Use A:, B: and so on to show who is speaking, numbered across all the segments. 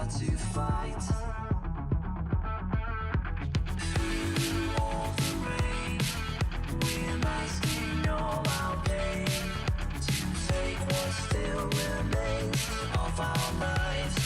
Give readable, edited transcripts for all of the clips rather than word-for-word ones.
A: to fight. Through all the rain, we're masking all our pain to take what still remains of our lives.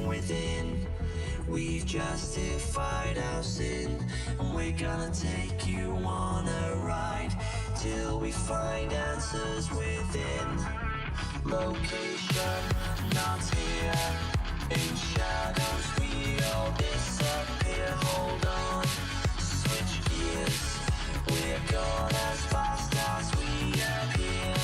A: Within, we've justified our sin, and we're gonna take you on a ride till we find answers within. Location not here, in shadows we all disappear. Hold on, switch gears, we're gone as fast as we appeared.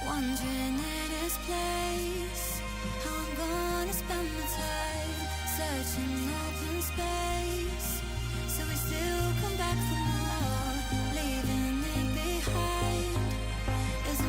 B: Wondering in this place how I'm gonna spend my time searching open space, so we still come back for more, leaving it behind. Is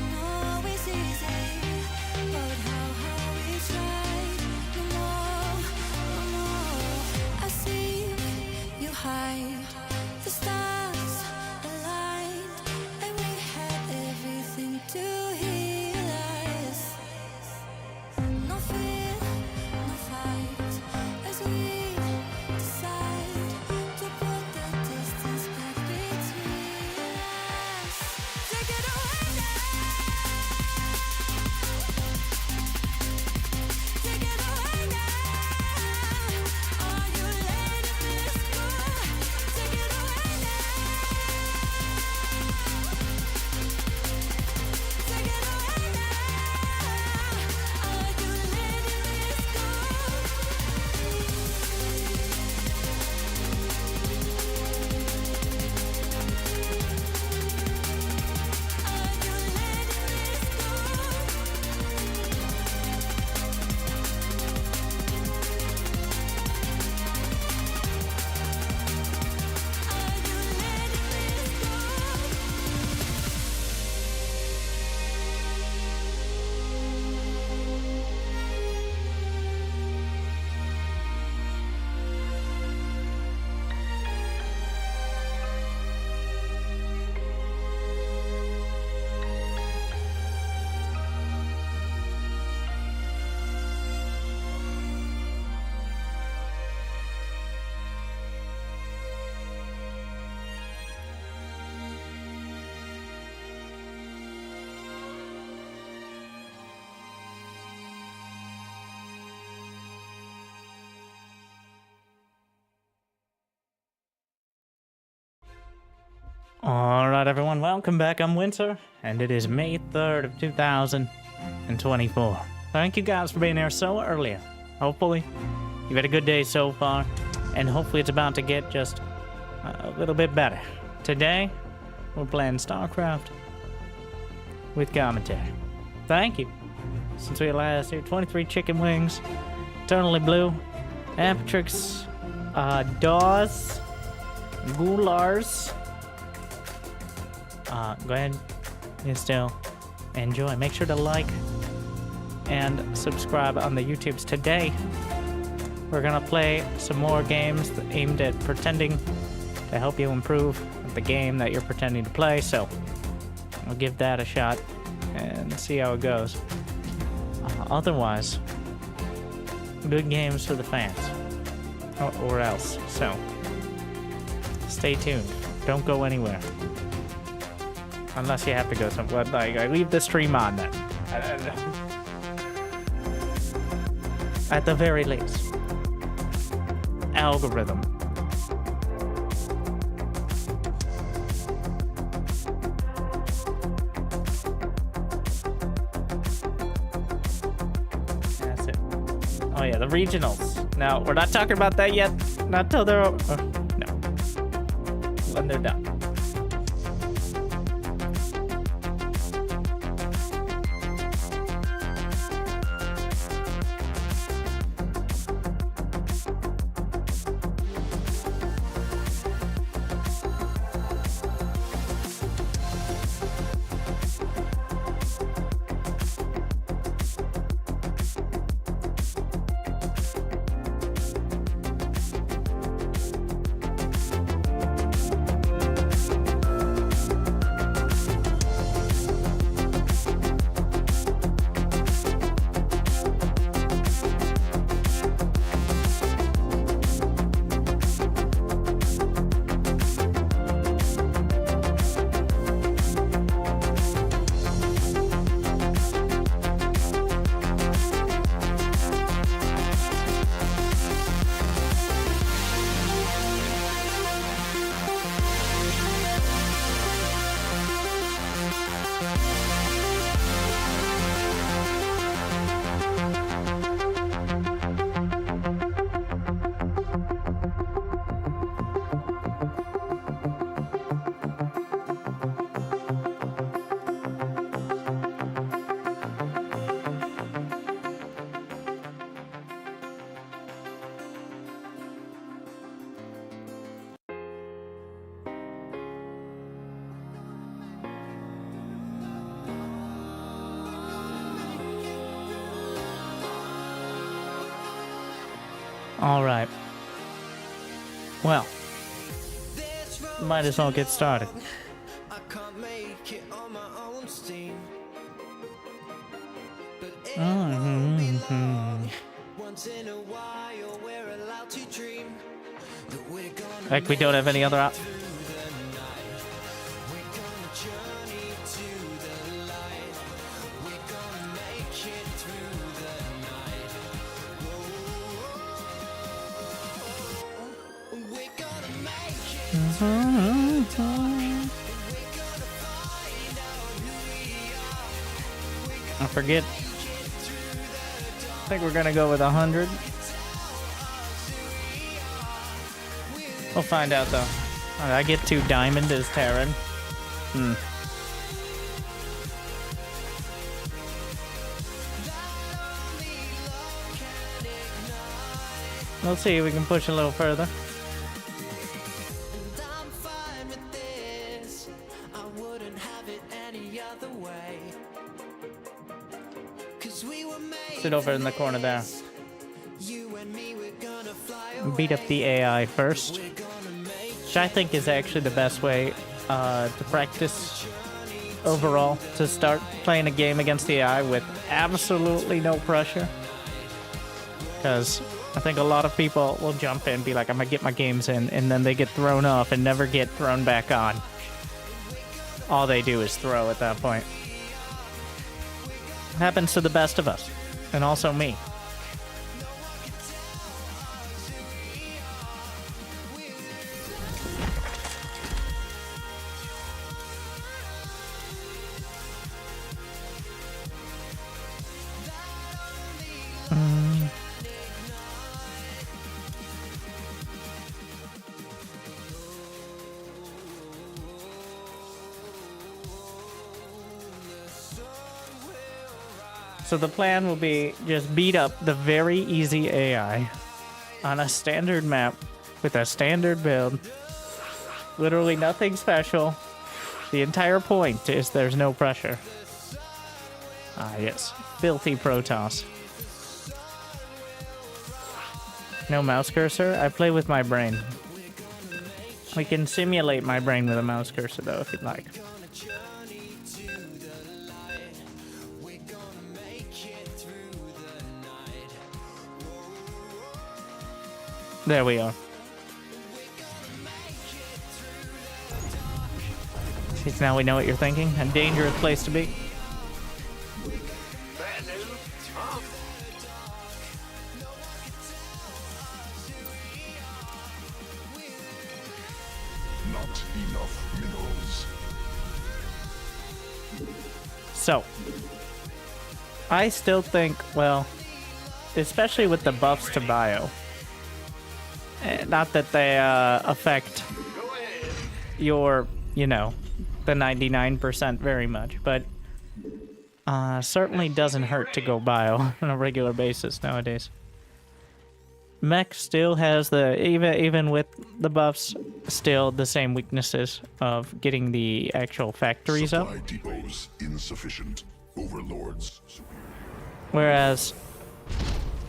C: Alright everyone, welcome back. I'm Winter, and it is May 3rd of 2024. Thank you guys for being here so earlier. Hopefully, you've had a good day so far, and hopefully it's about to get just a little bit better. Today, we're playing StarCraft with commentary. Thank you. Since we last here, 23 chicken wings, eternally blue, Apetrix, Dawes, Goulars. Go ahead and still enjoy. Make sure to like and subscribe on the YouTubes. Today, we're gonna play some more games aimed at pretending to help you improve the game that you're pretending to play. So, I'll give that a shot and see how it goes. Otherwise, good games for the fans, or else. So, stay tuned. Don't go anywhere. Unless you have to go somewhere. Like, I leave the stream on then. At the very least. Algorithm. That's it. Oh yeah, the regionals. No, we're not talking about that yet. Not till they're over. No. When they're done. Alright. Well, might as well get started. Like we don't have any other I forget. I think we're gonna go with 100. We'll find out though. Alright, I get 2 diamond as Taran. Let's see if we can push a little further. Sit over in the corner there. Beat up the AI first, which I think is actually the best way to practice overall, to start playing a game against the AI with absolutely no pressure. Because I think a lot of people will jump in and be like, I'm gonna get my games in, and then they get thrown off and never get thrown back on. All they do is throw at that point. It happens to the best of us. And also me. So the plan will be just beat up the very easy AI on a standard map with a standard build. Literally nothing special. The entire point is there's no pressure. Ah, yes. Filthy Protoss. No mouse cursor? I play with my brain. We can simulate my brain with a mouse cursor, though, if you'd like. There we are. Now we know what you're thinking. A dangerous place to be.
D: Not enough minerals.
C: So, I still think, well, especially with the buffs to bio, not that they affect your, you know, the 99% very much, but certainly doesn't hurt to go bio on a regular basis nowadays. Mech still has the, even with the buffs, still the same weaknesses of getting the actual factories up.
D: Supply depots insufficient. Overlords.
C: Whereas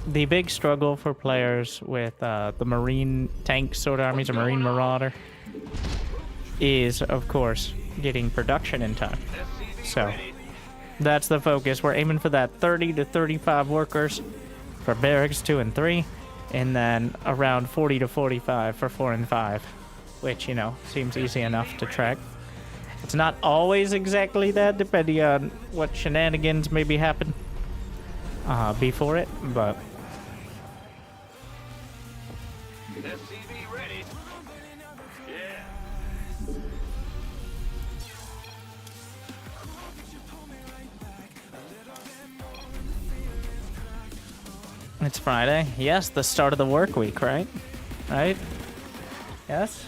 C: the big struggle for players with the Marine tank sword armies, or Marine Marauder, is, of course, getting production in time. So that's the focus. We're aiming for that 30 to 35 workers for barracks 2 and 3, and then around 40 to 45 for 4 and 5, which, you know, seems easy enough to track. It's not always exactly that, depending on what shenanigans maybe happen before it, but
E: SCV ready. Yeah.
C: it's Friday. Yes, the start of the work week, right? Right? Yes?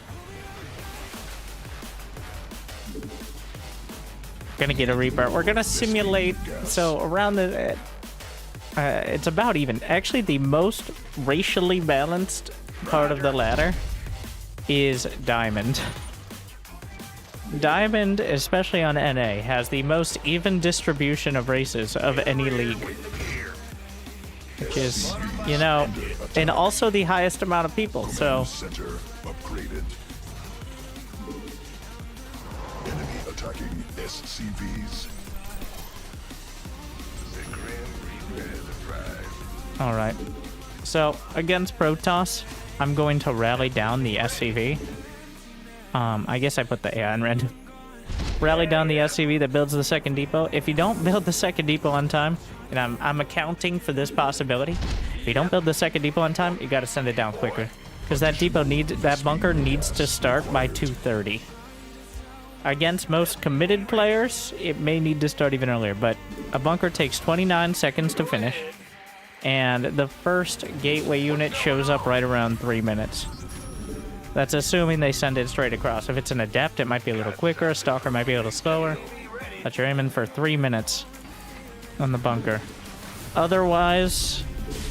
C: Gonna get a Reaper. We're gonna simulate, so around the... it's about even. Actually, the most racially balanced part of the ladder is Diamond. Diamond, especially on NA, has the most even distribution of races of any league. Which is, you know, and also the highest amount of people, so...
D: Center upgraded. Enemy attacking SCVs.
C: Alright. So, against Protoss, I'm going to rally down the SCV. I guess I put the AI in red. Rally down the SCV that builds the second depot. If you don't build the second depot on time, and I'm accounting for this possibility, if you don't build the second depot on time, you gotta send it down quicker. Because that depot that bunker needs to start by 2:30. Against most committed players, it may need to start even earlier, but a bunker takes 29 seconds to finish, and the first gateway unit shows up right around 3 minutes. That's assuming they send it straight across. If it's an adept, it might be a little quicker, a stalker might be a little slower, but you're aiming for 3 minutes on the bunker. Otherwise,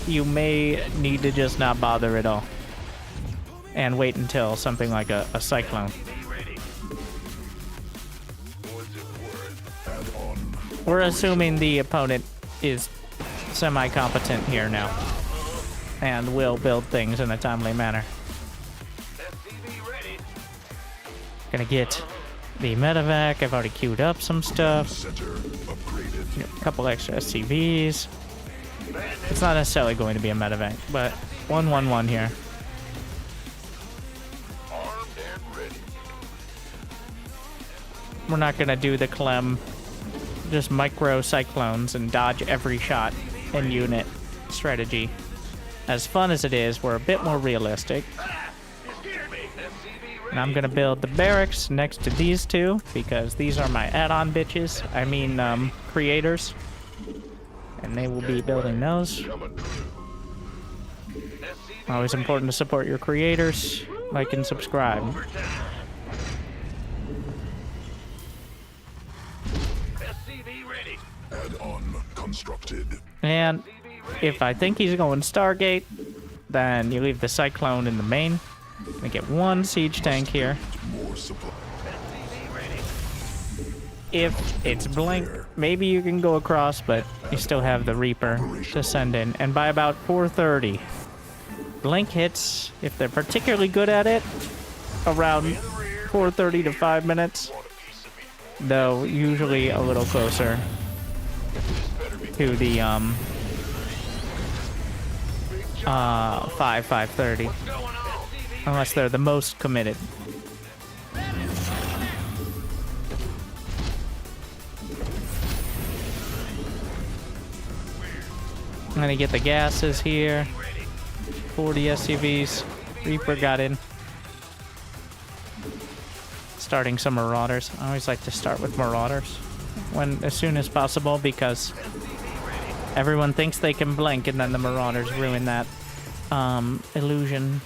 C: you may need to just not bother at all and wait until something like a cyclone. We're assuming the opponent is semi-competent here now and will build things in a timely manner. Gonna get the medevac. I've already queued up some stuff.
D: Center upgraded.
C: A couple extra SCVs. It's not necessarily going to be a medevac, but 1-1-1 here.
D: Armed and ready.
C: We're not gonna do the Clem, just micro cyclones and dodge every shot and unit strategy. As fun as it is, we're a bit more realistic. And I'm gonna build the barracks next to these two because these are my add-on bitches. I mean, creators. And they will be building those. Always important to support your creators. Like and subscribe.
D: Add-on constructed.
C: And if I think he's going Stargate, then you leave the Cyclone in the main. I get one siege tank here.
D: More supply.
C: If it's Blink, maybe you can go across, but you still have the Reaper to send in. And by about 4:30, Blink hits, if they're particularly good at it, around 4:30 to 5 minutes. Though usually a little closer to the 5:30, unless they're the most committed. I'm gonna get the gases here. 40 SCVs. Reaper got in. Starting some Marauders. I always like to start with Marauders as soon as possible, because everyone thinks they can blink and then the Marauders ruin that illusion.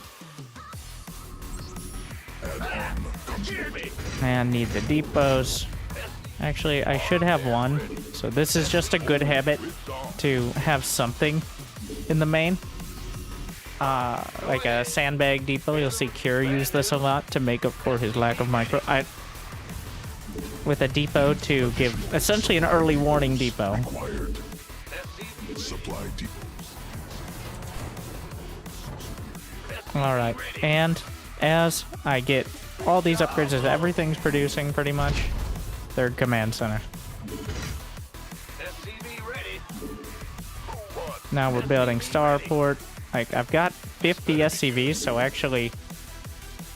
C: And need the depots. Actually, I should have one. So this is just a good habit to have something in the main. Like a sandbag depot. You'll see Cure use this a lot to make up for his lack of micro. With a depot to give essentially an early warning depot.
D: Required. Supply depots.
C: Alright, and as I get all these upgrades, as everything's producing pretty much, third command center. Now we're building Starport. Like, I've got 50 SCVs, so actually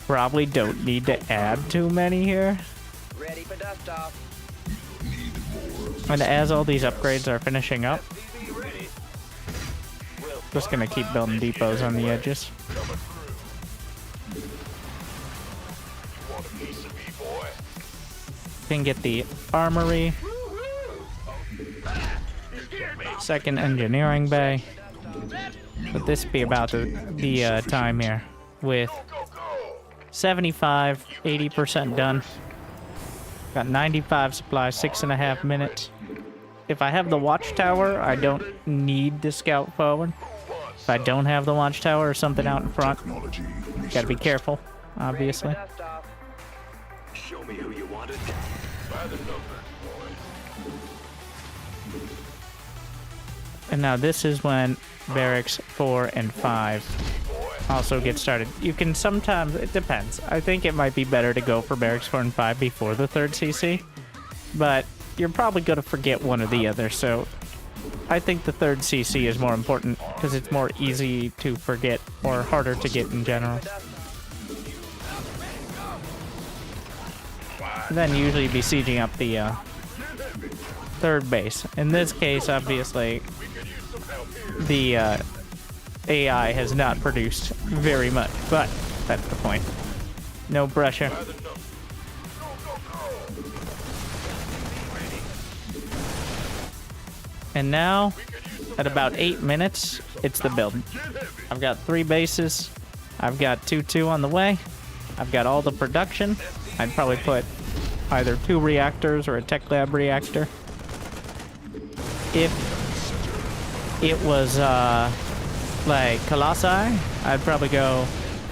C: probably don't need to add too many here.
F: Ready for dust off.
C: And as all these upgrades are finishing up, just gonna keep building depots on the edges. Can get the armory. Second engineering bay. But this be about the time here, with 75, 80% done. Got 95 supplies, 6.5 minutes. If I have the watchtower, I don't need to scout forward. If I don't have the watchtower or something out in front, gotta be careful, obviously.
F: Dust off.
E: Show me who you wanted. By the numbers, boy.
C: And now this is when barracks 4 and 5 also get started. You can sometimes, it depends. I think it might be better to go for barracks 4 and 5 before the 3rd CC, but you're probably going to forget one or the other, so I think the 3rd CC is more important because it's more easy to forget or harder to get in general. Then usually be sieging up the 3rd base. In this case, obviously, the AI has not produced very much, but that's the point. No pressure. And now, at about 8 minutes, it's the build. I've got 3 bases. I've got 2-2 on the way. I've got all the production. I'd probably put either 2 reactors or a tech lab reactor. If it was like Colossi, I'd probably go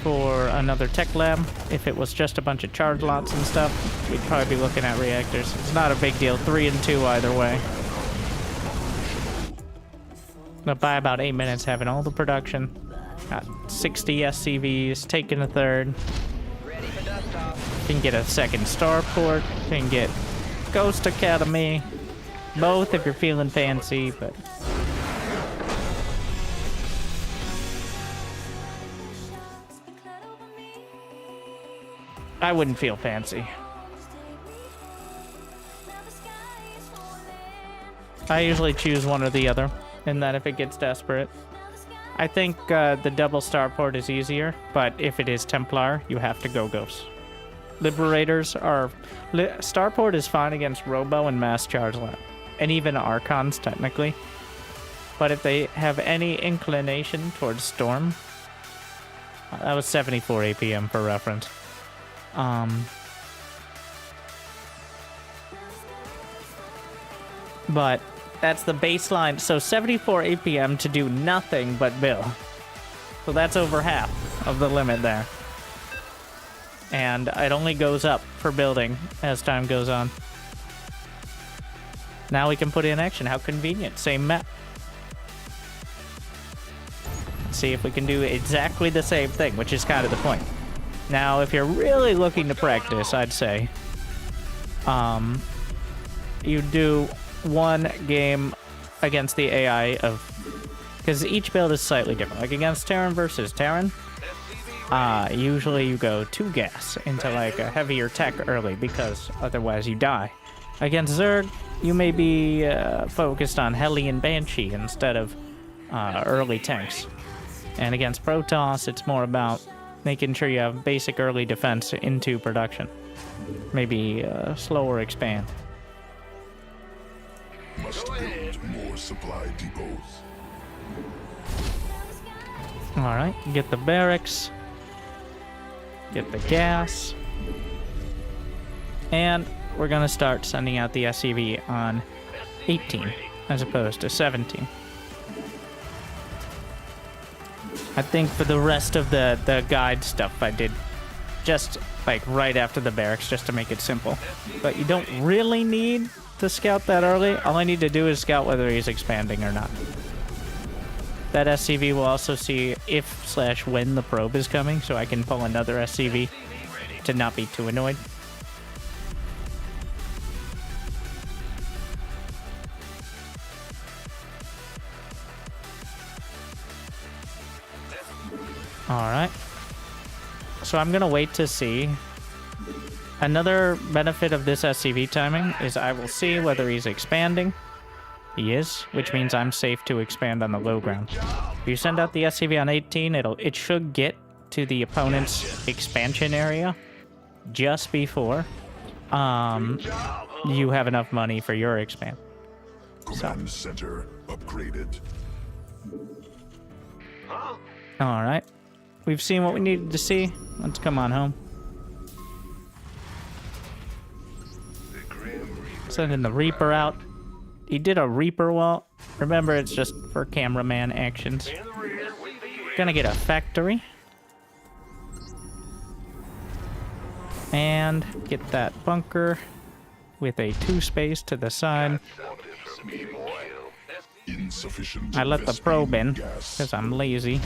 C: for another tech lab. If it was just a bunch of charge lots and stuff, we'd probably be looking at reactors. It's not a big deal. 3 and 2 either way. But by about 8 minutes, having all the production, got 60 SCVs, taking a 3rd.
F: Ready for dust off.
C: Can get a 2nd starport. Can get Ghost Academy. Both if you're feeling fancy, but I wouldn't feel fancy. I usually choose one or the other, and then if it gets desperate. I think the double starport is easier, but if it is Templar, you have to go Ghost. Liberators are... Starport is fine against Robo and Mass Charge Lab, and even Archons, technically. But if they have any inclination towards Storm... that was 74 APM for reference. But That's the baseline. So 74 APM to do nothing but build. So that's over half of the limit there. And it only goes up for building as time goes on. Now we can put it in action. How convenient. Same map. Let's see if we can do exactly the same thing, which is kind of the point. Now, if you're really looking to practice, I'd say you do one game against the AI of... Because each build is slightly different. Like against Terran versus Terran, usually you go 2 gas into like a heavier tech early because otherwise you die. Against Zerg, you may be focused on Heli and Banshee instead of early tanks. And against Protoss, it's more about making sure you have basic early defense into production. Maybe slower expand.
D: Must build more supply depots.
C: Alright, get the barracks. Get the gas. And we're gonna start sending out the SCV on 18 as opposed to 17. I think for the rest of the guide stuff I did just like right after the barracks just to make it simple. But you don't really need to scout that early. All I need to do is scout whether he's expanding or not. That SCV will also see if/when the probe is coming, so I can pull another SCV to not be too annoyed. Alright. So I'm gonna wait to see. Another benefit of this SCV timing is I will see whether he's expanding. He is, which means I'm safe to expand on the low ground. If you send out the SCV on 18, it should get to the opponent's expansion area just before you have enough money for your expand.
D: Command center upgraded.
C: Alright. We've seen what we needed to see. Let's come on home. Sending the Reaper out. He did a Reaper wall. Remember, it's just for cameraman actions. Gonna get a factory. And get that bunker with a 2 space to the side.
D: Insufficient.
C: I let the probe in because I'm lazy.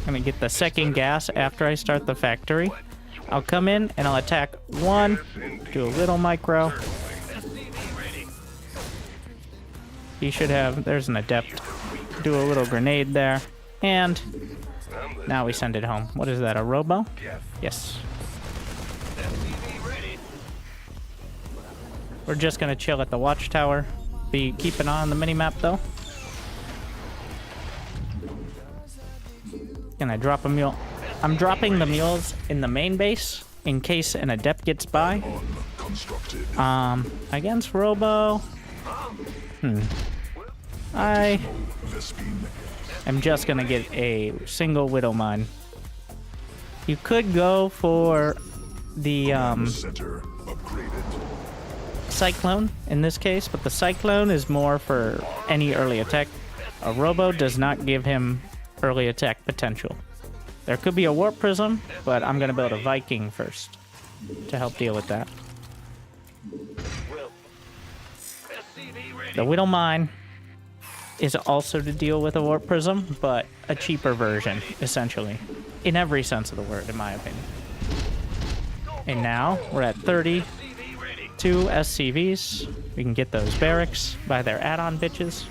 C: Gonna get the second gas after I start the factory. I'll come in and I'll attack 1, do a little micro. He should have, there's an adept. Do a little grenade there. And now we send it home. What is that, a robo? Yes. We're just gonna chill at the watchtower. Be keep an eye on the minimap though. Gonna drop a mule. I'm dropping the mules in the main base in case an adept gets by. Against robo. I am just gonna get a single widow mine. You could go for the cyclone in this case, but the cyclone is more for any early attack. A robo does not give him early attack potential. There could be a warp prism, but I'm gonna build a Viking first to help deal with that. The Widow Mine is also to deal with a warp prism, but a cheaper version, essentially. In every sense of the word, in my opinion. And now, we're at 32 SCVs. We can get those barracks by their add-on bitches.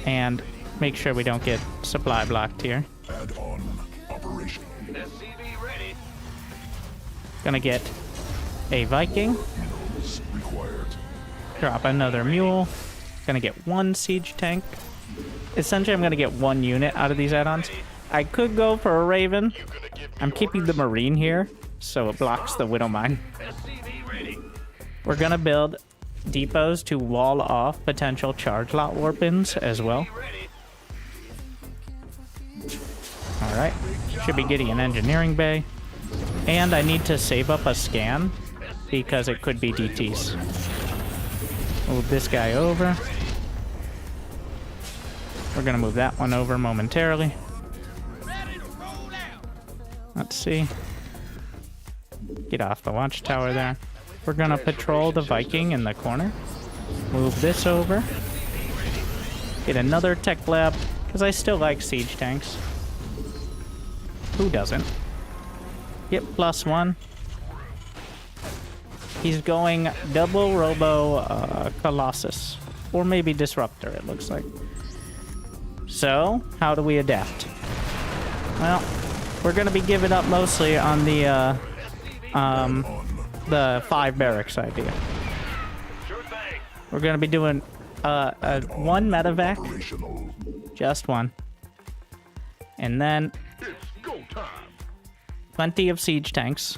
C: And make sure we don't get supply blocked here.
D: Add-on operation.
C: Gonna get a Viking.
D: Required.
C: Drop another mule. Gonna get 1 siege tank. Essentially, I'm gonna get 1 unit out of these add-ons. I could go for a Raven. I'm keeping the Marine here, so it blocks the Widow Mine. We're gonna build depots to wall off potential charge lot warp-ins as well. Alright. Should be getting an engineering bay. And I need to save up a scan because it could be DTs. Move this guy over. We're gonna move that one over momentarily. Let's see. Get off the watchtower there. We're gonna patrol the Viking in the corner. Move this over. Get another tech lab, because I still like siege tanks. Who doesn't? Get +1. He's going double Robo Colossus. Or maybe Disruptor, it looks like. So, how do we adapt? Well, we're going to be giving up mostly on the 5 barracks idea. We're going to be doing one medevac. Just one. And then plenty of siege tanks.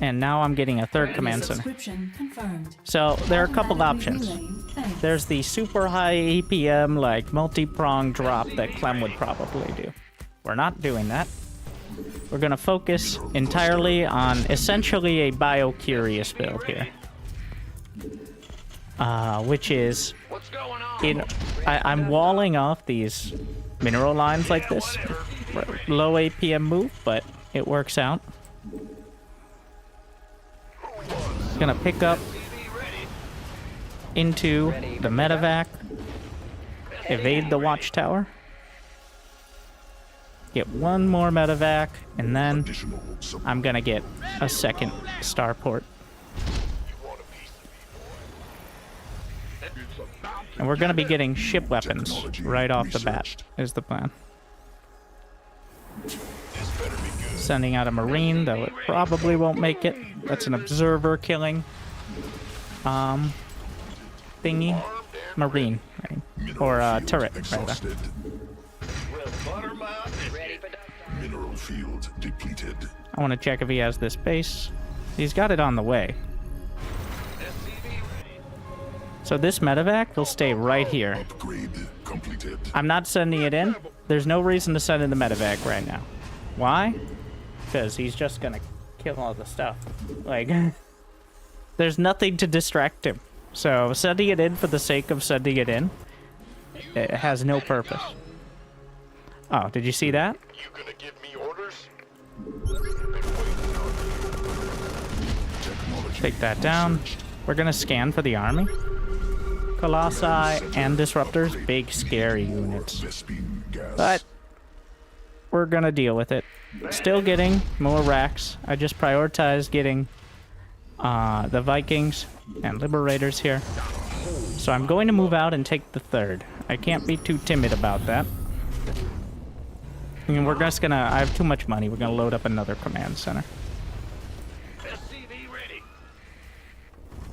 C: And now I'm getting a third command center. So there are a couple options. There's the super high APM, like multi-prong drop that Clem would probably do. We're not doing that. We're going to focus entirely on essentially a bio-curious build here. Which is... I'm walling off these mineral lines like this. Low APM move, but it works out. Gonna pick up into the medevac, evade the watchtower, get one more medevac, and then I'm gonna get a second starport. And we're gonna be getting ship weapons right off the bat, is the plan. Sending out a Marine, though it probably won't make it. That's an observer killing thingy. Marine, right? Or turret, rather.
D: Mineral field depleted.
C: I want to check if he has this base. He's got it on the way. So this medevac will stay right here.
D: Upgrade completed.
C: I'm not sending it in. There's no reason to send in the medevac right now. Why? Because he's just gonna kill all the stuff. Like, there's nothing to distract him. So sending it in for the sake of sending it in, it has no purpose. Oh, did you see that?
E: You gonna give me orders?
C: Take that down. We're gonna scan for the army. Colossi and Disruptors, big scary units. But we're gonna deal with it. Still getting more racks. I just prioritized getting the Vikings and Liberators here. So I'm going to move out and take the third. I can't be too timid about that. I mean, we're just gonna... I have too much money. We're gonna load up another command center.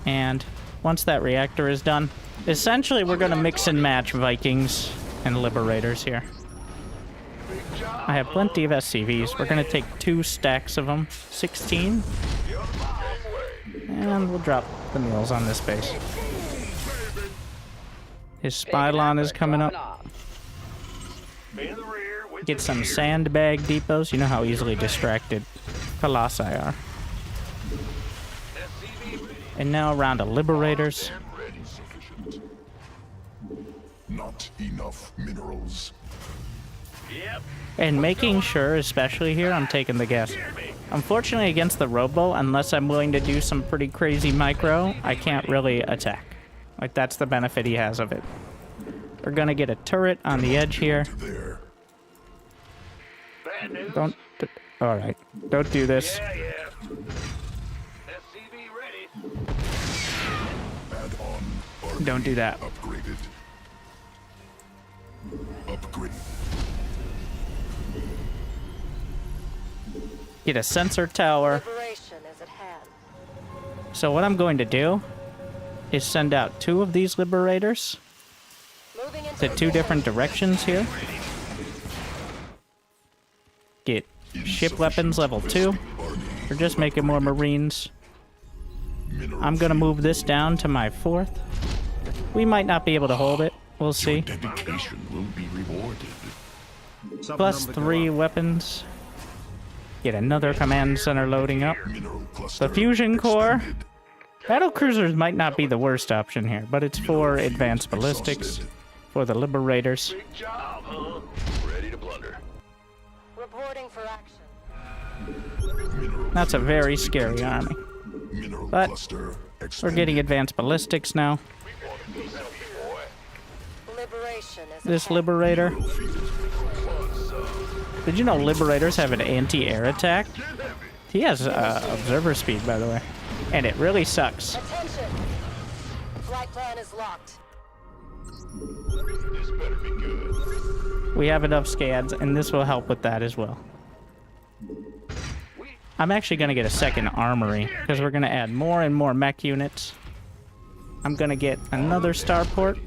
C: And once that reactor is done, essentially we're gonna mix and match Vikings and Liberators here. I have plenty of SCVs. We're gonna take 2 stacks of them, 16, and we'll drop the mules on this base. His Spylon is coming up. Get some sandbag depots. You know how easily distracted Colossi are. And now around to Liberators.
D: Not enough minerals.
C: And making sure, especially here, I'm taking the gas. Unfortunately, against the Robo, unless I'm willing to do some pretty crazy micro, I can't really attack. Like, that's the benefit he has of it. We're gonna get a turret on the edge here. Don't... Alright. Don't do this. Don't do that.
D: Upgraded. Upgrade.
C: Get a sensor tower. So what I'm going to do is send out 2 of these Liberators to 2 different directions here. Get ship weapons level 2. We're just making more Marines. I'm gonna move this down to my 4th. We might not be able to hold it. We'll see.
E: Dedication will be rewarded.
C: Plus 3 weapons. Get another command center loading up.
D: Mineral cluster
C: The fusion core.
D: extended.
C: Battle cruisers might not be the worst option here, but it's for
D: Mineral
C: advanced
D: field
C: ballistics,
D: exhausted.
C: for the liberators.
E: Big job, huh? Ready to plunder.
F: Reporting for action.
D: Mineral
C: That's a
D: field
C: very scary
D: depleted.
C: army.
D: Mineral
C: But
D: cluster
C: We're
D: expanded.
C: getting advanced ballistics now.
F: Liberation is
C: This
F: ahead.
C: liberator.
D: Mineral field
C: Did you know liberators have an anti-air attack? He has observer speed, by the way. And it really sucks.
F: Attention! Flight plan is locked.
E: This better be good.
C: We have enough scads, and this will help with that as well. I'm actually going to get a second armory, because we're going to add more and more mech units. I'm going to get another starport.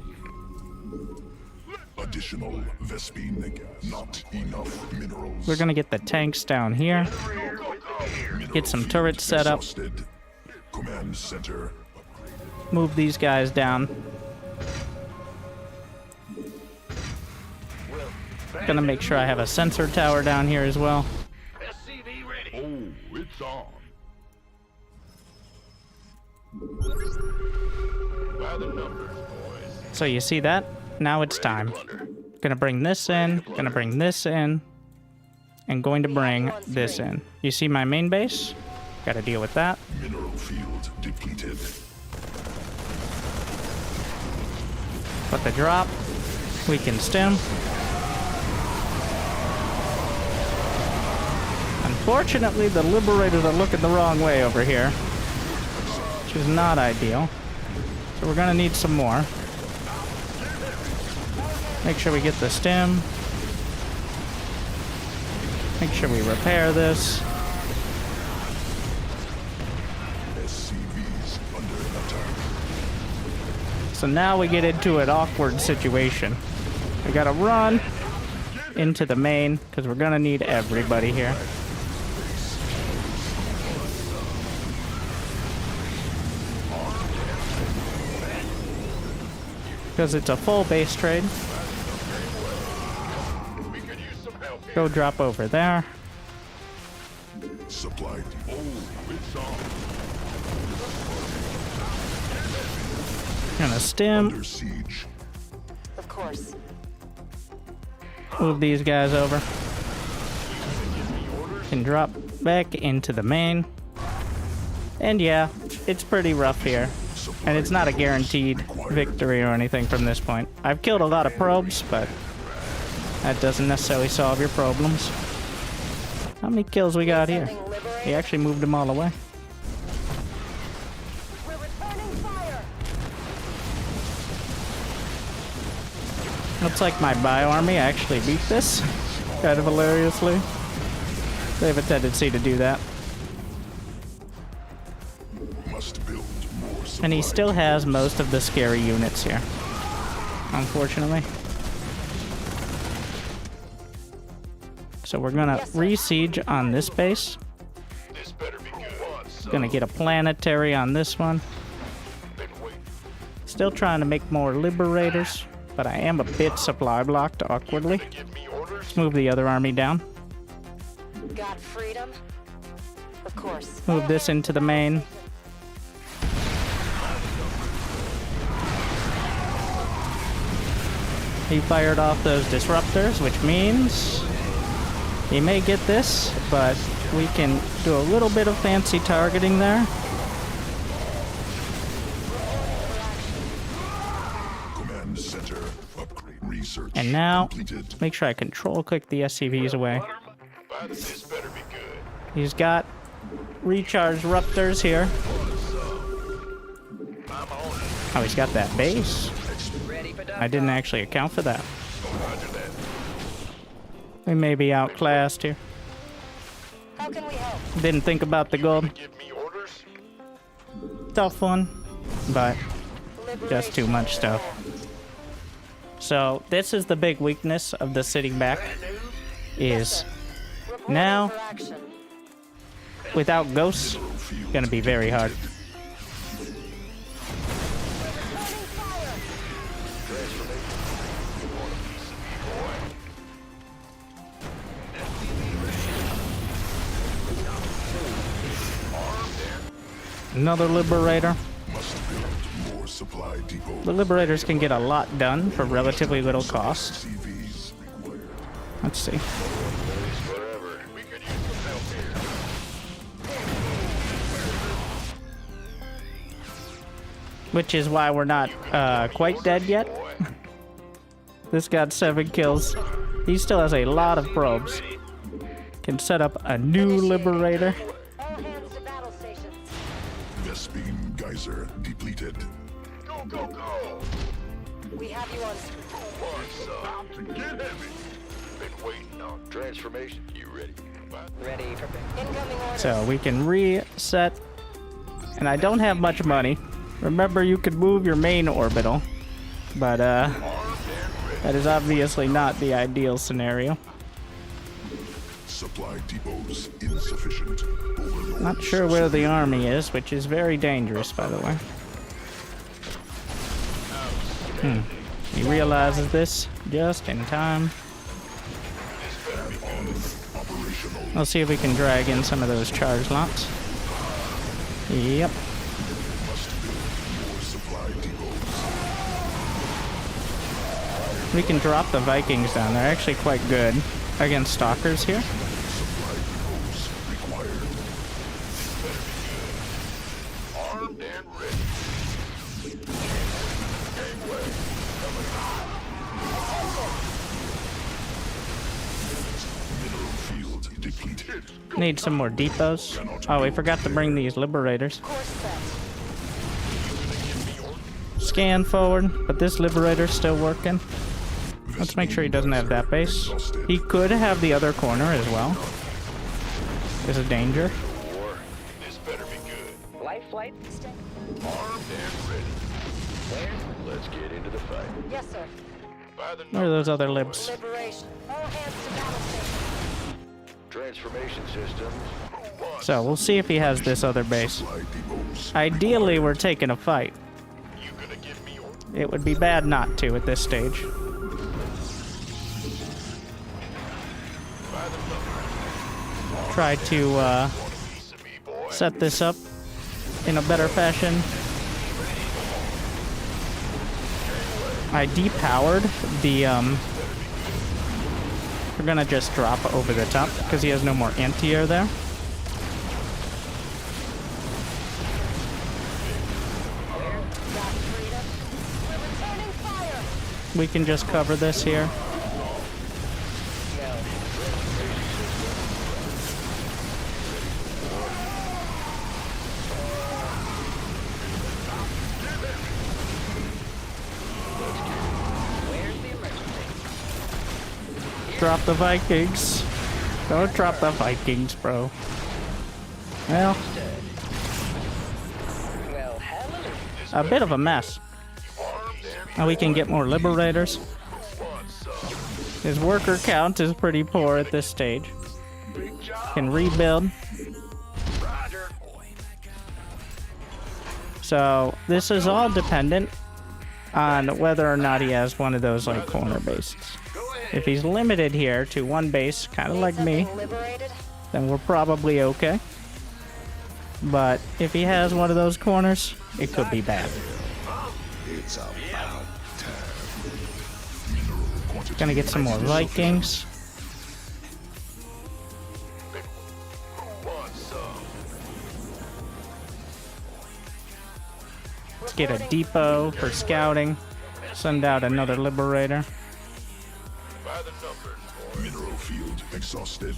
D: additional Vespine. Not enough minerals.
C: We're going to get the tanks down here. Get some turrets set up.
D: Exhausted. Command center.
C: Move these guys down. Gonna make sure I have a sensor tower down here as well.
E: SCV ready.
D: Oh, it's on.
E: By the numbers, boys.
C: So you see that? Now it's time. Gonna bring this in, gonna bring this in, and going to bring this in. You see my main base? Gotta deal with that.
D: Mineral field depleted.
C: But the drop, we can stem. Unfortunately, the liberators are looking the wrong way over here, which is not ideal. So we're gonna need some more. Make sure we get the stem. Make sure we repair this.
D: SCVs under attack.
C: So now we get into an awkward situation. We gotta run into the main, because we're gonna need everybody here. Because it's a full base trade.
E: We could use some help here.
C: Go drop over there.
D: Supply. Oh, it's on.
C: Gonna stem.
D: Under siege.
F: Of course.
C: Move these guys over. Can drop back into the main. And yeah, it's pretty rough here. And it's not a guaranteed victory or anything from this point. I've killed a lot of probes, but that doesn't necessarily solve your problems. How many kills we got here?
F: Sending liberators.
C: He actually moved them all away.
F: We're returning fire.
C: Looks like my bio army actually beat this, kind of hilariously. They have a tendency to do that.
D: Must build more supply.
C: And he still has most of the scary units here, unfortunately. So we're gonna re-siege on this base.
E: This better be good.
C: Gonna get a planetary on this one.
E: Been waiting.
C: Still trying to make more liberators, but I am a bit supply blocked awkwardly.
E: Give me orders.
C: Move the other army down.
F: Got freedom? Of course.
C: Move this into the main. He fired off those disruptors, which means he may get this, but we can do a little bit of fancy targeting there.
D: Command center. Upgrade. Research.
C: And now,
D: completed.
C: make sure I control click the SCVs away.
E: By this better be good.
C: He's got recharge ruptors here.
E: I'm on it.
C: Oh, he's got that base.
F: Ready for dust
C: I didn't
F: off.
C: actually account for that.
E: Roger that.
C: We may be outclassed here.
F: How can we help?
C: Didn't think about the gold.
E: Give me orders.
C: Tough one, but just too
F: Liberation
C: much
F: is
C: stuff.
F: ahead.
C: So this is the big weakness of the sitting back, is
F: Reporting
C: now
F: for action.
C: without ghosts, gonna be very hard.
F: Returning fire.
C: Another Liberator.
D: Must build more supply depots.
C: The Liberators can get a lot done for relatively little cost.
D: CVs required.
C: Let's see.
E: Forever. We could use some help here.
C: Which is why we're not quite dead yet. This got 7 kills. He still has a lot of probes. Can set up a new Liberator.
F: All hands to battle stations.
D: Vespene geyser depleted.
E: Go, go, go!
F: We have you on.
E: What's about to get heavy? Been waiting on transformation. You ready?
F: Ready for incoming orders.
C: So we can reset. And I don't have much money. Remember, you could move your main orbital. But that is obviously not the ideal scenario.
D: Supply depots insufficient. Overload.
C: Not sure where the army is, which is very dangerous, by the way. He realizes this just in time.
D: Operational.
C: Let's see if we can drag in some of those charge lots. Yep.
D: Must build more supply depots.
C: We can drop the Vikings down. They're actually quite good against stalkers here.
D: Supply depots required.
E: Armed and ready.
D: Mineral field depleted.
C: Need some more depots. Oh, we forgot to bring these Liberators.
F: Course set.
C: Scan forward, but this Liberator's still working. Let's make sure he doesn't have that base. He could have the other corner as well. There's a danger.
E: War. This better be good.
F: Life flight.
E: Armed and ready. Where? Let's get into the fight.
F: Yes, sir.
E: By the
C: Where are those other libs?
F: Liberation. All hands to battle stations.
E: transformation systems.
C: So we'll see if he has this other base.
D: Supply depots.
C: Ideally, we're taking a fight.
E: You gonna give me your
C: It would be bad not to at this stage. Try to
E: piece of me, boy?
C: set this up in a better fashion. I depowered the we're gonna just drop over the top because he has no more anti-air there.
F: Got freedom. We're returning fire.
C: We can just cover this here. Drop the Vikings. Don't drop the Vikings, bro. Well,
F: Well, hallelujah.
C: a bit of a mess. Now we can get more Liberators. His worker count is pretty poor at this stage. Can rebuild. So this is all dependent on whether or not he has one of those like corner bases. If he's limited here to one base, kind of like me,
F: Something liberated.
C: then we're probably okay. But if he has one of those corners, it could be bad.
D: It's about time. Mineral quantity.
C: Gonna get some more Vikings. Let's get a depot for scouting. Send out another Liberator.
E: By the numbers, boy.
D: Mineral field exhausted.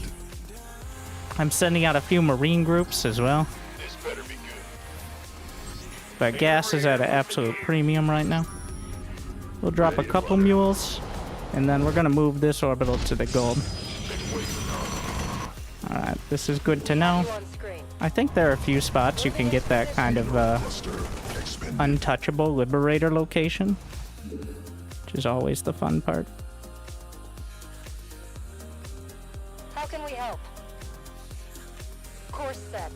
C: I'm sending out a few Marine groups as well.
E: This better be good.
C: But gas is at an absolute premium right now. We'll drop a couple mules, and then we're gonna move this orbital to the gold. Alright, this is good to know.
F: You on screen.
C: I think there are a few spots you can get that kind of
D: Cluster expended.
C: untouchable Liberator location, which is always the fun part.
F: How can we help? Course set.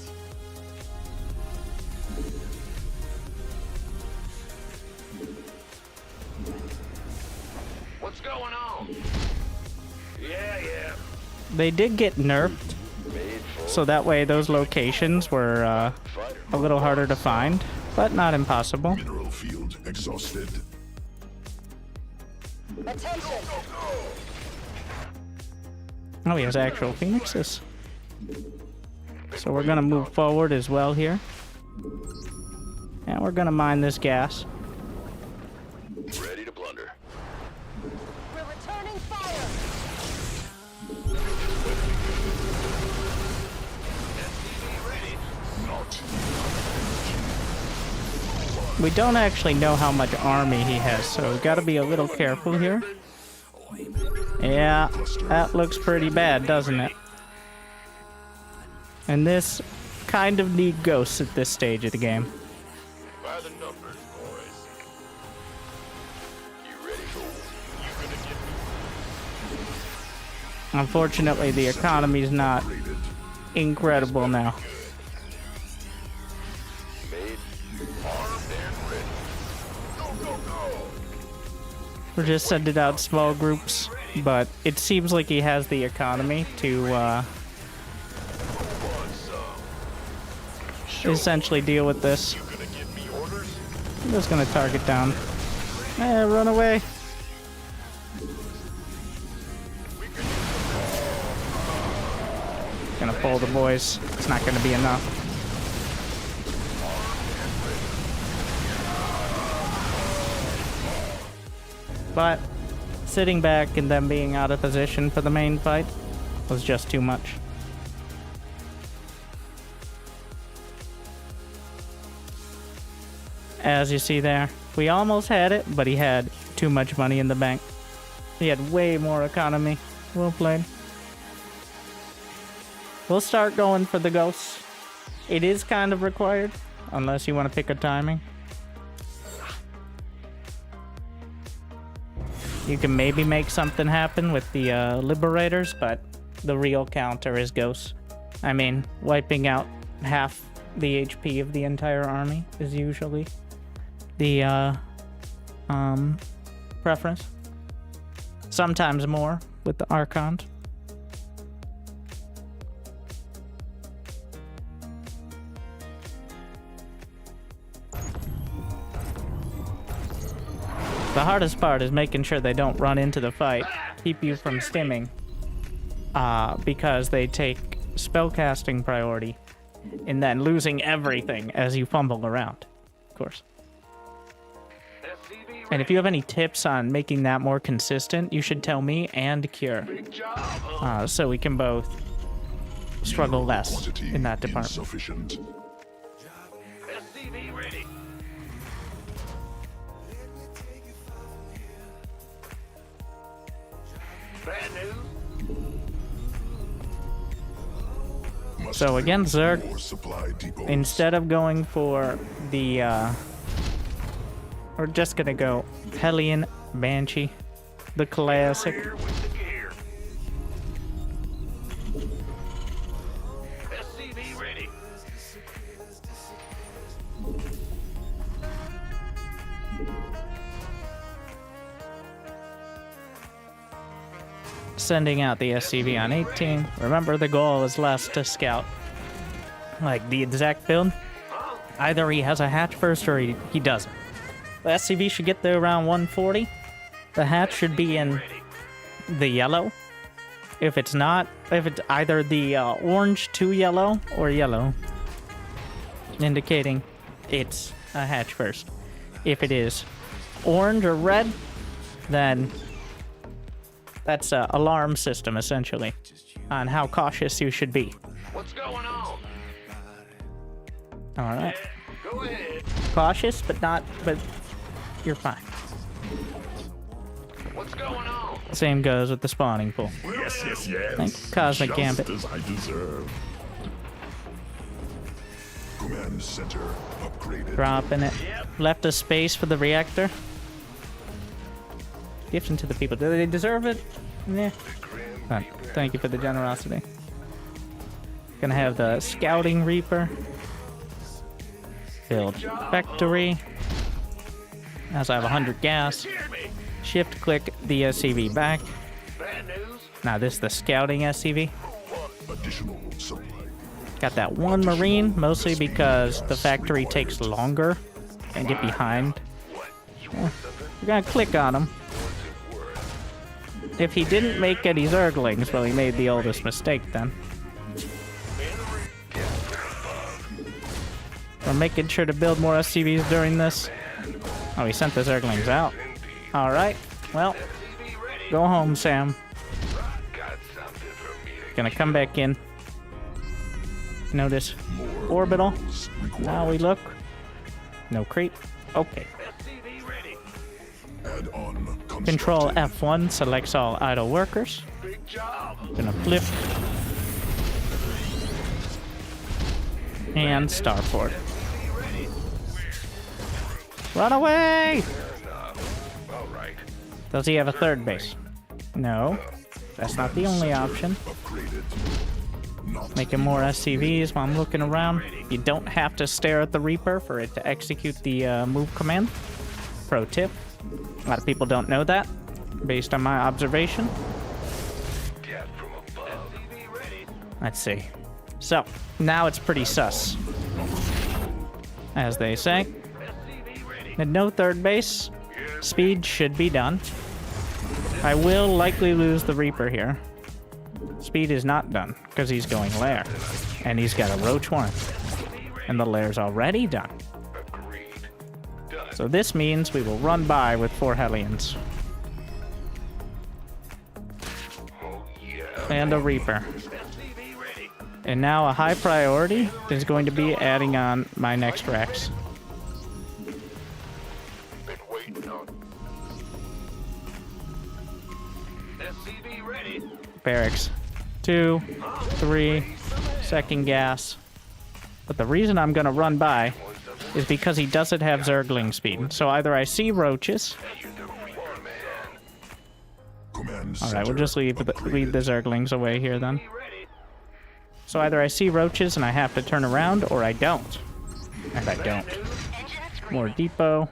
E: What's going on? Yeah.
C: They did get nerfed,
E: Made for
C: so that way those locations were
E: fighter.
C: a little harder to find, but not impossible.
D: Mineral field exhausted.
F: Attention!
C: Oh, he has actual phoenixes. So we're gonna move forward as well here. And we're gonna mine this gas.
E: Ready to plunder.
F: We're returning fire!
C: We don't actually know how much army he has, so we gotta be a little careful here. Yeah, that looks pretty bad, doesn't it? And this kind of need ghosts at this stage of the game.
E: By the numbers, boys. You ready, fool? You gonna get me?
C: Unfortunately, the economy's not incredible now.
E: Made, armed, and ready. Go, go, go!
C: We're just sending out small groups, but it seems like he has the economy to essentially deal with this.
E: You gonna give me orders?
C: I'm just gonna target down. Run away. Gonna pull the boys. It's not gonna be enough. But sitting back and them being out of position for the main fight was just too much. As you see there, we almost had it, but he had too much money in the bank. He had way more economy. Well played. We'll start going for the ghosts. It is kind of required, unless you want to pick a timing. You can maybe make something happen with the liberators, but the real counter is ghosts. I mean, wiping out half the HP of the entire army is usually the preference. Sometimes more with the Archons. The hardest part is making sure they don't run into the fight, keep you from stimming, because they take spellcasting priority, and then losing everything as you fumble around, of course. And if you have any tips on making that more consistent, you should tell me and Cure, so we can both struggle less
D: Quantity
C: in that department.
D: insufficient.
E: SCV ready. Bad news.
D: Must
C: So again,
D: build
C: Zerg,
D: more supply depots.
C: instead of going for the, we're just gonna go Hellion Banshee, the classic.
E: Here with the gear. SCV ready.
C: Sending out the SCV on 18. Remember, the goal is less to scout. Like the exact build. Either he has a hatch first or he doesn't. The SCV should get there around 140. The hatch should be in the yellow. If it's not, if it's either the orange to yellow or yellow, indicating it's a hatch first. If it is orange or red, then that's an alarm system, essentially, on how cautious you should be.
E: What's going on?
C: All right.
E: Go ahead.
C: Cautious, but you're fine.
E: What's going on?
C: Same goes with the spawning pool.
D: Yes, yes, yes.
C: Thank you, Cosmic
D: Just
C: Gambit.
D: as I deserve. Command center upgraded.
C: Dropping it. Left a space for the reactor. Gifting to the people. Do they deserve it? Yeah. But thank you for the generosity. Gonna have the Scouting Reaper. Build Factory. As I have 100 gas. Shift click the SCV back.
E: Bad news.
C: Now this is the Scouting SCV.
D: Additional supply.
C: Got that one Marine, mostly because the factory takes longer and get behind. We're gonna click on him. If he didn't make any Zerglings, well, he made the oldest mistake then. We're making sure to build more SCVs during this. Oh, he sent the Zerglings out. Alright, well, go home, Sam. Gonna come back in. Notice orbital. Now we look. No creep. Okay. Control F1 selects all idle workers. Gonna flip. And starport. Run away! Does he have a third base? No. That's not the only option. Making more SCVs while I'm looking around. You don't have to stare at the Reaper for it to execute the move command. Pro tip. A lot of people don't know that, based on my observation. Let's see. So, now it's pretty sus. As they say. And no third base. Speed should be done. I will likely lose the Reaper here. Speed is not done, because he's going lair. And he's got a roach one. And the lair's already done. So this means we will run by with 4 Hellions. And a Reaper. And now a high priority is going to be adding on my next Rex. Barracks. 2, 3, second gas. But the reason I'm gonna run by is because he doesn't have Zergling speed. So either I see roaches. Alright, we'll just lead the Zerglings away here then. So either I see roaches and I have to turn around, or I don't. And I don't. More depot.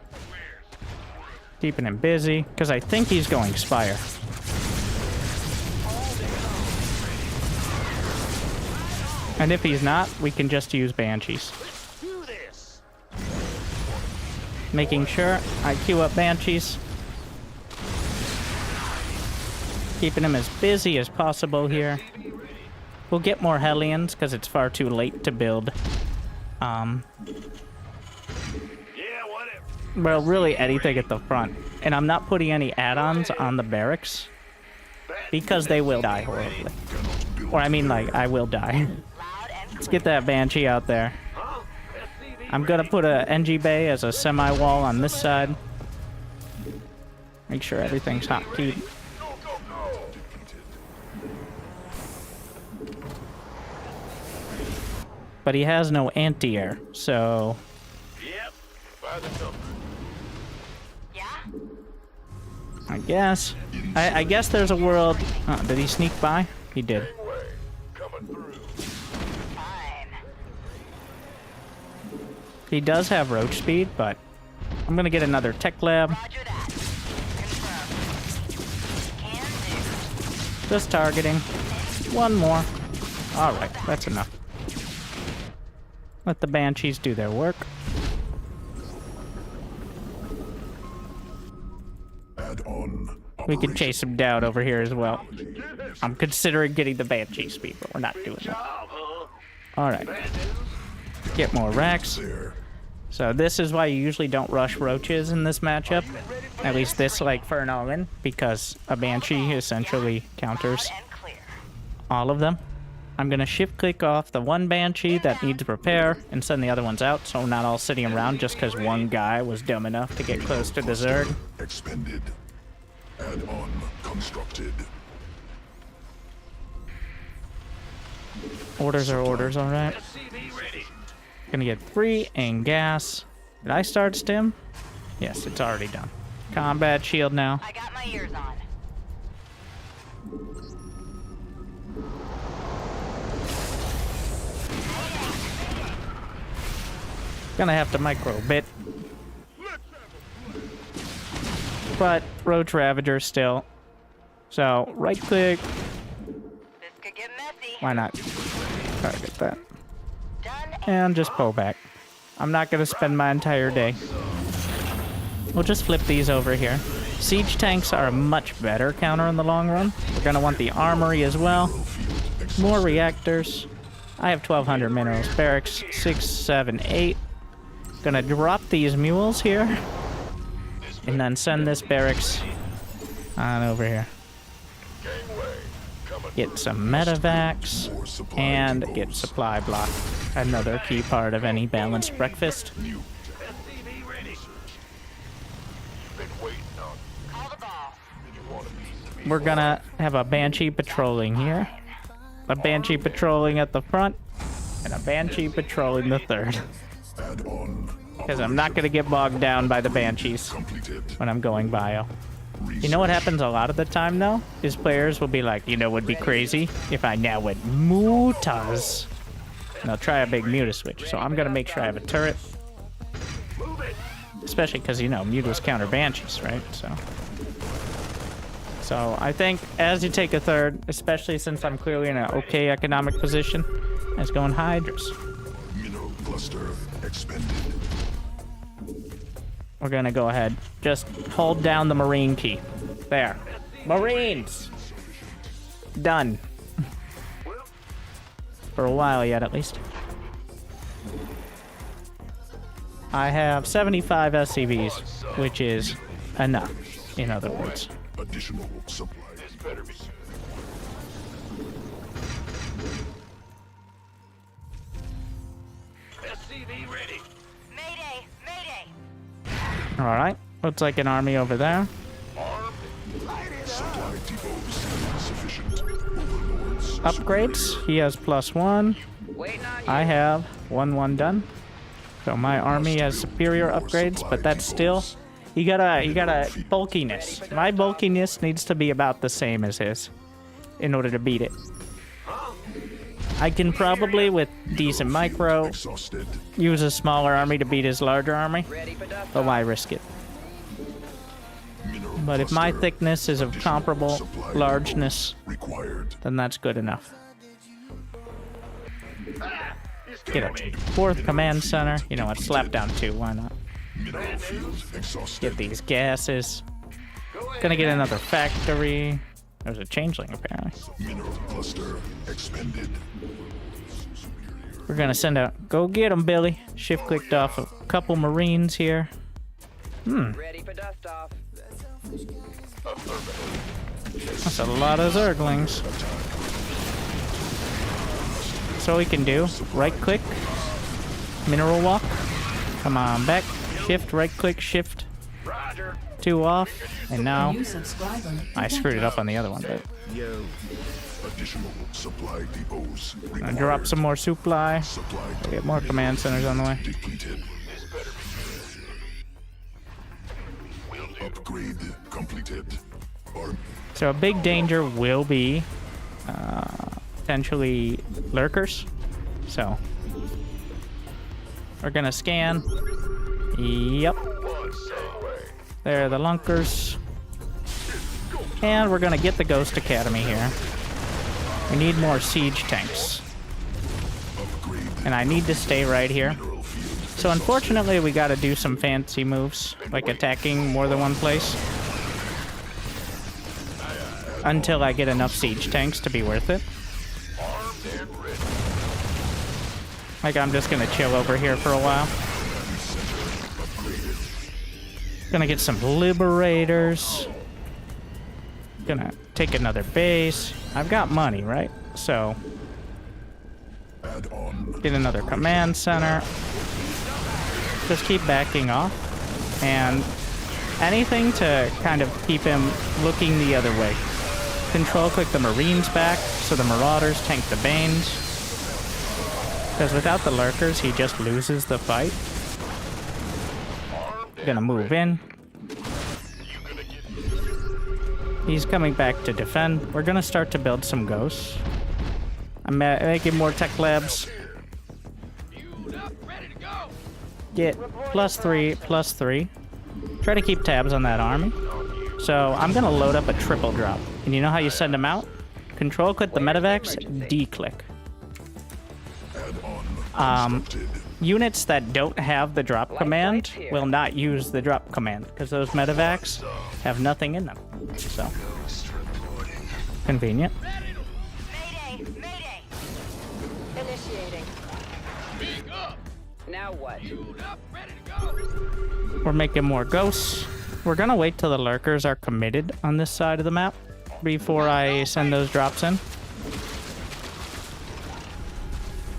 C: Keeping him busy, because I think he's going Spire. And if he's not, we can just use Banshees. Making sure I queue up Banshees. Keeping him as busy as possible here. We'll get more Hellions, because it's far too late to build. Well, really anything at the front. And I'm not putting any add-ons on the barracks. Because they will die horribly. Or I mean, like, I will die. Let's get that Banshee out there. I'm gonna put a NG Bay as a semi-wall on this side. Make sure everything's hotkeyed. But he has no anti-air, so...
E: Yep. By the number.
C: I guess. I guess there's a world... Oh, did he sneak by? He did. He does have roach speed, but I'm gonna get another tech lab. Just targeting. One more. Alright, that's enough. Let the Banshees do their work. We can chase him down over here as well. I'm considering getting the Banshee speed, but we're not doing that. Alright. Get more racks. So this is why you usually don't rush roaches in this matchup. At least this, like, for an all-in, because a Banshee essentially counters all of them. I'm gonna shift-click off the one Banshee that needs repair and send the other ones out, so we're not all sitting around just because one guy was dumb enough to get close to the Zerg.
D: Expended. Add-on constructed.
C: Orders are orders, alright. Gonna get 3 and gas. Did I start stim? Yes, it's already done. Combat shield now.
F: I got my ears on.
C: Gonna have to micro bit. But Roach Ravager still. So, right click.
F: This could get messy.
C: Why not target that? And just pull back. I'm not going to spend my entire day. We'll just flip these over here. Siege tanks are a much better counter in the long run. We're going to want the armory as well. More reactors. I have 1,200 minerals. Barracks, 6, 7, 8. Gonna drop these mules here. And then send this barracks on over here. Get some medevacs. And get supply block. Another key part of any balanced breakfast. We're gonna have a Banshee patrolling here. A Banshee patrolling at the front. And a Banshee patrolling the third. Because I'm not gonna get bogged down by the Banshees when I'm going bio. You know what happens a lot of the time though? Is players will be like, you know what would be crazy? If I now went Mutas. And I'll try a big Muta switch. So I'm gonna make sure I have a turret. Especially because, you know, Mutas counter Banshees, right? So I think as you take a third, especially since I'm clearly in an okay economic position, as going Hydras.
D: Mineral cluster expended.
C: We're gonna go ahead. Just hold down the Marine key. There. Marines! Done. For a while yet, at least. I have 75 SCVs, which is enough, in other words.
D: Additional supplies.
E: SCV ready.
F: Mayday! Mayday!
C: Alright, looks like an army over there.
D: Supply depots insufficient. Overlords.
C: Upgrades, he has +1. I have 1 done. So my army has superior upgrades, but that's still... You gotta bulkiness. My bulkiness needs to be about the same as his in order to beat it. I can probably, with decent micro,
D: Exhausted.
C: use a smaller army to beat his larger army, but why risk it?
D: Mineral
C: But if my
D: cluster.
C: thickness is of
D: Additional
C: comparable
D: supply
C: largeness,
D: required.
C: then that's good enough. Get a 4th command center. You know what? Slap down 2. Why not?
D: Mineral field exhausted.
C: Get these gases. Gonna get another factory. There's a changeling apparently.
D: Mineral cluster expended.
C: We're gonna send out. Go get him, Billy. Shift clicked off a couple Marines here.
G: Ready for dust off.
C: That's a lot of Zerglings. So we can do right click, mineral walk. Come on back. Shift, right click, shift. 2 off. And now I screwed it up on the other one, but
D: Additional supply depots
C: I
D: required.
C: drop some more supply.
D: Supply
C: Get more command centers on the way.
D: depleted. Upgrade completed. Arm
C: So a big danger will be potentially lurkers. So we're gonna scan. Yep. There are the lunkers. And we're gonna get the Ghost Academy here. We need more siege tanks.
D: upgrade.
C: And I need to stay right here.
D: Mineral field.
C: So unfortunately we gotta do some fancy moves, like attacking more than one place. Until I get enough siege tanks to be worth it. Like I'm just gonna chill over here for a while. Gonna get some liberators. Gonna take another base. I've got money, right? So
D: Add on.
C: get another command center. Just keep backing off. And anything to kind of keep him looking the other way. Control click the Marines back so the Marauders tank the Banes. Because without the Lurkers, he just loses the fight. Gonna move in. He's coming back to defend. We're gonna start to build some ghosts. I'm making more tech labs. Get +3, +3. Try to keep tabs on that army. So I'm gonna load up a triple drop. And you know how you send them out? Control click the medevacs, D click.
D: Add on. Constructed.
C: Units that don't have the drop command
G: here.
C: will not use the drop command because those medevacs have nothing in them. So, convenient.
F: Mayday! Mayday!
G: Initiating. Now what?
C: We're making more ghosts. We're gonna wait till the lurkers are committed on this side of the map before I send those drops in.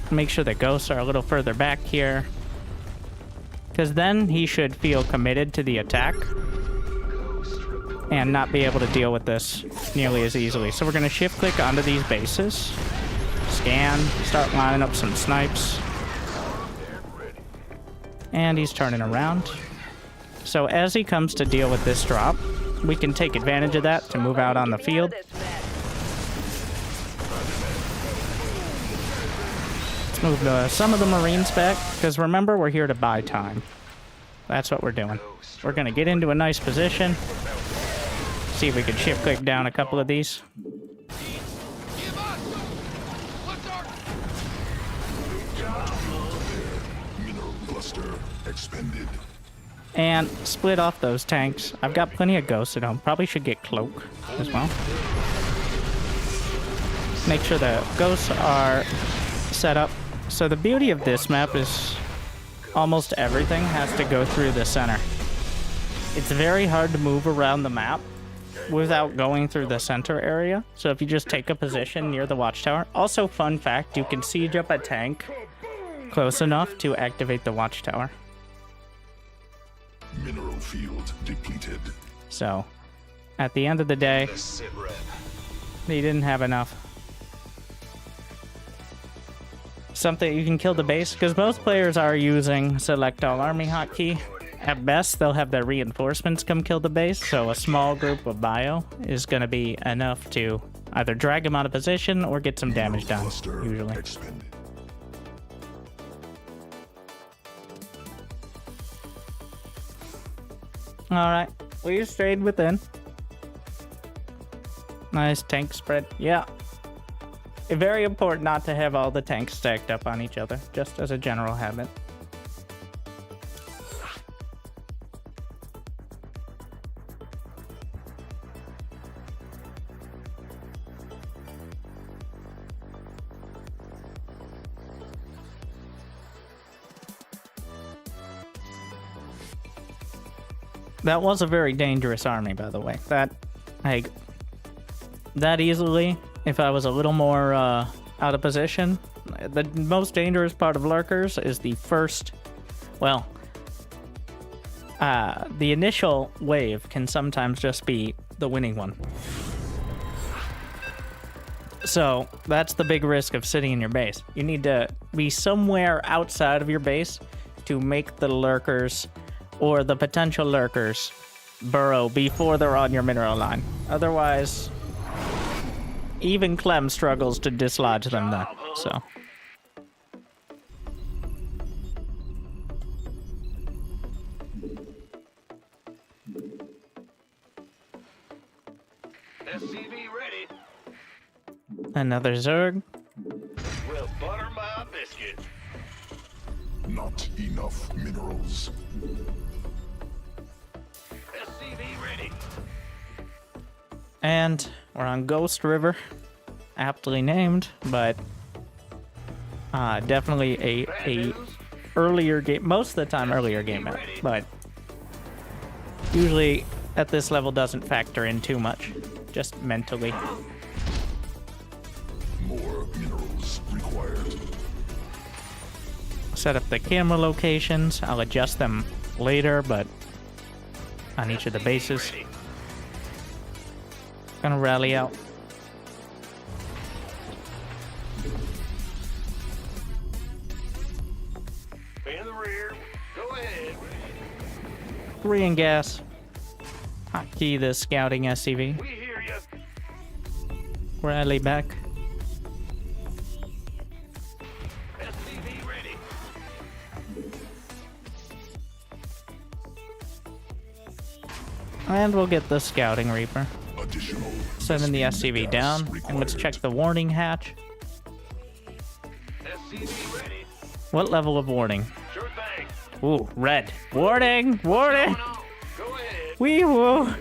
C: Make sure the ghosts are a little further back here, because then he should feel committed to the attack and not be able to deal with this nearly as easily. So we're gonna shift click onto these bases, scan, start lining up some snipes. And he's turning around. So as he comes to deal with this drop, we can take advantage of that to move out on the field. Let's move some of the Marines back, because remember, we're here to buy time. That's what we're doing. We're going to get into a nice position. See if we can shift click down a couple of these.
D: Mineral cluster expended.
C: And split off those tanks. I've got plenty of ghosts at home. Probably should get cloak as well. Make sure the ghosts are set up. So the beauty of this map is almost everything has to go through the center. It's very hard to move around the map without going through the center area. So if you just take a position near the watchtower. Also, fun fact, you can siege up a tank close enough to activate the watchtower.
D: Mineral field depleted.
C: So, at the end of the day, they didn't have enough. Something you can kill the base, because most players are using select all army hotkey. At best, they'll have their reinforcements come kill the base, so a small group of bio is going to be enough to either drag them out of position or get some damage done,
D: Cluster
C: usually.
D: expended.
C: Alright, we stayed within. Nice tank spread. Yeah. Very important not to have all the tanks stacked up on each other, just as a general habit. That was a very dangerous army, by the way. That easily, if I was a little more out of position. The most dangerous part of lurkers is the first, well, the initial wave can sometimes just be the winning one. So that's the big risk of sitting in your base. You need to be somewhere outside of your base to make the lurkers or the potential lurkers burrow before they're on your mineral line. Otherwise, even Clem struggles to dislodge them then, so.
E: SCV ready.
C: Another Zerg.
E: Well, butter my biscuit.
D: Not enough minerals.
E: SCV ready.
C: And we're on Ghost River. Aptly named, but definitely a earlier game, most of the time earlier game map, but usually at this level doesn't factor in too much, just mentally.
D: More minerals required.
C: Set up the camera locations. I'll adjust them later, but on each of the bases. Gonna rally out.
E: In the rear. Go ahead.
C: 3 in gas. Hotkey the scouting SCV.
E: We hear you.
C: Rally back.
E: SCV ready.
C: And we'll get the scouting Reaper.
D: Additional.
C: Sending the SCV
D: gas
C: down. And let's
D: required.
C: check the warning hatch.
E: SCV ready.
C: What level of warning?
E: Sure thing.
C: Ooh, red. Warning! Warning!
E: Going on? Go ahead.
C: Wee woo!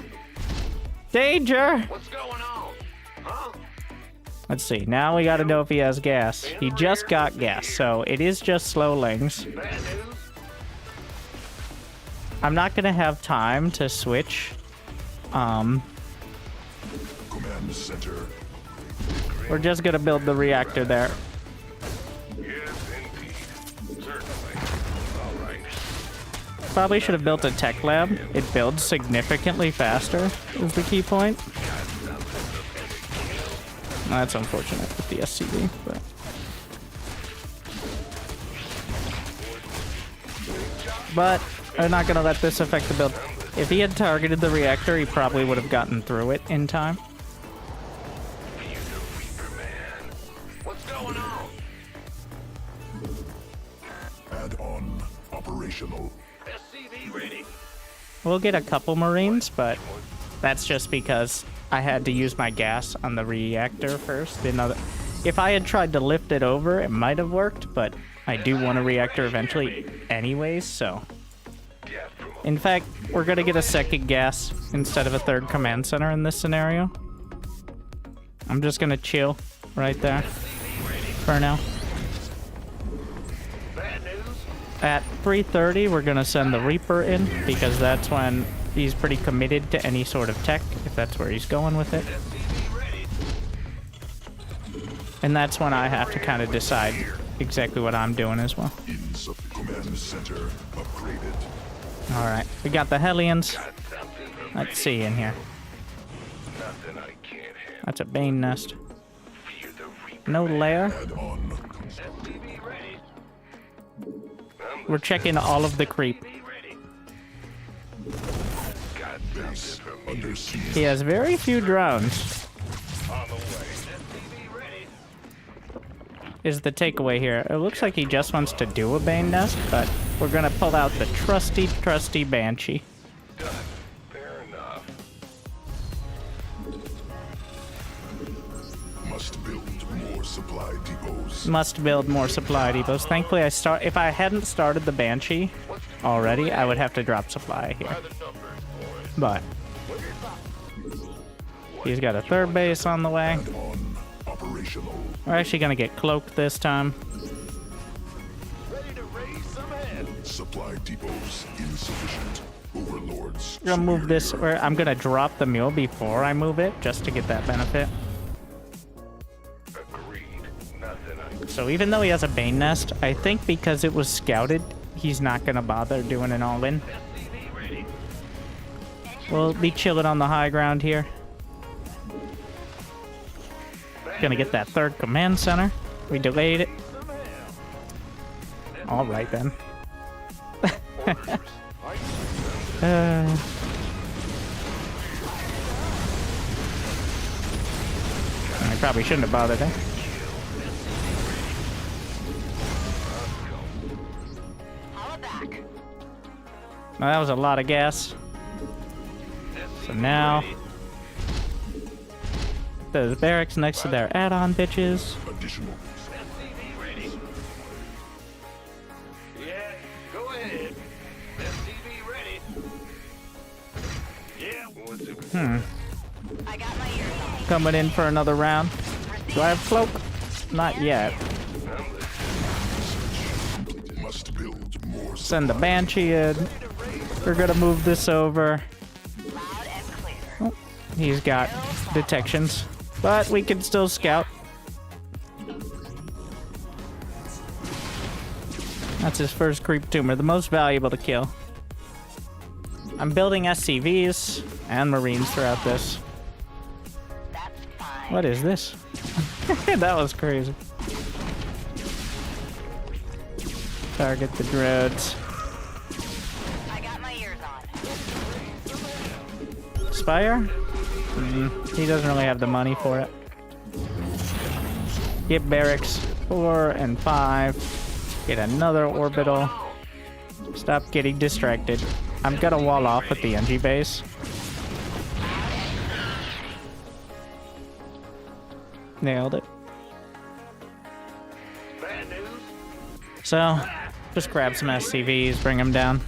C: Danger!
E: What's going on? Huh?
C: Let's see. Now we gotta know if he has gas. He just got gas, so it is just slowlings.
E: Bad news?
C: I'm not gonna have time to switch.
D: Command center.
C: We're just gonna build the reactor there.
E: Yes, indeed. Certainly. All right.
C: Probably should have built a tech lab. It builds significantly faster, is the key point. That's unfortunate with the SCV, but... But I'm not gonna let this affect the build. If he had targeted the reactor, he probably would have gotten through it in time.
E: What's going on?
D: Add-on operational.
E: SCV ready.
C: We'll get a couple Marines, but that's just because I had to use my gas on the reactor first. If I had tried to lift it over, it might have worked, but I do want a reactor eventually anyways, so... In fact, we're gonna get a second gas instead of a third command center in this scenario. I'm just gonna chill right there for now.
E: Bad news?
C: At 3:30, we're gonna send the Reaper in because that's when he's pretty committed to any sort of tech, if that's where he's going with it.
E: SCV ready.
C: And that's when I have to kind of decide exactly what I'm doing as well.
D: In command center upgraded.
C: Alright, we got the Hellions. Let's see in here.
E: Nothing I can't handle.
C: That's a Bane nest.
E: Fear the Reaper.
C: No lair.
D: Add-on.
E: SCV ready.
C: We're checking all of the creep.
E: SCV ready. Got
D: Base
E: something for me.
D: under siege.
C: He has very few drones,
E: On the way. SCV ready.
C: is the takeaway here. It looks like he just wants to do a Bane nest, but we're gonna pull out the trusty Banshee.
E: Done. Fair enough.
D: Must build more supply depots.
C: Must build more supply depots. Thankfully, if I hadn't started the Banshee already, I would have to drop supply here.
E: By the numbers, boys.
C: But he's got a third base on the way.
D: Add-on operational.
C: We're actually gonna get cloaked this time.
E: Ready to raise some head.
D: Supply depots insufficient. Overlords.
C: We're gonna move this,
D: superior.
C: or I'm gonna drop the mule before I move it, just to get that benefit.
E: Agreed. Nothing I
C: So even though he has a Bane nest, I think because it was scouted, he's not gonna bother doing an all-in.
E: SCV ready.
C: We'll be chilling on the high ground here. Gonna get that third command center. We delayed it. All right then. I probably shouldn't have bothered, eh?
F: Holla back.
C: Well, that was a lot of gas. So now, the barracks next to their add-on bitches.
D: Additional.
E: SCV ready. Yeah, go ahead. SCV ready. Yeah, what's it?
F: I got my ears on.
C: Coming in for another round. Do I have cloak? Not yet.
D: Must build more.
C: Send the Banshee in. We're gonna move this over.
F: Loud and clear.
C: Oh, he's got detections, but we can still scout. That's his first creep tumor, the most valuable to kill. I'm building SCVs and Marines throughout this.
F: That's fine.
C: What is this? That was crazy. Target the drones.
F: I got my ears on.
C: Spire? He doesn't really have the money for it. Get barracks 4 and 5. Get another orbital. Stop getting distracted. I'm gonna wall off with the NG base. Nailed it.
E: Bad news?
C: So, just grab some SCVs, bring them down.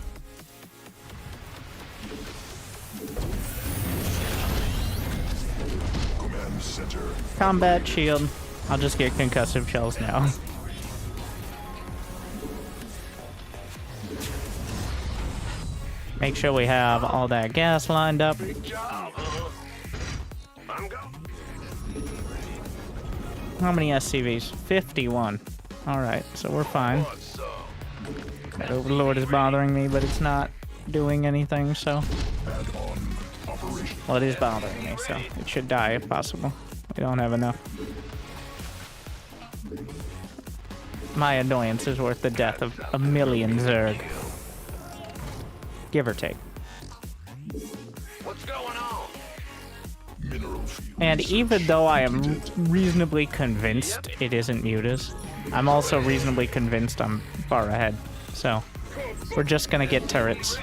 D: Command center.
C: Combat shield. I'll just get concussive shells now. Make sure we have all that gas lined up. How many SCVs? 51. Alright, so we're fine. That Overlord is bothering me, but it's not doing anything, so...
D: Add-on operation.
C: Well, it is bothering me, so it should die if possible. We don't have enough. My annoyance is worth the death of a million Zerg. Give or take.
E: What's going on?
D: Mineral field.
C: And even though I am reasonably convinced it isn't mutas, I'm also reasonably convinced I'm far ahead. So, we're just gonna get turrets.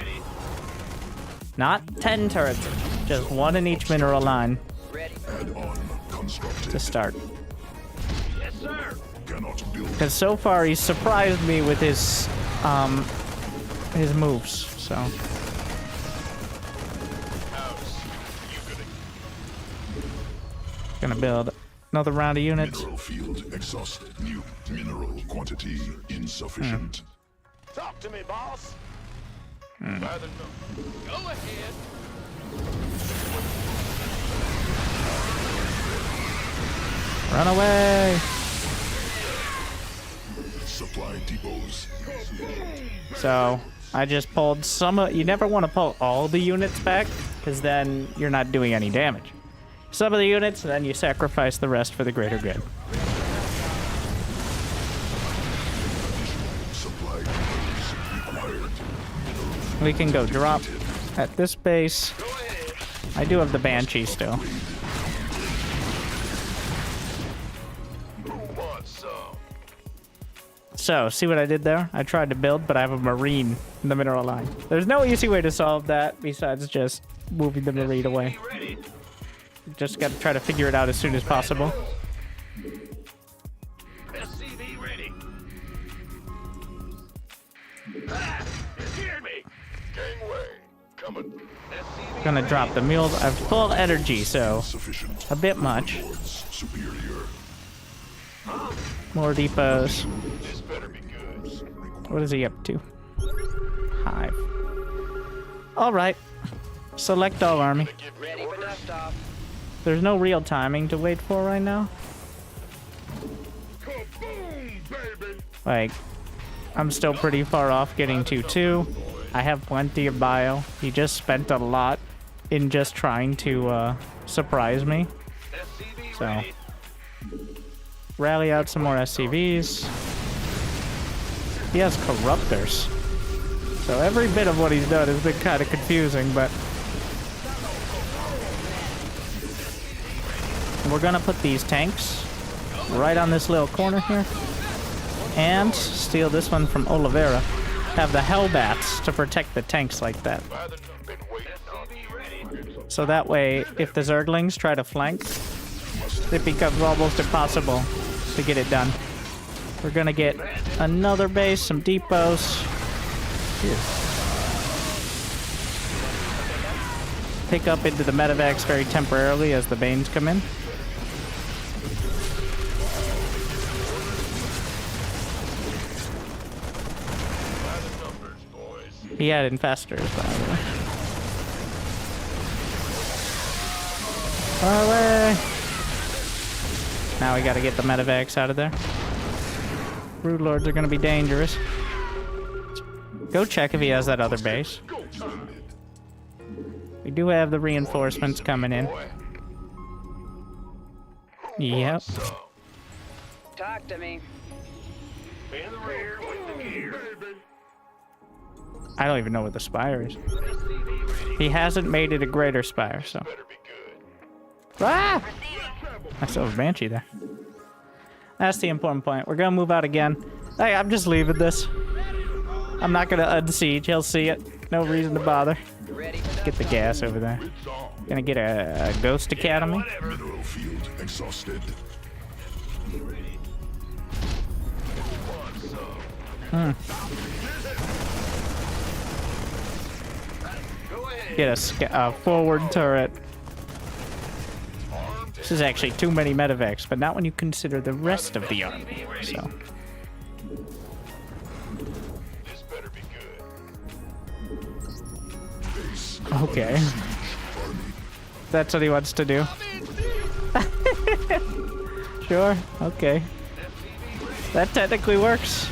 C: Not 10 turrets, just one in each mineral line
D: Add-on constructed.
C: to start.
E: Yes, sir.
D: Cannot build.
C: Because so far he's surprised me with his moves, so. Gonna build another round of units.
D: Mineral field exhausted. New mineral quantity insufficient.
E: Talk to me, boss. By the number. Go ahead.
C: Run away!
D: Supply depots.
C: So, I just pulled some of... You never want to pull all the units back, because then you're not doing any damage. Some of the units, and then you sacrifice the rest for the greater good.
D: Supply depots required.
C: We can go drop at this base. I do have the Banshee still.
E: Who wants some?
C: So, see what I did there? I tried to build, but I have a Marine in the mineral line. There's no easy way to solve that besides just moving the Marine away.
E: Ready?
C: Just gotta try to figure it out as soon as possible.
E: SCV ready. Ah, you hear me? Gangway coming. SCV
C: Gonna drop the mules. I have full energy, so
D: Sufficient.
C: a bit much.
D: Lords superior.
C: More depots.
E: This better be good.
C: What is he up to? Hive. Alright. Select all army.
E: Get ready for liftoff.
C: There's no real timing to wait for right now.
E: Kaboom, baby.
C: Like, I'm still pretty far off getting to 2. I have plenty of bio. He just spent a lot in just trying to surprise me.
E: SCV
C: So,
E: ready.
C: rally out some more SCVs. He has corruptors. So every bit of what he's done has been kind of confusing, but we're gonna put these tanks right on this little corner here. And steal this one from Oliveira. Have the Hellbats to protect the tanks like that.
E: By the number. Been waiting on you.
C: So that way, if the Zerglings try to flank, it becomes almost impossible to get it done. We're gonna get another base, some depots. Here. Pick up into the medevacs very temporarily as the Banes come in.
E: By the numbers, boys.
C: He had infestors, by the way. Away! Now we gotta get the medevacs out of there. Brood Lords are gonna be dangerous. Go check if he has that other base. We do have the reinforcements coming in. Yep.
G: Talk to me.
E: In the rear with the gear.
C: I don't even know what the spire is. He hasn't made it a greater spire, so.
E: Better be good.
C: Ah! I still have Banshee there. That's the important point. We're gonna move out again. Hey, I'm just leaving this. I'm not gonna unsiege. He'll see it. No reason to bother. Get the gas over there. Gonna get a Ghost Academy.
D: Mineral field exhausted.
C: Get a forward turret. This is actually too many medevacs, but not when you consider the rest of the army. So.
E: This better be good.
C: Okay. That's what he wants to do. Sure. Okay. That technically works.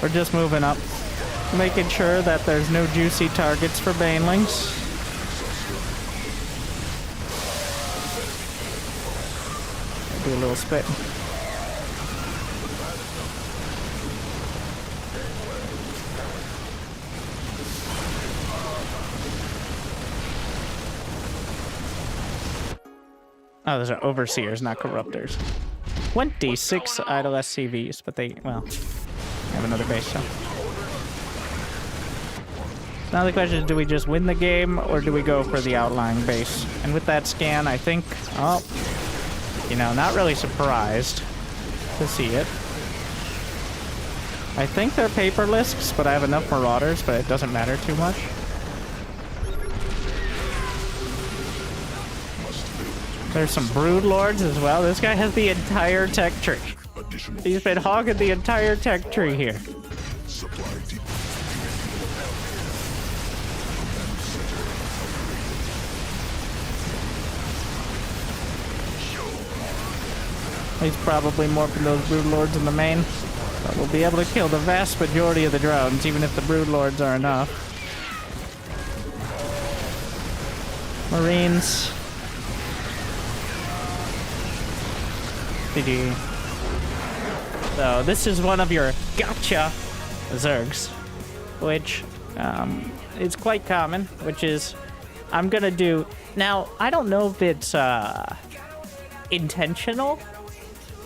C: We're just moving up, making sure that there's no juicy targets for banelings. Do a little spit. Oh, those are overseers, not corruptors. 26 idle SCVs, but they, well, have another base, so. Now the question is, do we just win the game, or do we go for the outlying base? And with that scan, I think, oh, you know, not really surprised to see it. I think they're paperless, but I have enough marauders, but it doesn't matter too much. There's some brood lords as well. This guy has the entire tech tree. He's been hogging the entire tech tree here. He's probably morphing those brood lords in the main. But we'll be able to kill the vast majority of the drones, even if the brood lords are enough. Marines. GG. So this is one of your gotcha Zergs, which is quite common, which is I'm gonna do. Now, I don't know if it's intentional,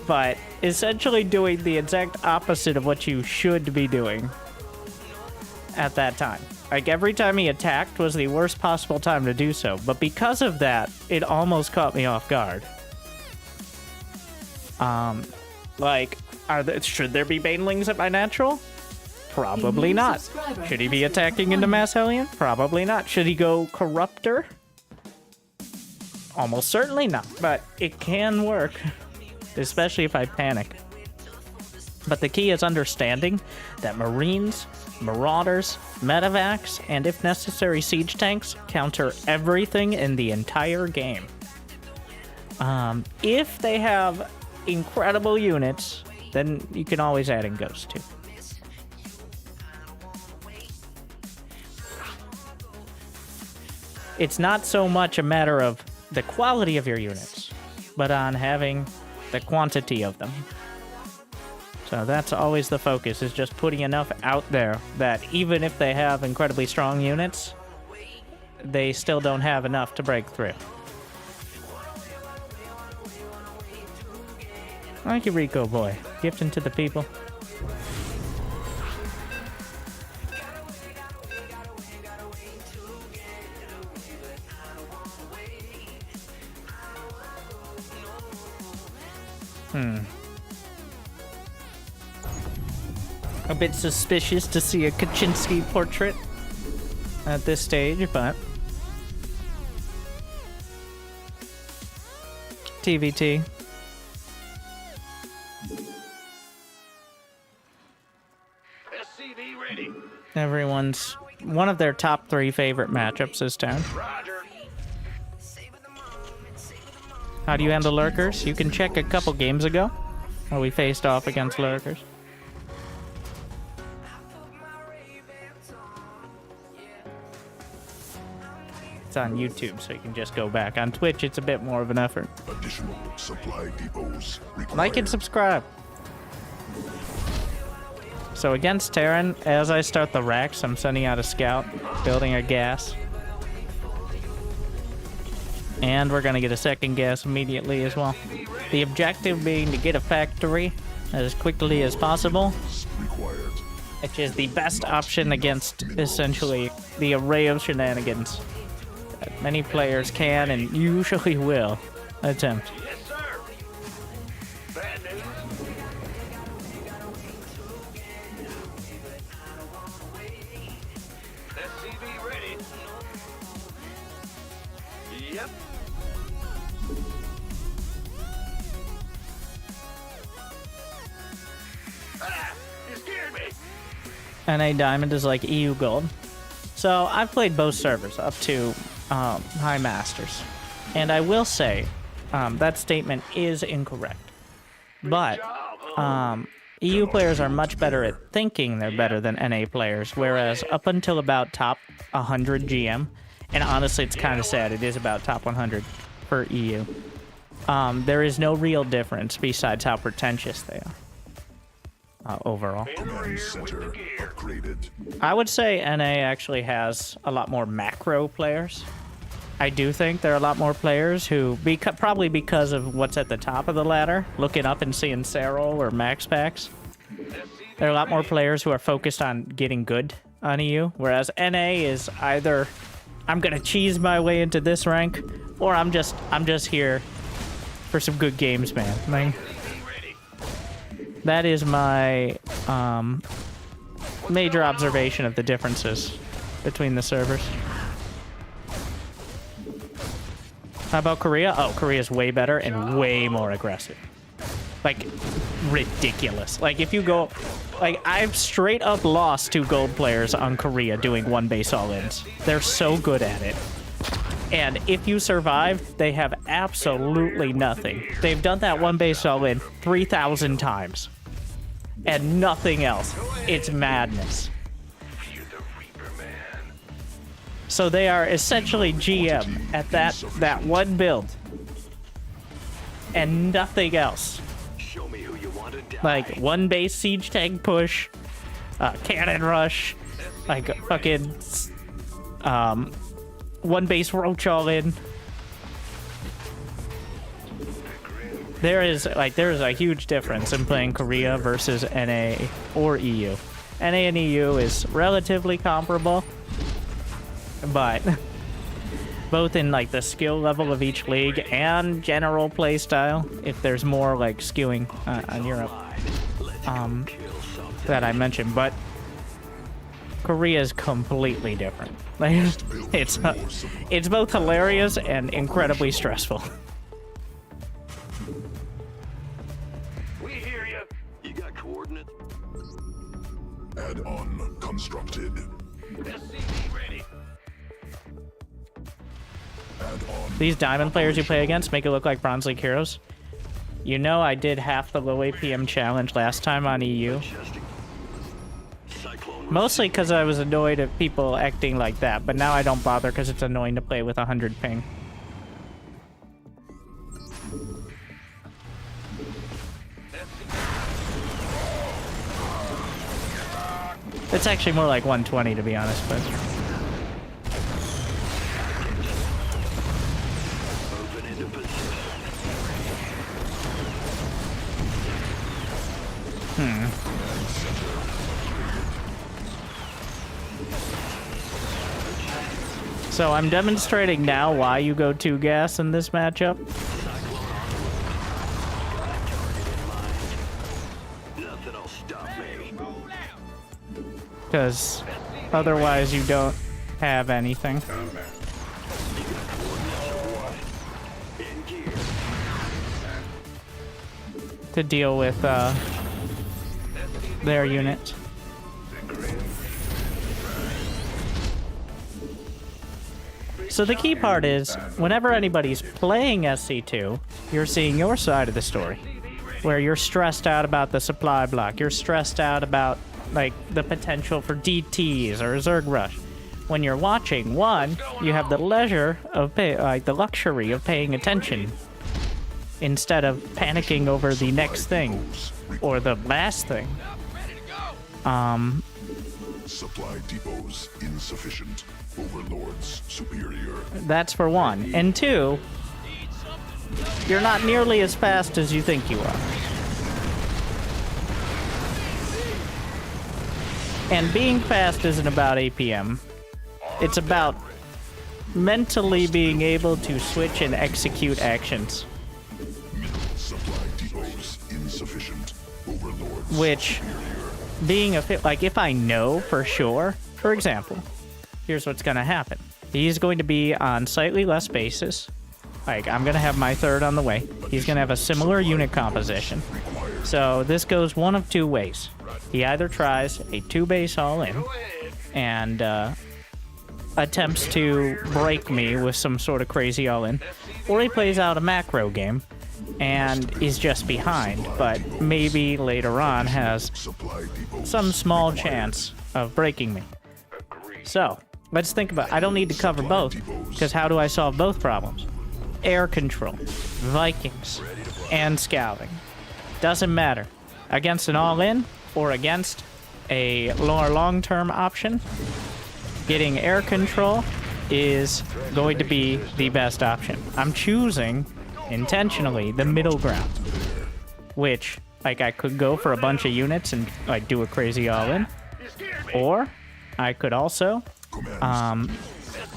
C: but essentially doing the exact opposite of what you should be doing at that time. Like, every time he attacked was the worst possible time to do so, but because of that, it almost caught me off guard. Like, should there be banelings at my natural? Probably not. Should he be attacking into Mass Hellion? Probably not. Should he go Corruptor? Almost certainly not, but it can work, especially if I panic. But the key is understanding that Marines, Marauders, Medevacs, and if necessary siege tanks counter everything in the entire game. If they have incredible units, then you can always add in Ghost too. It's not so much a matter of the quality of your units, but on having the quantity of them. So that's always the focus, is just putting enough out there that even if they have incredibly strong units, they still don't have enough to break through. Thank you, Rico boy. Gifting to the people. A bit suspicious to see a Kaczynski portrait at this stage, but TVT.
E: SCV ready.
C: Everyone's one of their top 3 favorite matchups this turn.
E: Roger.
C: How do you handle lurkers? You can check a couple games ago where we faced off against lurkers. It's on YouTube, so you can just go back. On Twitch, it's a bit more of an effort.
D: Additional supply depots required.
C: Like and subscribe. So against Terran, as I start the racks, I'm sending out a scout, building a gas. And we're going to get a second gas immediately as well. The objective being to get a factory as quickly as possible,
D: Required.
C: which is the best option against essentially the array of shenanigans that many players can and usually will attempt.
E: Yes, sir. Bad news. SCV ready. Yep. Ah, you scared me.
C: NA Diamond is like EU Gold. So I've played both servers up to High Masters. And I will say that statement is incorrect. But EU players are much better at thinking they're better than NA players, whereas up until about top 100 GM, and honestly it's kind of sad, it is about top 100 for EU, there is no real difference besides how pretentious they are overall.
D: Command center upgraded.
C: I would say NA actually has a lot more macro players. I do think there are a lot more players who, probably because of what's at the top of the ladder, looking up and seeing Serral or Max Packs, there are a lot more players who are focused on getting good on EU, whereas NA is either I'm gonna cheese my way into this rank, or I'm just here for some good games, man. Like, that is my major observation of the differences between the servers. How about Korea? Oh, Korea's way better and way more aggressive. Like, ridiculous. Like, if you go... Like, I've straight up lost 2 gold players on Korea doing 1 base all-ins. They're so good at it. And if you survive, they have absolutely nothing. They've done that 1 base all-in 3,000 times. And nothing else. It's madness. So they are essentially GM at that 1 build. And nothing else.
E: Show me who you want to die.
C: Like 1 base siege tank push, cannon rush, like fucking 1 base roach all in. There is a huge difference in playing Korea versus NA or EU. NA and EU is relatively comparable, but both in like the skill level of each league and general play style, if there's more like skewing on Europe that I mentioned, but Korea is completely different. Like, it's both hilarious and incredibly stressful.
E: We hear you. You got coordinates?
D: Add-on constructed.
E: SCV ready.
D: Add-on.
C: These diamond players you play against make it look like Bronze League heroes. You know I did half the low APM challenge last time on EU. Mostly because I was annoyed at people acting like that, but now I don't bother because it's annoying to play with 100 ping. It's actually more like 120 to be honest, but... So I'm demonstrating now why you go 2 gas in this matchup.
E: Nothing'll stop me.
C: Because otherwise you don't have anything to deal with their unit. So the key part is, whenever anybody's playing SC2, you're seeing your side of the story, where you're stressed out about the supply block, you're stressed out about, like, the potential for DTs or Zerg Rush. When you're watching, one, you have the leisure of, the luxury of paying attention, instead of panicking over the next thing, or the last thing.
D: Supply depots insufficient. Overlords superior.
C: That's for one. And two, you're not nearly as fast as you think you are. And being fast isn't about APM. It's about mentally being able to switch and execute actions,
D: Mineral supply depots insufficient. Overlords
C: which being a fit, like if I know for sure, for example, here's what's going to happen. He's going to be on slightly less bases. Like, I'm going to have my third on the way. He's going to have a similar unit composition. So this goes one of two ways. He either tries a 2-base all-in and attempts to break me with some sort of crazy all-in, or he plays out a macro game and is just behind, but maybe later on has
D: supply depots
C: some small chance of breaking me. So, let's think about, I don't need to cover both, because how do I solve both problems? Air control, Vikings, and scouting. Doesn't matter. Against an all-in, or against a more long-term option, getting air control is going to be the best option. I'm choosing, intentionally, the middle ground, which, like, I could go for a bunch of units and, like, do a crazy all-in, or I could also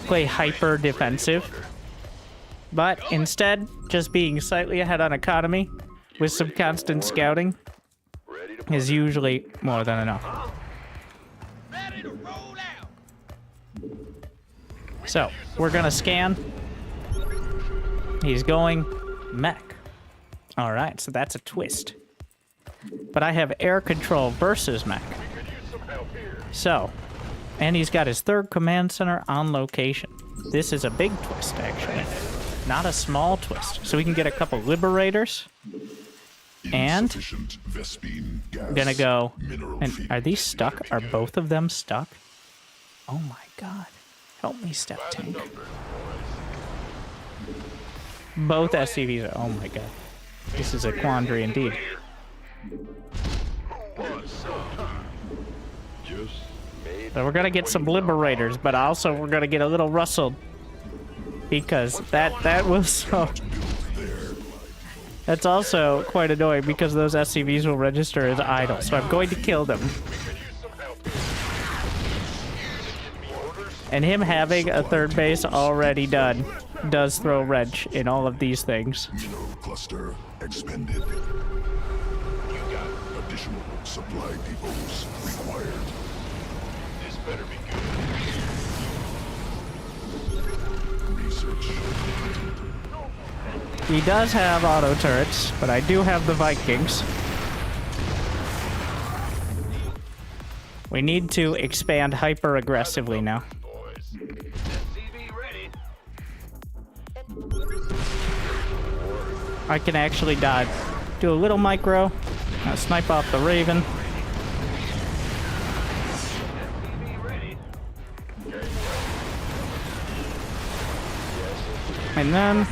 C: play hyper defensive, but instead just being slightly ahead on economy with some constant scouting is usually more than enough. So we're gonna scan. He's going mech. All right, so that's a twist, but I have air control versus mech. So, and he's got his third command center on location. This is a big twist, actually. Not a small twist. So we can get a couple liberators. And
D: insufficient Vespine gas.
C: gonna go.
D: Mineral
C: And
D: feed.
C: are these stuck? Are both of them stuck? Oh my god. Help me, Step Tank. Both SCVs are. Oh my god. This is a quandary indeed. So we're gonna get some liberators, but also we're gonna get a little rustled. Because that was so... That's also quite annoying because those SCVs will register as idle, so I'm going to kill them. And him having a third base already done does throw a wrench in all of these things.
D: Mineral cluster expended. Additional supply depots required.
E: This better be good.
D: Research.
C: He does have auto turrets, but I do have the Vikings. We need to expand hyper aggressively now. I can actually dive. Do a little micro. Snipe off the Raven. And then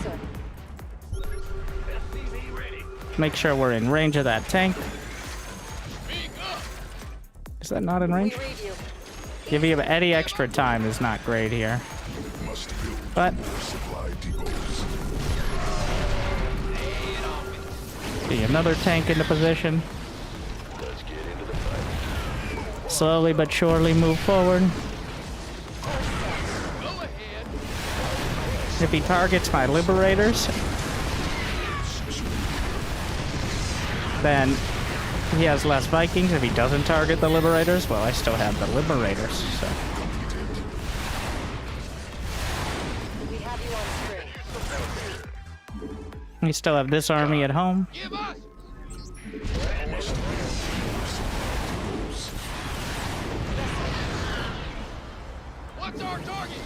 C: make sure we're in range of that tank. Is that not in range? Giving him any extra time is not great here.
D: Must build
C: But
D: supply depots.
C: see another tank into position.
E: Let's get into the fight.
C: Slowly but surely move forward. If he targets my liberators, then he has less Vikings. If he doesn't target the liberators, well, I still have the liberators, so.
F: We have you on screen.
C: We still have this army at home.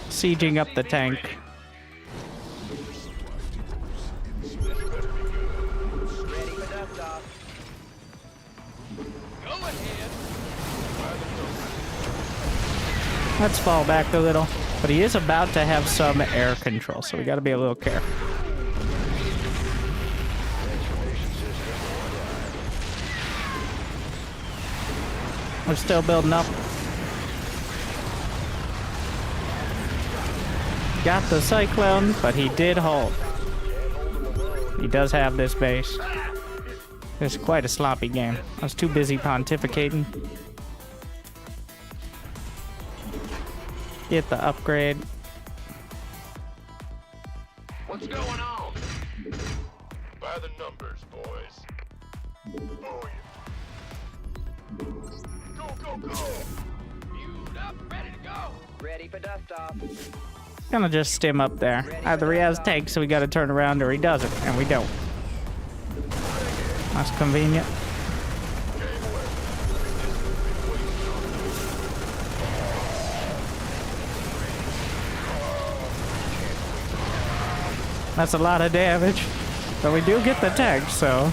C: Sieging up the tank.
G: Ready for dust off.
C: Let's fall back a little. But he is about to have some air control, so we gotta be a little careful. We're still building up. Got the Cyclone, but he did hold. He does have this base. It's quite a sloppy game. I was too busy pontificating. Get the upgrade.
E: What's going on? By the numbers, boys. Oh, yeah. Go, go, go! Fueled up, ready to go!
G: Ready for dust off.
C: Gonna just stim up there. Either he has tanks, so we gotta turn around, or he doesn't, and we don't. That's convenient. That's a lot of damage, but we do get the tanks, so.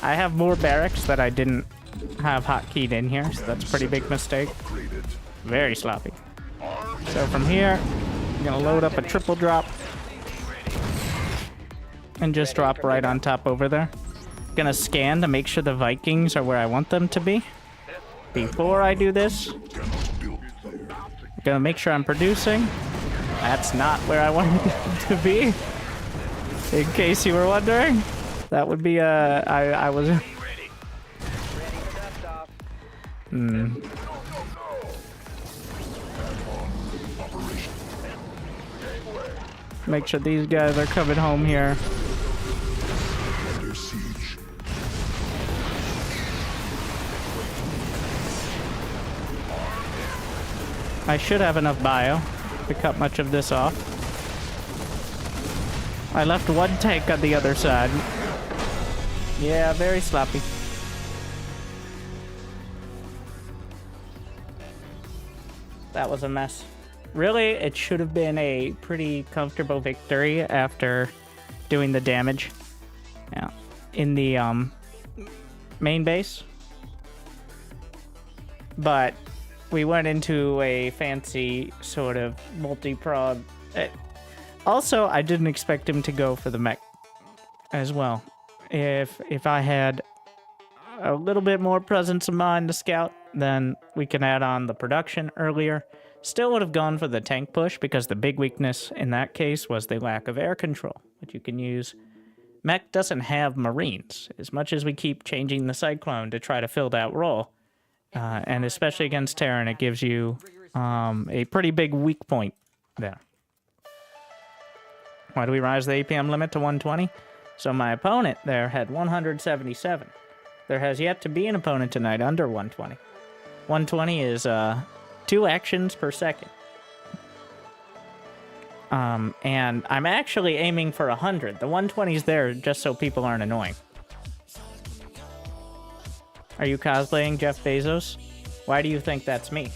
C: I have more barracks that I didn't have hotkeyed in here, so that's a pretty big mistake. Very sloppy. So from here, I'm gonna load up a triple drop and just drop right on top over there. Gonna scan to make sure the Vikings are where I want them to be. Before I do this, gonna make sure I'm producing. That's not where I wanted them to be. In case you were wondering, that would be I was. Make sure these guys are coming home here.
D: Under siege.
C: I should have enough bio to cut much of this off. I left one tank on the other side. Yeah, very sloppy. That was a mess. Really, it should have been a pretty comfortable victory after doing the damage. Yeah, in the main base. But we went into a fancy sort of multi-prod. Also, I didn't expect him to go for the mech as well. If I had a little bit more presence of mind to scout, then we can add on the production earlier. Still would have gone for the tank push, because the big weakness in that case was the lack of air control, which you can use. Mech doesn't have Marines. As much as we keep changing the Cyclone to try to fill that role, and especially against Terran, it gives you a pretty big weak point there. Why do we rise the APM limit to 120? So my opponent there had 177. There has yet to be an opponent tonight under 120. 120 is 2 actions per second. And I'm actually aiming for 100. The 120's there just so people aren't annoying. Are you cosplaying Jeff Bezos? Why do you think that's me?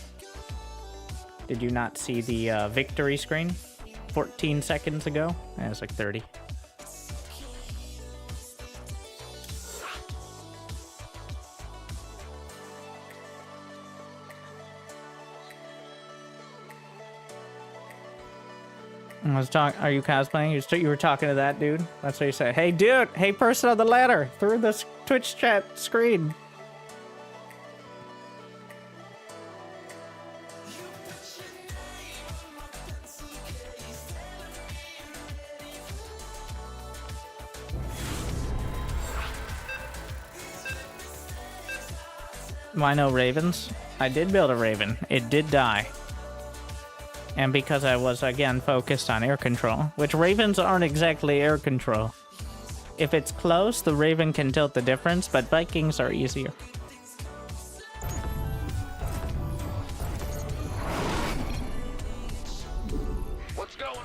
C: Did you not see the victory screen 14 seconds ago? It was like 30. Are you cosplaying? You were talking to that dude? That's what you said. Hey, dude! Hey, person on the ladder! Through this Twitch chat screen! Why no ravens? I did build a raven. It did die. And because I was, again, focused on air control, which ravens aren't exactly air control. If it's close, the raven can tilt the difference, but Vikings are easier.
E: What's going?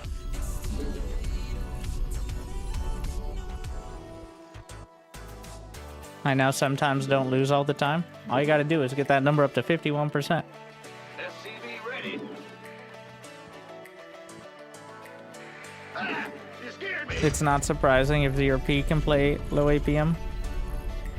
C: I now sometimes don't lose all the time. All you gotta do is get that number up to 51%.
E: SCV ready. You scared me.
C: It's not surprising if the RP can play low APM.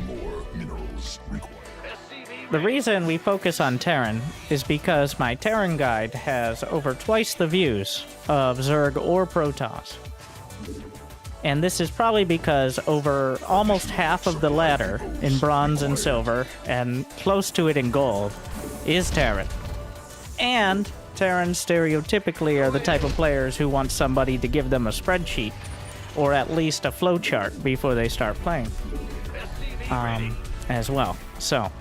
D: More minerals required.
E: SCV
C: The reason we focus on Terran is because my Terran guide has over twice the views of Zerg or Protoss. And this is probably because over almost half of the ladder in bronze and silver, and close to it in gold, is Terran. And Terrans stereotypically are the type of players who want somebody to give them a spreadsheet, or at least a flowchart before they start playing, as well. So,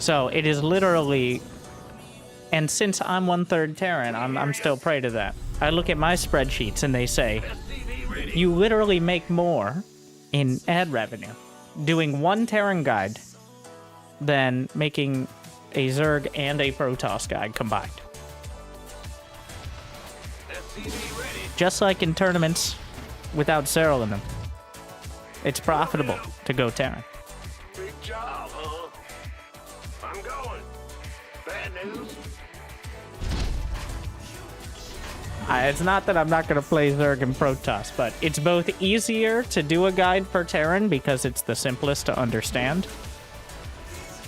C: So it is literally, and since I'm 1/3 Terran, I'm still prey to that. I look at my spreadsheets and they say, you literally make more in ad revenue doing one Terran guide than making a Zerg and a Protoss guide combined. Just like in tournaments without Cyril in them. It's profitable to go Terran.
E: Big job, huh? I'm going. Bad news?
C: It's not that I'm not going to play Zerg and Protoss, but it's both easier to do a guide for Terran because it's the simplest to understand.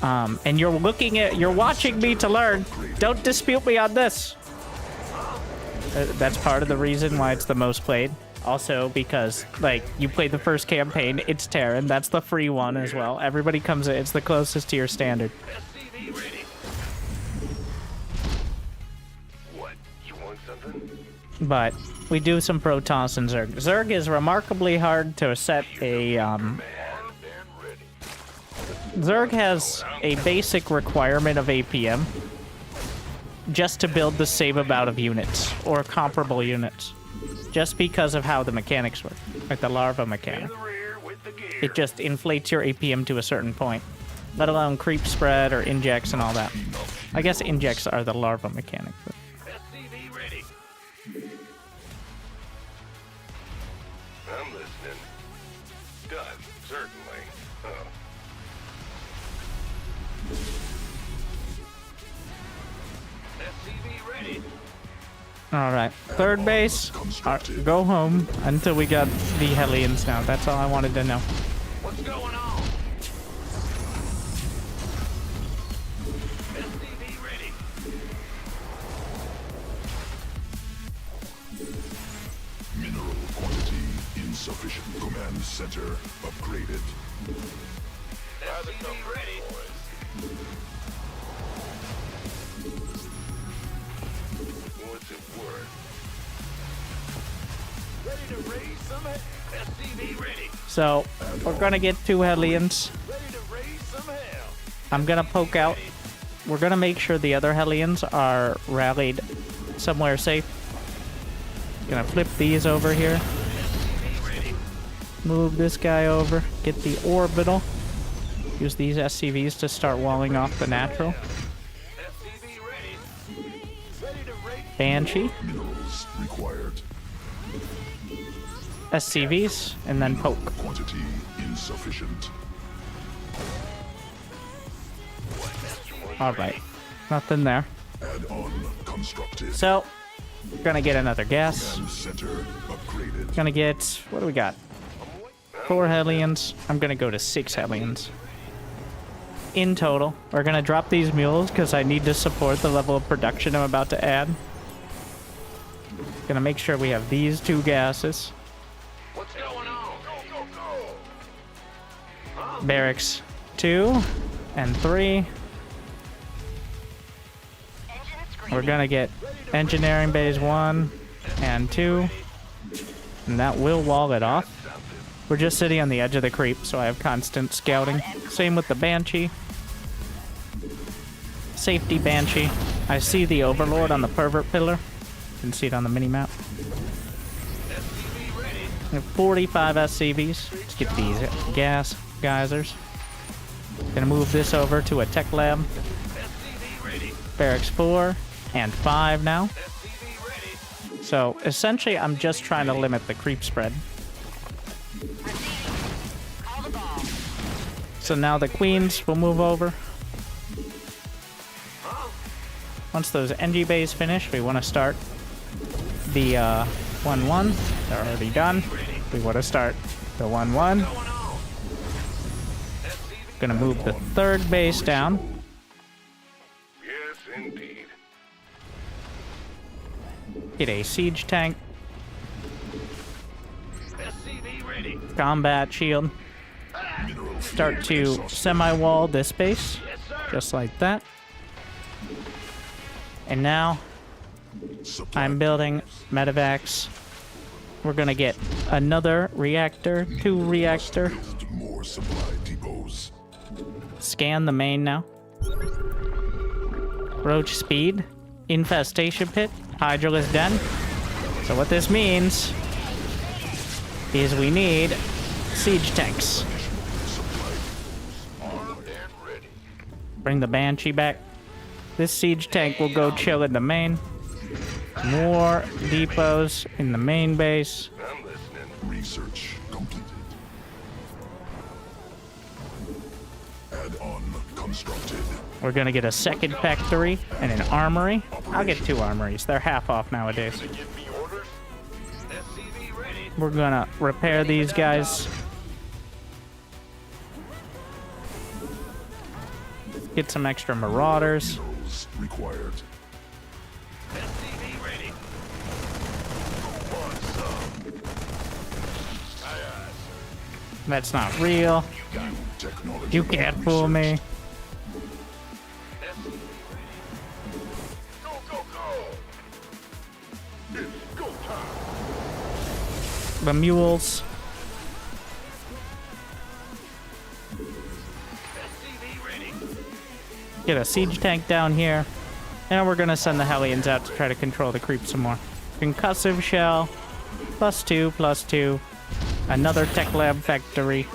C: And you're watching me to learn. Don't dispute me on this. That's part of the reason why it's the most played. Also because, like, you play the first campaign, it's Terran. That's the free one as well. Everybody comes in. It's the closest to your standard.
E: SCV ready. What? You want something?
C: But we do some Protoss and Zerg. Zerg is remarkably hard to set a, Zerg has a basic requirement of APM just to build the same amount of units, or comparable units. Just because of how the mechanics work, like the larva mechanic. It just inflates your APM to a certain point, let alone creep spread or injects and all that. I guess injects are the larva mechanic. But...
E: SCV ready. I'm listening. Done, certainly. SCV ready.
C: Alright, third base, go home until we got the Hellions now. That's all I wanted to know.
E: What's going on? SCV ready.
D: Mineral quantity insufficient. Command center upgraded.
E: SCV ready. What's it worth? Ready to raise some SCV ready.
C: So, we're gonna get 2 Hellions.
E: Ready to raise some hell.
C: I'm gonna poke out. We're gonna make sure the other Hellions are rallied somewhere safe. Gonna flip these over here. Move this guy over. Get the orbital. Use these SCVs to start walling off the natural.
E: SCV ready. Ready to raise.
C: Banshee.
D: Minerals required.
C: SCVs, and then poke.
D: Quantity insufficient.
C: Alright. Nothing there.
D: Add-on constructed.
C: So, gonna get another gas.
D: Command center upgraded.
C: Gonna get... what do we got? 4 Hellions. I'm gonna go to 6 Hellions. In total. We're gonna drop these mules because I need to support the level of production I'm about to add. Gonna make sure we have these 2 gases.
E: What's going on? Go, go, go.
C: Barracks 2 and 3. We're gonna get engineering bays 1 and 2. And that will wall it off. We're just sitting on the edge of the creep, so I have constant scouting. Same with the Banshee. Safety Banshee. I see the Overlord on the pervert pillar. You can see it on the mini-map. We have 45 SCVs. Let's get these gas geysers. Gonna move this over to a tech lab. Barracks 4 and 5 now. So essentially, I'm just trying to limit the creep spread. So now the queens will move over. Once those NG bays finish, we want to start the 1-1. They're already done. We want to start the 1-1. Gonna move the third base down.
E: Yes, indeed.
C: Get a siege tank.
E: SCV ready.
C: Combat shield. Start to semi-wall this base.
E: Yes, sir.
C: Just like that. And now, I'm building medevacs. We're gonna get another reactor, 2 reactor.
D: Build more supply depots.
C: Scan the main now. Roach speed. Infestation pit. Hydralisk den. So what this means is we need siege tanks.
E: Armed and ready.
C: Bring the Banshee back. This siege tank will go chill in the main. More depots in the main base.
E: I'm listening.
D: Research completed. Add-on constructed.
C: We're gonna get a second factory and an armory. I'll get 2 armories. They're half off nowadays.
E: Give me orders. SCV ready.
C: We're gonna repair these guys. Get some extra marauders.
D: Minerals required.
E: SCV ready. Who wants some? Aye, aye,
C: That's not real.
D: New technology.
C: You can't fool me.
E: sir. SCV ready. Go, go, go. It's go time.
C: The mules.
E: SCV ready.
C: Get a siege tank down here. And we're gonna send the Hellions out to try to control the creep some more. Concussive shell. +2, +2. Another tech lab factory.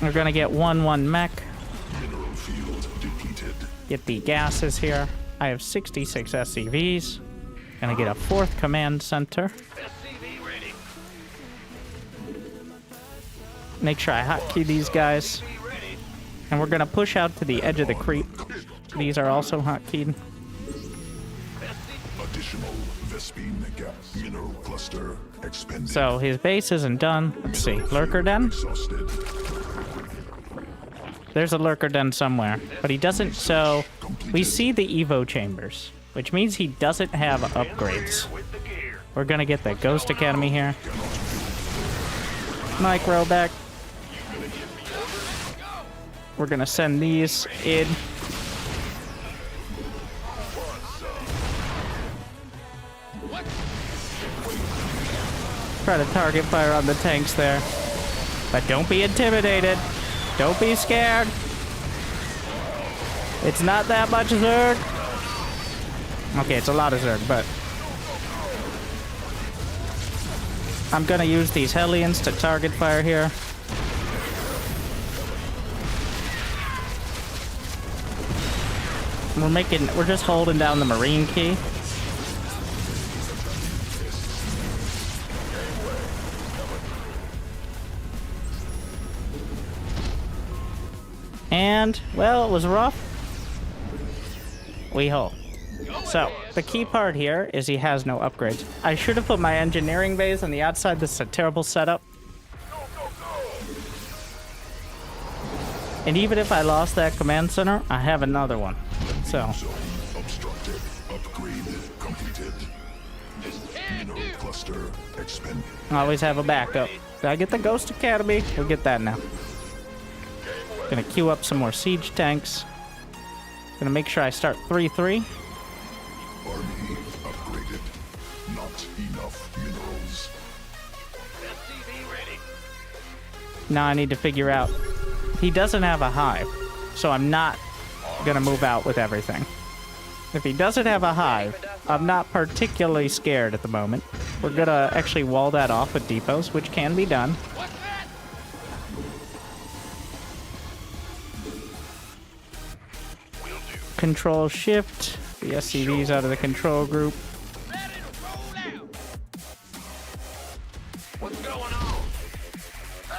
C: We're gonna get 1 mech.
D: Mineral field depleted.
C: Get the gases here. I have 66 SCVs. Gonna get a 4th command center.
E: SCV ready.
C: Make sure I hotkey these guys.
E: SCV ready.
C: And we're gonna push out to the edge of the creep. These are also hotkeyd.
D: Additional Vespine gas. Mineral cluster expended.
C: So his base isn't done. Let's see. Lurker den?
D: Exhausted.
C: There's a lurker den somewhere. But he doesn't, so we see the Evo chambers, which means he doesn't have upgrades.
E: With the gear.
C: We're gonna get the Ghost Academy here. Micro back. We're gonna send these in. Try to target fire on the tanks there. But don't be intimidated. Don't be scared. It's not that much Zerg. Okay, it's a lot of Zerg, but I'm gonna use these Hellions to target fire here. We're just holding down the Marine key. And, well, it was rough. We hold. So, the key part here is he has no upgrades. I should have put my engineering base on the outside. This is a terrible setup. And even if I lost that command center, I have another one. So,
D: Zone obstructed. Upgrade completed. Mineral cluster expended.
C: I always have a backup. Did I get the Ghost Academy? We'll get that now. Gonna queue up some more siege tanks. Gonna make sure I start 3-3.
D: Army upgraded. Not enough minerals.
E: SCV ready.
C: Now I need to figure out. He doesn't have a hive, so I'm not gonna move out with everything. If he doesn't have a hive, I'm not particularly scared at the moment. We're gonna actually wall that off with depots, which can be done.
E: What's that? Will do.
C: Control shift the SCVs out of the control group.
E: Ready to roll out. What's going on?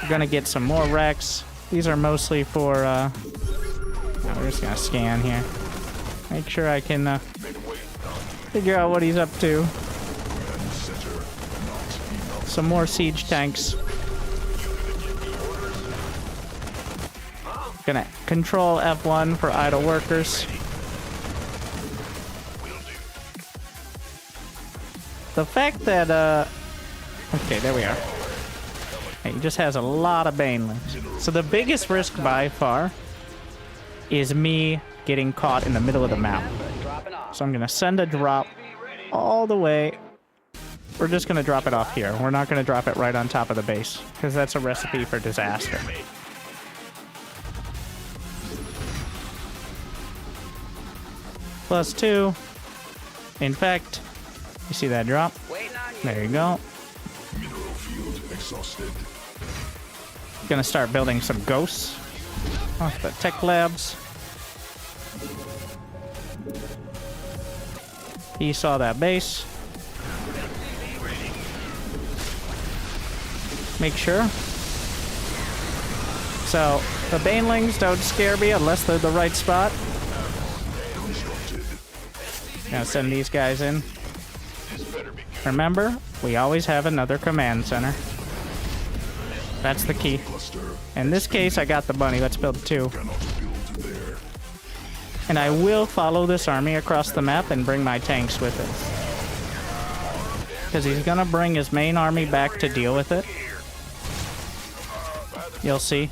C: We're gonna get some more wrecks. These are mostly for, no, we're just gonna scan here. Make sure I can, figure out what he's up to. Some more siege tanks. Gonna control F1 for idle workers. The fact that, okay, there we are. He just has a lot of banelings. So the biggest risk by far is me getting caught in the middle of the map. So I'm gonna send a drop all the way. We're just gonna drop it off here. We're not gonna drop it right on top of the base, because that's a recipe for disaster. +2. In fact, you see that drop?
G: Waiting on you.
C: There you go.
D: Mineral field exhausted.
C: Gonna start building some ghosts off the tech labs. He saw that base. Make sure. So, the banelings don't scare me unless they're the right spot. Gonna send these guys in. Remember, we always have another command center. That's the key. In this case, I got the bunny. Let's build 2. And I will follow this army across the map and bring my tanks with it. Because he's gonna bring his main army back to deal with it. You'll see.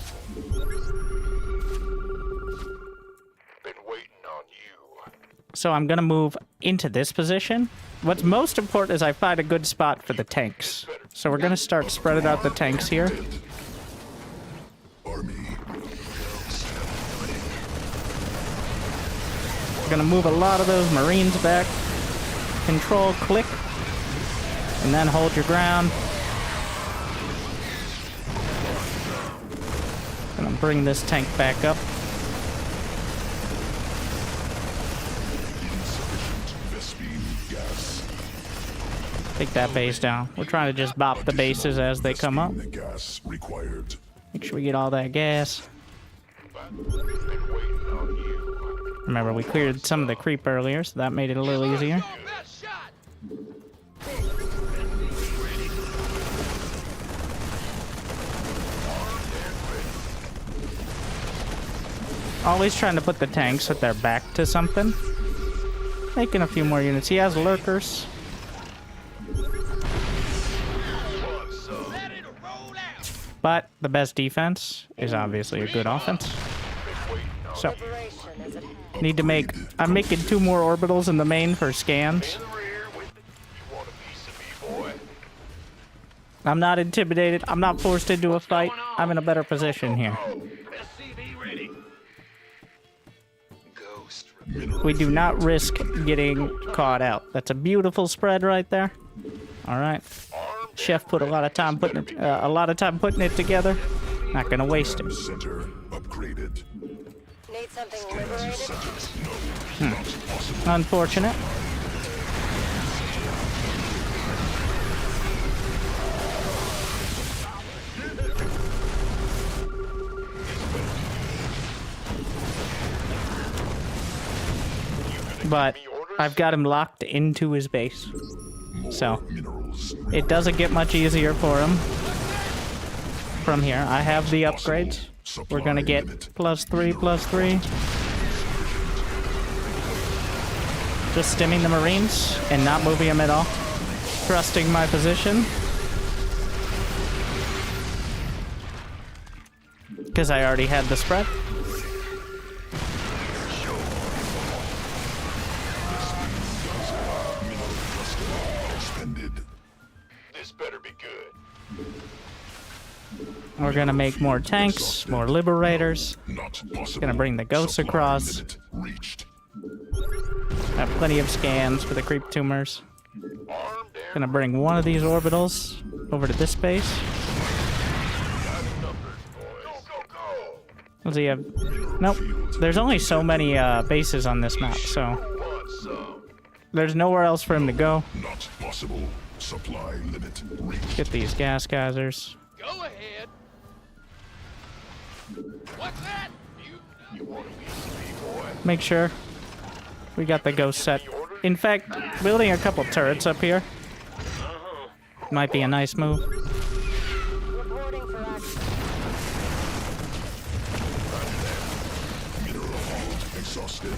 E: Been waiting on you.
C: So I'm gonna move into this position. What's most important is I find a good spot for the tanks. So we're gonna start spreading out the tanks here.
D: Army.
C: Gonna move a lot of those Marines back. Control, click, and then hold your ground. Gonna bring this tank back up. Take that base down. We're trying to just bop the bases as they come up.
D: Gas required.
C: Make sure we get all that gas. Remember, we cleared some of the creep earlier, so that made it a little easier.
E: Best shot.
C: Always trying to put the tanks with their back to something. Making a few more units. He has lurkers.
E: Ready to roll out.
C: But the best defense is obviously a good offense. So,
F: Liberation is at hand.
C: need to make... I'm making 2 more orbitals in the main for scans.
E: In the rear with the... You want a piece of me, boy?
C: I'm not intimidated. I'm not forced into a fight. I'm in a better position here.
E: SCV ready. Ghost.
C: We do not risk getting caught out. That's a beautiful spread right there. All right. Chef put a lot of time putting it together. Not gonna waste it.
D: Center upgraded.
F: Need something liberated?
C: Unfortunate. But I've got him locked into his base. So
D: Minerals.
C: it doesn't get much easier for him from here. I have the upgrades. We're gonna get +3, +3. Just stimming the Marines and not moving them at all. Trusting my position. Because I already had the spread.
D: Expended.
E: This better be good.
C: We're gonna make more tanks, more liberators.
D: Not possible.
C: Gonna bring the ghosts
D: Supply
C: across.
D: limit reached.
C: Have plenty of scans for the creep tumors.
E: Armed and
C: Gonna bring one of these orbitals over to this base.
E: numbers, boys. Go, go, go.
C: Does he have... Nope. There's only so many bases on this map, so
E: Want some?
C: there's nowhere else for him to go.
D: Not possible. Supply limit reached.
C: Get these gas geysers.
E: Go ahead. What's that? You want a piece of me, boy?
C: Make sure we got the ghost set. In fact, building a couple turrets up here might be a nice move.
F: Reporting for action.
D: Mineral field exhausted.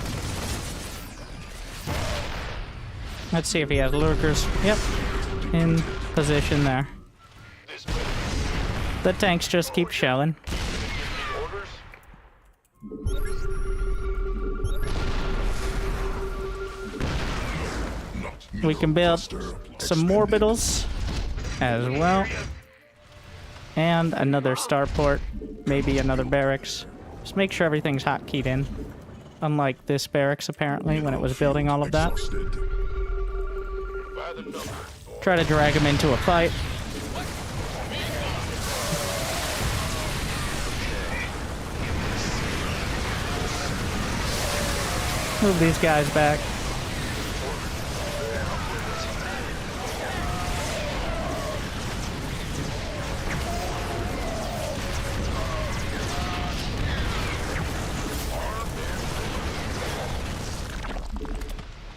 C: Let's see if he has lurkers. Yep. In position there.
E: This better
C: The tanks just keep shelling.
E: be orders.
D: Not
C: We can build some orbitals as well. And another starport. Maybe another barracks. Just make sure everything's hotkeyed in. unlike this barracks apparently when it was building all of that.
D: Exhausted.
E: By the numbers, boys.
C: Try to drag him into a fight. Move these guys back.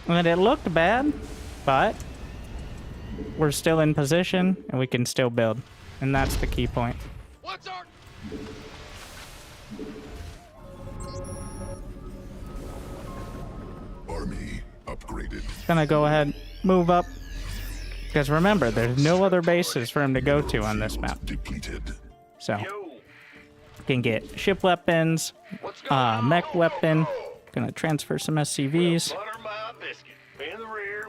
C: And it looked bad, but we're still in position and we can still build. And that's the key point.
E: What's our...
D: Army upgraded.
C: Gonna go ahead, move up. Because remember, there's no other bases for him to go to on this map.
D: Depleted.
C: So,
E: Yo,
C: can get ship weapons,
E: what's going on?
C: mech weapon. Gonna transfer some SCVs.
E: Butter my biscuit. In the rear.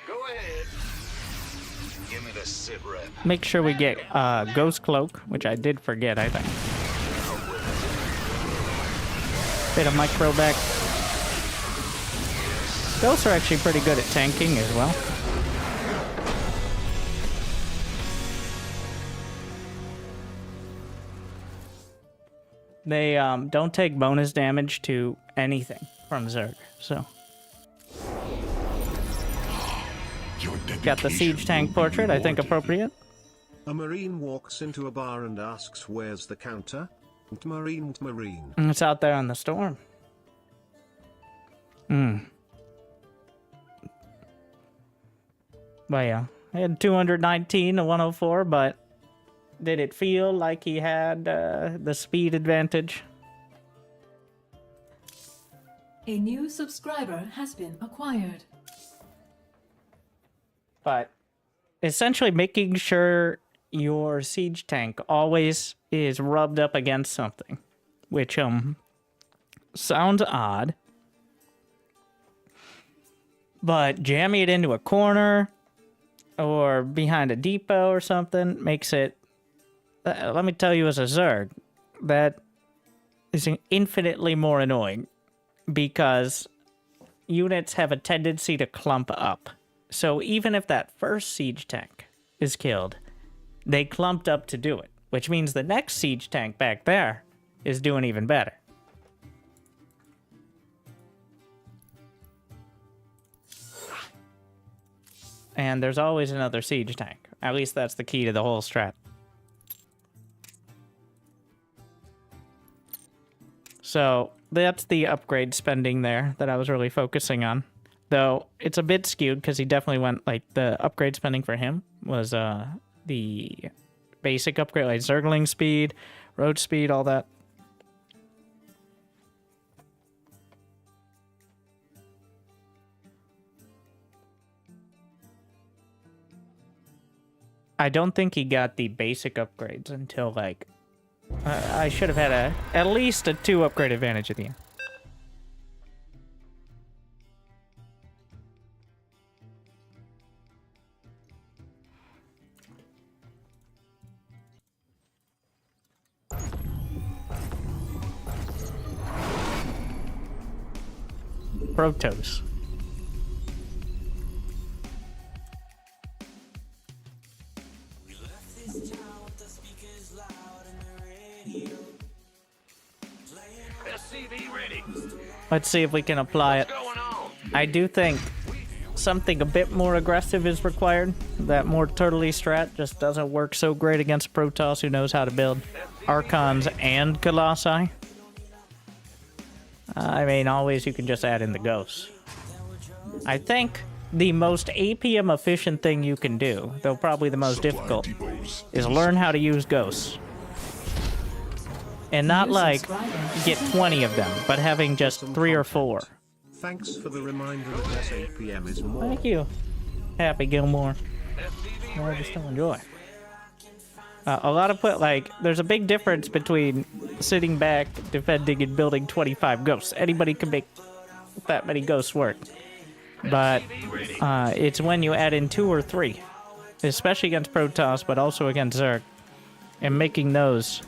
E: Go ahead. Give me the sit rep.
C: Make sure we get Ghost Cloak, which I did forget, I think. Bit of micro back. Ghosts are actually pretty good at tanking as well. They don't take bonus damage to anything from Zerg, so.
D: Your
C: Got the siege tank portrait, I think appropriate.
H: A marine walks into a bar and asks where's the counter? Marine.
C: And it's out there on the storm. But yeah, he had 219 to 104, but did it feel like he had the speed advantage?
I: A new subscriber has been acquired.
C: But essentially making sure your siege tank always is rubbed up against something, which sounds odd, but jamming it into a corner or behind a depot or something makes it, let me tell you as a Zerg, that is infinitely more annoying because units have a tendency to clump up. So even if that first siege tank is killed, they clumped up to do it, which means the next siege tank back there is doing even better. And there's always another siege tank. At least that's the key to the whole strat. So that's the upgrade spending there that I was really focusing on. Though it's a bit skewed because he definitely went, like, the upgrade spending for him was the basic upgrade, like Zergling speed, road speed, all that. I don't think he got the basic upgrades until, like, I should have had at least a 2 upgrade advantage at the end. Protoss.
E: SCV ready.
C: Let's see if we can apply it.
E: What's going on?
C: I do think something a bit more aggressive is required. That more turtley strat just doesn't work so great against Protoss who knows how to build Archons and Colossi. I mean, always you can just add in the Ghosts. I think the most APM efficient thing you can do, though probably the most
D: Supply
C: difficult,
D: depots.
C: is learn how to use Ghosts. And not
I: New
C: like
I: subscriber
C: get 20 of them, but having just 3 or 4.
H: Thanks for the reminder that SAPM is more.
C: Thank you, Happy Gilmore.
E: SCV
C: I
E: ready.
C: just don't enjoy. A lot of there's a big difference between sitting back, defending, and building 25 ghosts. Anybody can make that many ghosts work. But it's when you add in 2 or 3, especially against Protoss, but also against Zerg, and making those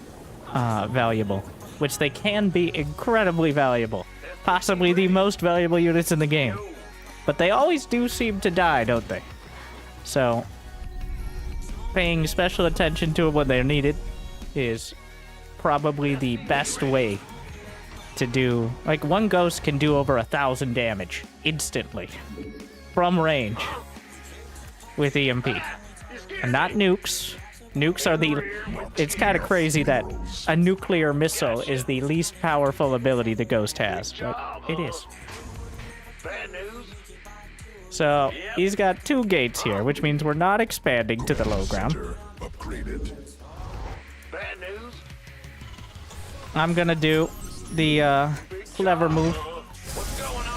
C: valuable, which they can be incredibly valuable. possibly the most valuable units in the game. But they always do seem to die, don't they? So, paying special attention to them when they're needed is probably the best way to do. Like, one ghost can do over 1,000 damage instantly from range with EMP. And not nukes. Nukes are the... It's kind of crazy that a nuclear missile is the least powerful ability the ghost has, but it is.
E: Bad news.
C: So, he's got 2 gates here, which means we're not expanding to the low ground.
D: Center upgraded.
E: Bad news.
C: I'm gonna do the clever move.
E: What's going on?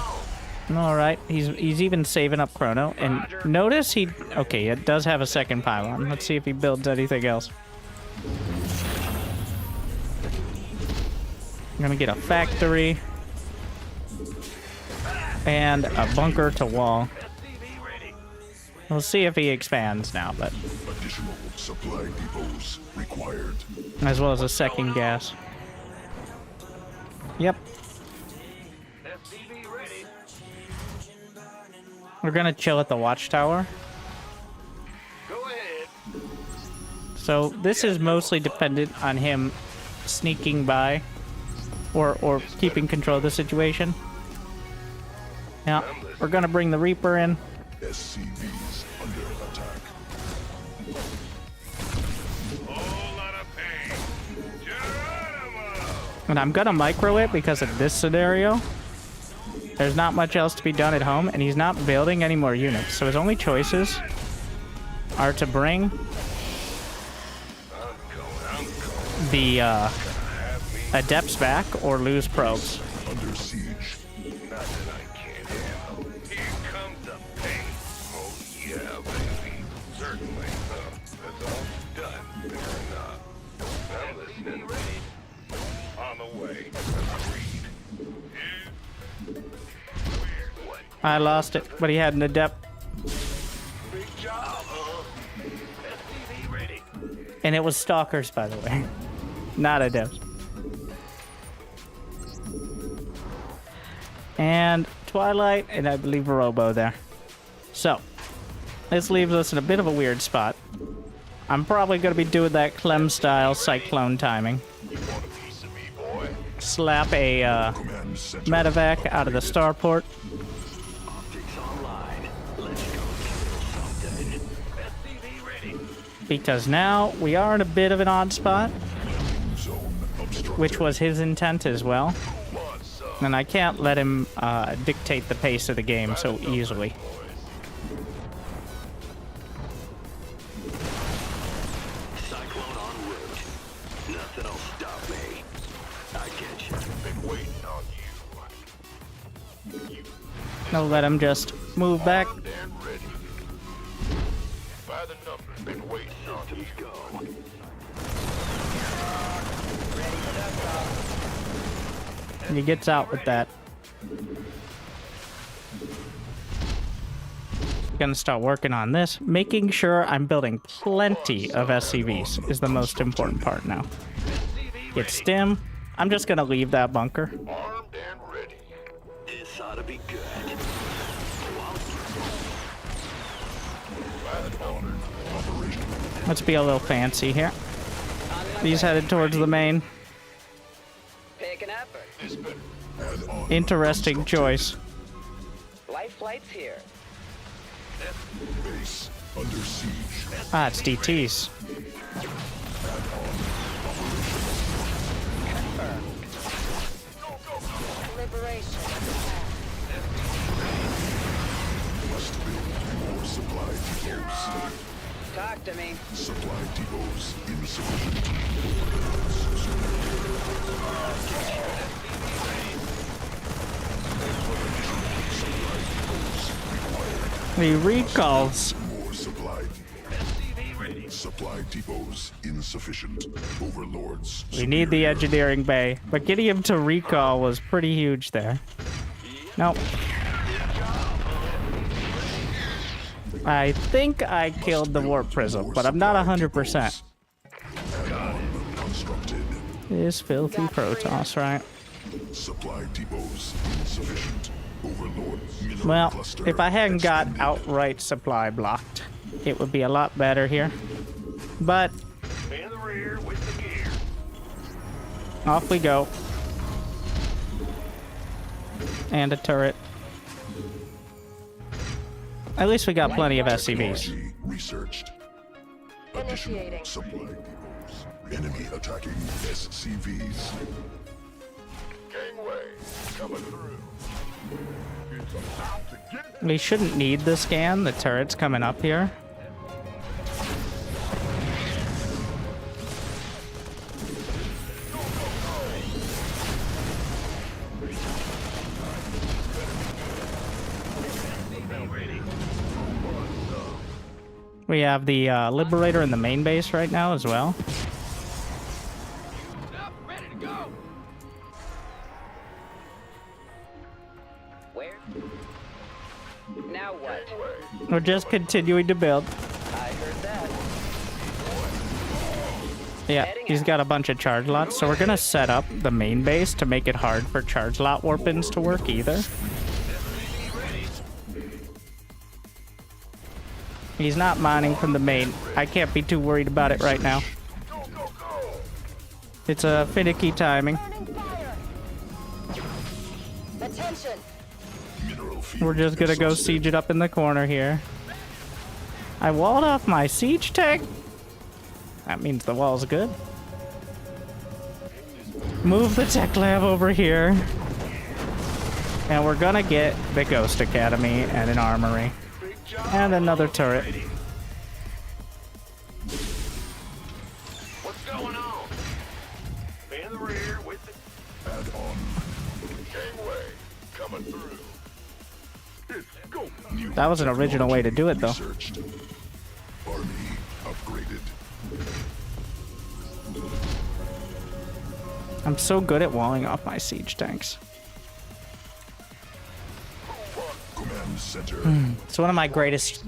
C: Alright, he's even saving up Chrono. And notice he... Okay, it does have a second pylon. Let's see if he builds anything else. I'm gonna get a factory. And a bunker to wall. We'll see if he expands now, but...
D: Additional supply depots required.
C: As well as a second gas. Yep.
E: SCV ready.
C: We're gonna chill at the watchtower.
E: Go ahead.
C: So this is mostly dependent on him sneaking by or keeping control of the situation. Now, we're gonna bring the Reaper in.
D: SCVs under attack.
E: Whole lot of pain. Geronimo.
C: And I'm gonna micro it because in this scenario, there's not much else to be done at home, and he's not building any more units. So his only choices are to bring the adepts back or lose probes.
D: Under siege.
E: Not that I can't handle. Here comes the pain. Oh yeah, baby. Certainly. That's all done. I'm listening. On the way. Agreed. What?
C: I lost it, but he had an adept,
E: Big job, SCV ready.
C: and it was stalkers, by the way, not adepts. And Twilight, and I believe Robo there. So, this leaves us in a bit of a weird spot. I'm probably going to be doing that Clem-style cyclone timing.
E: You want a piece of me, boy?
C: Slap a
D: Command center.
C: medevac out of the starport.
E: Optics online. Let's go kill something. SCV ready.
C: Because now we are in a bit of an odd spot,
D: Zone obstructed.
C: which was his intent as well.
E: Want some?
C: And I can't let him dictate the pace of the game so easily.
E: Cyclone en route. Nothing'll stop me. I get you. Been waiting on you.
C: I'll let him just move back.
E: Armed and ready. By the numbers. Been waiting on you. Go.
C: And he gets out with that. Gonna start working on this. Making sure I'm building plenty of SCVs is the most important part now. Get stim. I'm just gonna leave that bunker.
E: Armed and ready. This ought to be good.
C: Let's be a little fancy here. He's headed towards the main.
G: Pick an effort.
C: Interesting choice.
G: Life flight's here.
D: Base under siege.
C: Ah, it's DTs.
F: Liberation.
D: Must build more supply depots.
G: Talk to me.
D: Supply depots insufficient.
C: The recalls.
D: More supply. Supply depots insufficient. Overlords.
C: We need the engineering bay, but getting him to recall was pretty huge there. Nope. I think I killed the warp prism, but I'm not 100%.
D: Constructed.
C: This filthy Protoss, right?
D: Supply depots insufficient. Overlord mineral
C: Well,
D: cluster
C: if I hadn't got
D: extended.
C: outright supply blocked, it would be a lot better here. But
E: In the rear with the gear.
C: off we go. And a turret. At least we got plenty of SCVs.
D: Technology researched. Additional
F: Initiating.
D: supply depots. Enemy attacking SCVs.
E: Gangway coming through. It's about to get
C: We shouldn't need the scan. The turret's coming up here. We have the Liberator in the main base right now as well.
G: Where? Now what?
C: We're just continuing to build.
G: I heard that.
C: Yeah, he's got a bunch of charge lots, so we're gonna set up the main base to make it hard for charge lot warpins to work either. He's not mining from the main. I can't be too worried about it right now. It's a finicky timing.
F: Burning fire. Attention.
D: Mineral field
C: We're just gonna go
D: exhausted.
C: siege it up in the corner here. I walled off my siege tank. That means the wall's good. Move the tech lab over here. And we're gonna get the Ghost Academy and an armory. And another turret.
E: What's going on? In the rear with the
D: Add on.
E: gangway coming through. Let's go.
D: New
C: That was an original way to do it, though.
D: researched. Army upgraded.
C: I'm so good at walling off my siege tanks.
D: Command center.
C: It's one of my greatest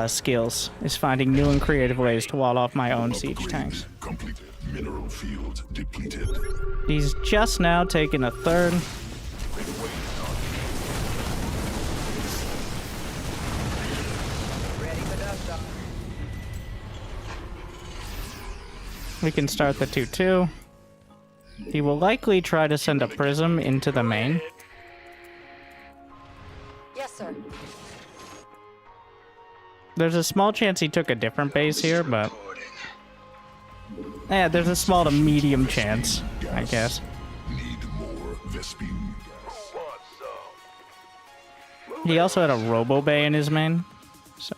C: skills, is finding new and creative ways to wall off my own siege
D: Upgrade
C: tanks.
D: completed. Mineral field depleted.
C: He's just now taking a third.
G: Ready for dust off.
C: We can start the 2-2. He will likely try to send a prism into the main.
F: Yes, sir.
C: There's a small chance he took a different base here, but... Yeah, there's a small to medium chance, I guess.
D: Need more Vespine.
C: He also had a Robo Bay in his main, so...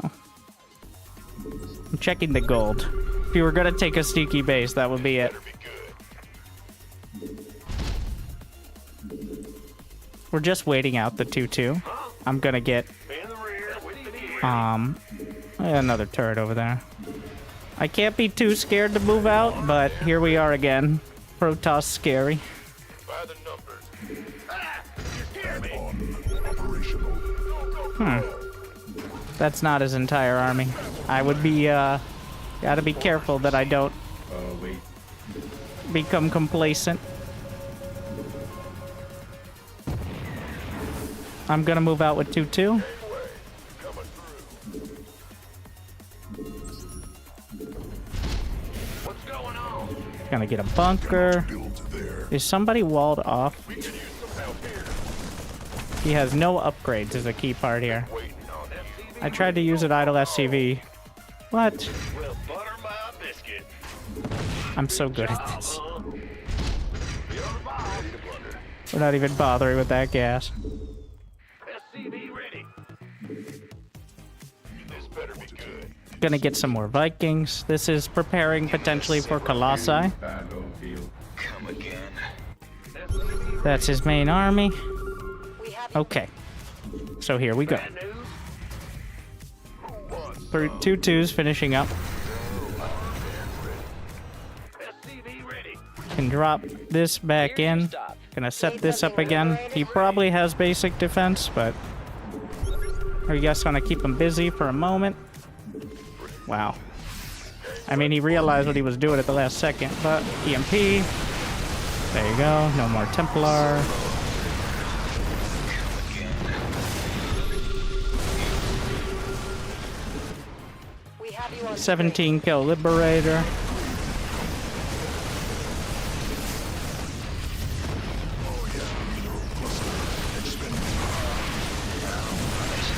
C: I'm checking the gold. If you were gonna take a sneaky base, that would be it. We're just waiting out the 2-2. I'm gonna get,
E: In the rear with the gear.
C: another turret over there. I can't be too scared to move out, but here we are again. Protoss scary.
E: By the numbers. Ah! You scared me.
D: On operational.
C: That's not his entire army. I would be, gotta be careful that I don't become complacent. I'm gonna move out with 2-2.
E: What's going on?
C: Gonna get a bunker.
D: Build there.
C: Is somebody walled off?
E: We can use some help here.
C: He has no upgrades is a key part here.
E: Waiting on FCV.
C: I tried to use an idle SCV. What?
E: Well, butter my biscuit.
C: I'm so good at this.
E: Huh? You're the boss. Ready to blunder.
C: We're not even bothering with that gas.
E: SCV ready. This better be good.
C: Gonna get some more Vikings. This is preparing potentially for Colossi.
E: Come again.
C: That's his main army.
F: We have
C: Okay. So here we go.
E: Bad news?
C: 2-2s finishing up.
E: SCV ready.
C: Can drop this back in. Gonna set this up again. He probably has basic defense, but I guess gonna keep him busy for a moment. Wow. I mean, he realized what he was doing at the last second, but EMP. There you go. No more Templar.
F: We have you on
C: 17 kill Liberator.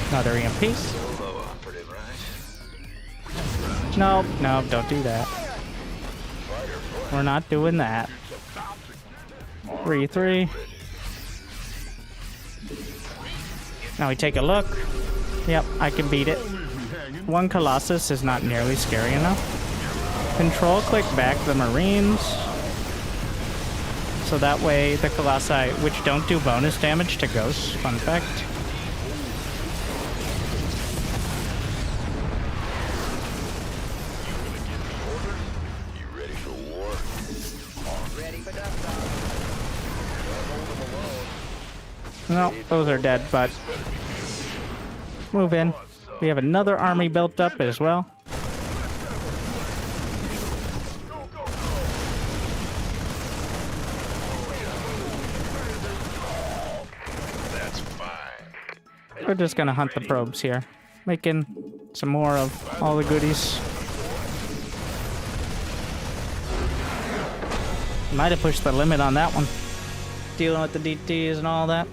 C: Another EMP. Nope, nope, don't do that. We're not doing that. 3-3. Now we take a look. Yep, I can beat it. One Colossus is not nearly scary enough. Control click back the Marines. So that way the Colossi, which don't do bonus damage to ghosts, fun fact. No, those are dead, but move in. We have another army built up as well.
E: That's fine.
C: We're just gonna hunt the probes here, making some more of all the goodies. Might have pushed the limit on that one. Dealing with the DTs and all that.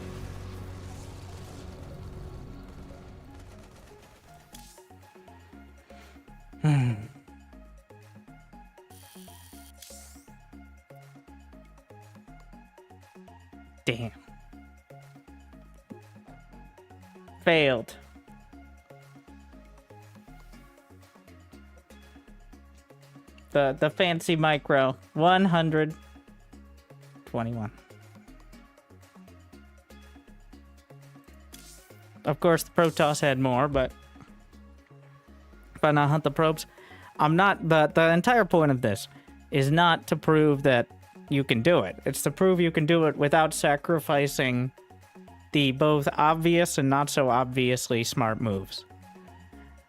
C: Damn. Failed. The fancy micro. 121. Of course, the Protoss had more, but if I not hunt the probes, I'm not. The entire point of this is not to prove that you can do it. It's to prove you can do it without sacrificing the both obvious and not so obviously smart moves.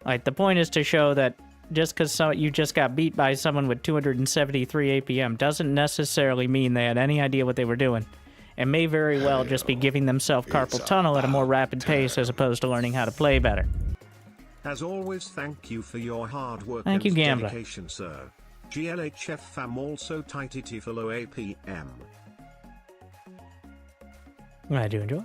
C: Like, the point is to show that just because you just got beat by someone with 273 APM doesn't necessarily mean they had any idea what they were doing, and may very well just be giving themselves carpal tunnel at a more rapid pace as opposed to learning how to play better.
H: As always, thank you for your hard work
C: Thank
H: and
C: you, Gambler.
H: dedication, sir. GLHF fam also tightity follow APM.
C: I do enjoy.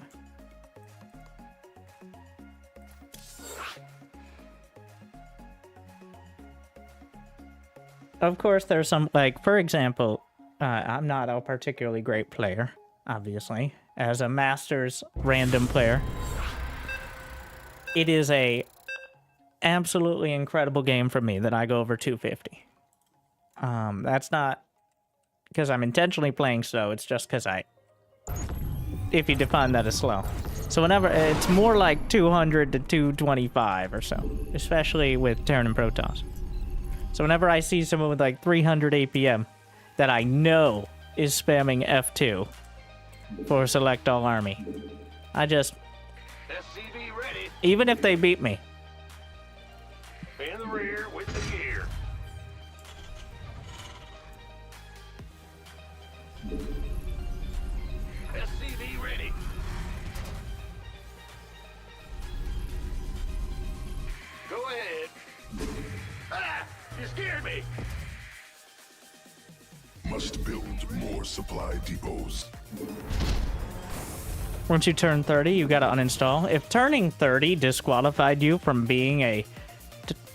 C: Of course, there's some, like, for example, I'm not a particularly great player, obviously. As a Masters random player, it is a absolutely incredible game for me that I go over 250. That's not because I'm intentionally playing slow, it's just because if you define that as slow. So whenever, it's more like 200 to 225 or so, especially with Terran and Protoss. So whenever I see someone with like 300 APM that I know is spamming F2 for select all army, I just,
E: SCV ready.
C: even if they beat me,
E: In the rear with the gear. SCV ready. Go ahead. Ah! You scared me.
D: Must build more supply depots.
C: once you turn 30, you gotta uninstall. If turning 30 disqualified you from being a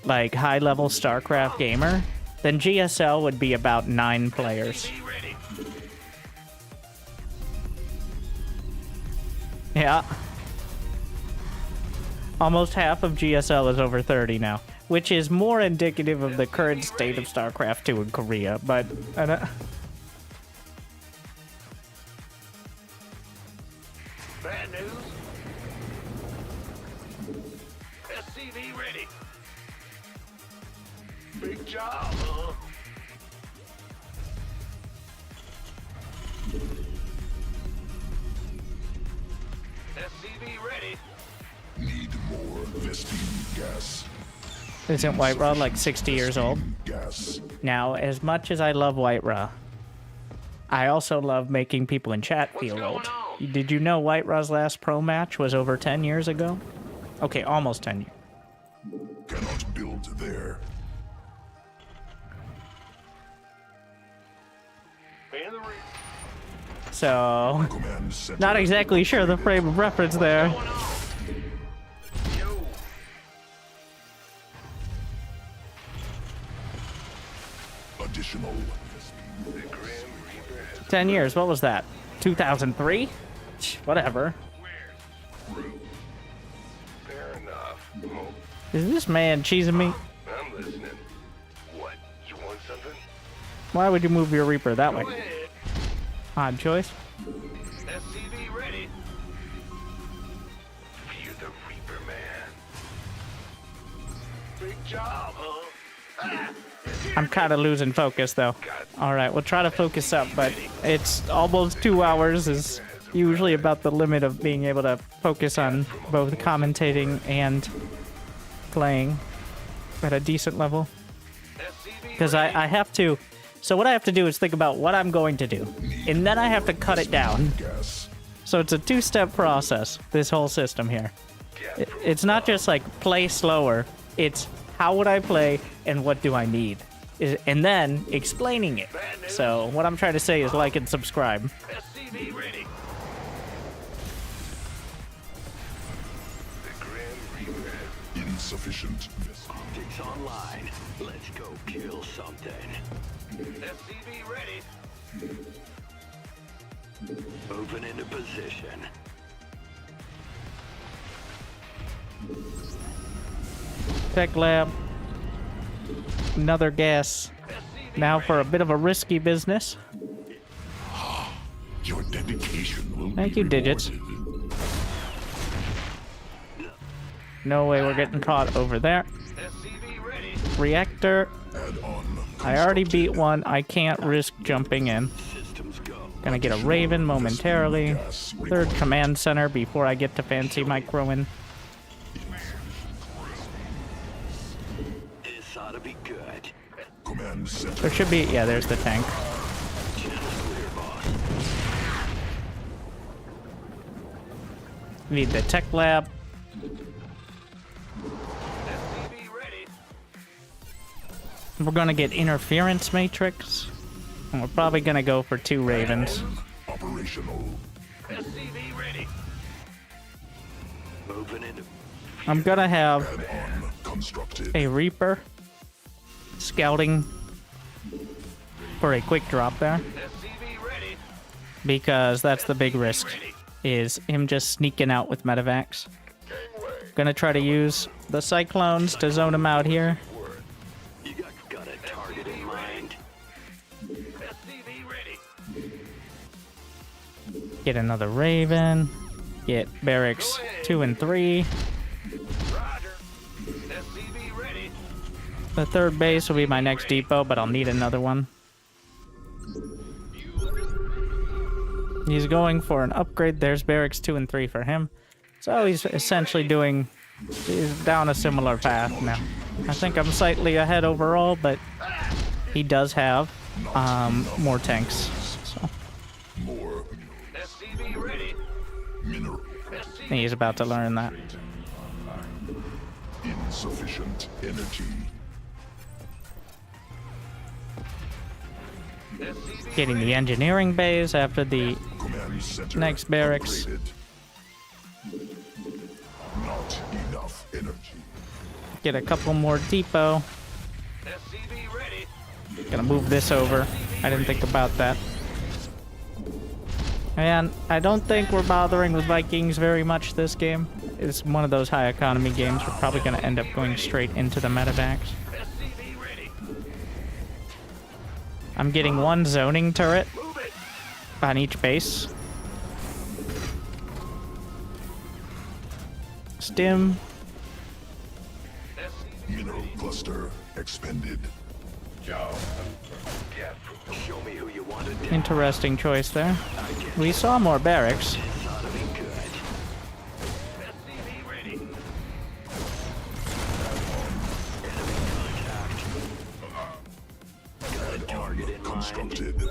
C: like high-level StarCraft gamer, then GSL would be about 9 players.
E: SCV ready.
C: Yeah. Almost half of GSL is over 30 now, which is more indicative of the current state of StarCraft 2 in Korea, but I don't...
E: Bad news. SCV ready. Big job, huh? SCV ready.
D: Need more Vespene gas.
C: Isn't White Raw like 60 years old?
D: Gas.
C: Now, as much as I love White Raw, I also love making people in chat feel old. Did you know Whiterun's last pro match was over 10 years ago? Okay, almost 10 years.
D: Cannot build there.
C: So,
D: Command center.
C: not exactly sure the frame of reference there.
D: Additional.
C: 10 years, what was that? 2003? Whatever.
E: Fair enough. Oh,
C: Is this man cheesing me?
E: I'm listening. What? You want something?
C: Why would you move your Reaper that way?
E: Go ahead.
C: Odd choice.
E: SCV ready. Fear the Reaper, man. Big job, huh? Ah,
C: I'm kind of losing focus, though. Alright, we'll try to focus up, but it's almost 2 hours is usually about the limit of being able to focus on both commentating and playing at a decent level. Because I have to... So what I have to do is think about what I'm going to do, and then I have to cut it down.
D: Gas.
C: So it's a 2-step process, this whole system here. It's not just like play slower, it's how would I play and what do I need? And then explaining it. So what I'm trying to say is like and subscribe.
E: SCV ready. The Grim Reaper.
D: Insufficient.
E: Optics online. Let's go kill something. SCV ready. Moving into position.
C: Tech lab. Another gas. Now for a bit of a risky business.
D: Your dedication will
C: Thank
D: be
C: you, Digits.
D: rewarded.
C: No way we're getting caught over there.
E: SCV ready.
C: Reactor.
D: Add-on.
C: I already beat one. I can't risk jumping in.
E: Systems go.
C: Gonna get a Raven momentarily. Third command center before I get to fancy microing.
E: This ought to be good.
D: Command center.
C: There should be... Yeah, there's the tank.
E: Clear, boss.
C: Need the tech lab.
E: SCV ready.
C: We're gonna get interference matrix. And we're probably gonna go for 2 Ravens.
D: Operational.
E: SCV ready. Moving into
C: I'm gonna have
D: Add-on constructed.
C: a Reaper scouting for a quick drop there.
E: SCV ready.
C: Because that's the big risk. Is him just sneaking out with medevacs. Gonna try to use the Cyclones to zone him out here.
E: You got a target in mind. SCV ready.
C: Get another Raven. Get barracks 2 and 3.
E: Roger. SCV ready.
C: The third base will be my next depot, but I'll need another one. He's going for an upgrade. There's barracks 2 and 3 for him. So he's essentially doing... He's down a similar path now. I think I'm slightly ahead overall, but he does have more tanks. So
D: More
E: SCV ready.
D: mineral.
C: he's about to learn that.
D: Insufficient energy.
C: Getting the engineering bays after the
D: Command center.
C: next barracks.
D: upgraded. Not enough energy.
C: Get a couple more depot.
E: SCV ready.
C: Gonna move this over. I didn't think about that. And I don't think we're bothering with Vikings very much this game. It's one of those high economy games. We're probably gonna end up going straight into the medevacs.
E: SCV ready.
C: I'm getting 1 zoning turret
E: Move it.
C: on each base. Stim.
D: Mineral cluster expended.
E: Yeah. Show me who you wanted.
C: Interesting choice there. We saw more barracks.
E: This ought to be good. SCV ready. Enemy contact. Got a target in mind.
D: constructed.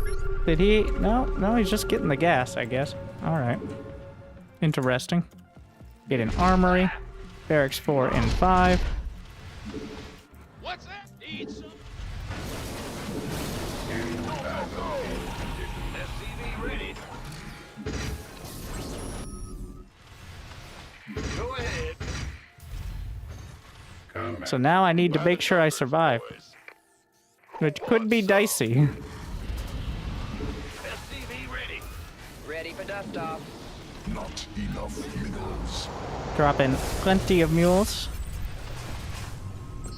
C: Did he? No, he's just getting the gas, I guess. Alright. Interesting. Get an armory. Barracks 4 and 5.
E: What's that? Need some? SCV ready. Go ahead.
C: So now I need to make sure I survive. Which could be dicey.
E: SCV ready.
G: Ready for dust off.
D: Not enough minerals.
C: Drop in plenty of mules.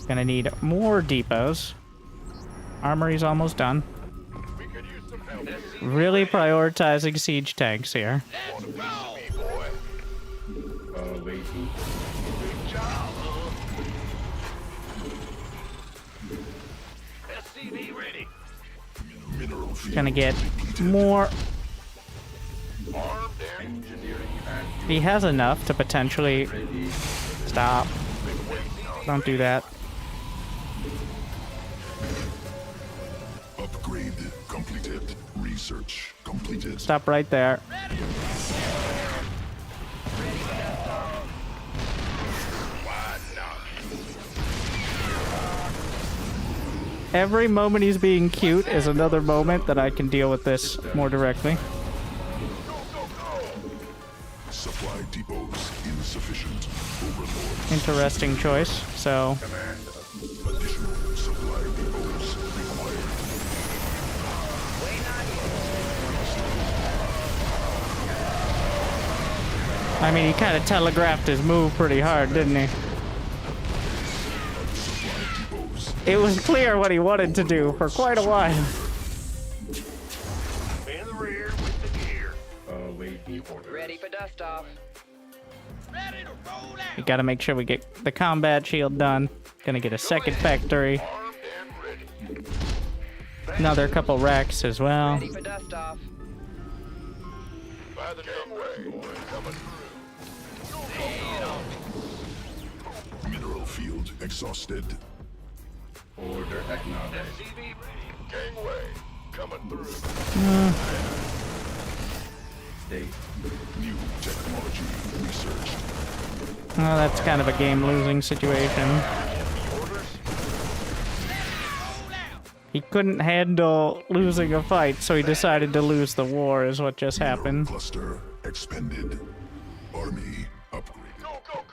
C: Gonna need more depots. Armory's almost done.
E: We could use some help.
C: Really prioritizing siege tanks here.
E: Let's roll. Boy. Good job. SCV ready.
D: Mineral field.
C: Gonna get more.
E: Armed and engineering.
C: He has enough to potentially stop. Don't do that.
D: Upgrade completed. Research completed.
C: Stop right there.
E: Why not?
C: Every moment he's being cute is another moment that I can deal with this more directly.
D: Supply depots insufficient. Overlord.
C: Interesting choice. So
D: Additional supply depots required.
C: I mean, he kind of telegraphed his move pretty hard, didn't he? It was clear what he wanted to do for quite a while.
E: In the rear with the gear.
G: Ready for dust off.
E: Ready to roll out.
C: We gotta make sure we get the combat shield done. Gonna get a second factory.
E: Armed and ready.
C: Another couple racks as well.
G: Ready for dust off.
E: By the gangway. Coming through.
D: Mineral field exhausted.
E: SCV ready. Gangway. Coming through.
D: New technology researched.
C: Oh, that's kind of a game-losing situation. He couldn't handle losing a fight, so he decided to lose the war, is what just
D: Mineral
C: happened.
D: cluster expanded. Army upgraded.
E: Go, go,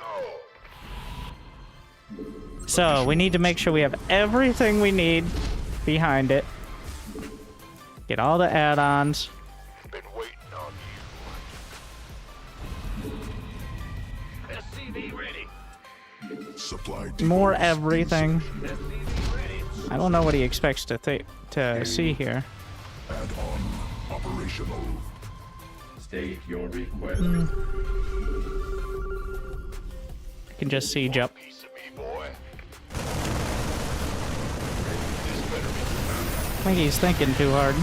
E: go.
C: So, we need to make sure we have everything we need behind it. Get all the add-ons.
E: Been waiting on you. SCV ready.
D: Supply
C: More
D: depots
C: everything.
E: SCV ready.
C: I don't know what he expects to see here.
D: Add-on operational.
J: State your request.
C: I can just siege up.
E: Piece of me, boy.
C: I think he's thinking too hard.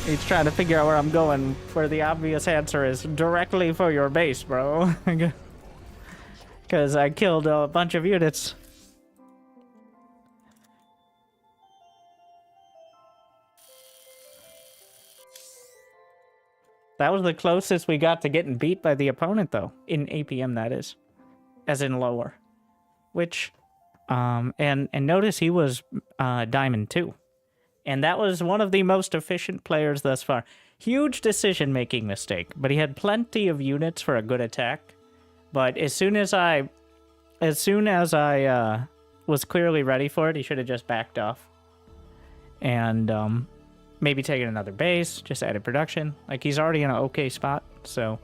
C: He's trying to figure out where I'm going, where the obvious answer is directly for your base, bro. Because I killed a bunch of units. That was the closest we got to getting beat by the opponent, though. In APM, that is. As in lower. Which, and notice he was Diamond 2. And that was one of the most efficient players thus far. Huge decision-making mistake, but he had plenty of units for a good attack. But as soon as I was clearly ready for it, he should have just backed off. And, maybe taking another base, just added production. Like, he's already in an okay spot, so.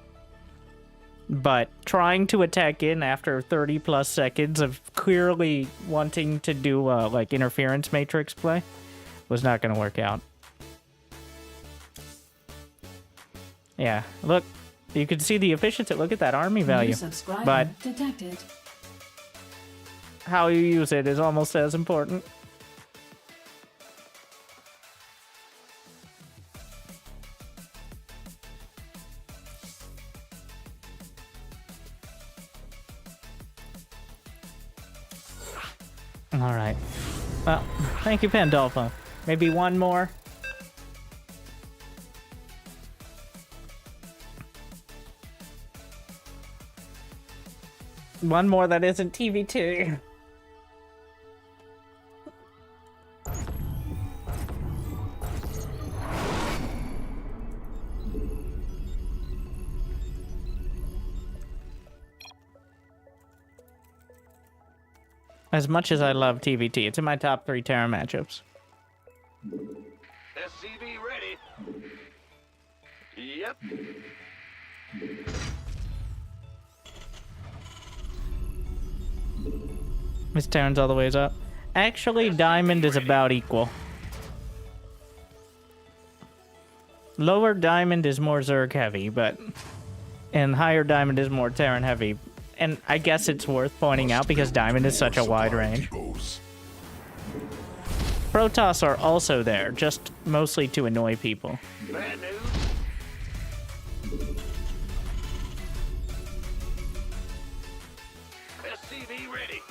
C: But trying to attack in after 30 plus seconds of clearly wanting to do, like, interference matrix play was not going to work out. Yeah, look, you can see the efficiency. Look at that army value.
I: New subscriber
C: But
I: detected.
C: how you use it is almost as important. Alright. Well, thank you, Pandolfo. Maybe one more? One more that isn't TV2. As much as I love TVT, it's in my top 3 Terran matchups.
E: SCV ready. Yep.
C: Miss Terran's all the ways up. Actually, Diamond is about equal. Lower Diamond is more Zerg heavy, but... And higher Diamond is more Terran heavy. And I guess it's worth pointing out because Diamond is such a wide range. Protoss are also there, just mostly to annoy people.
E: Bad news. SCV ready.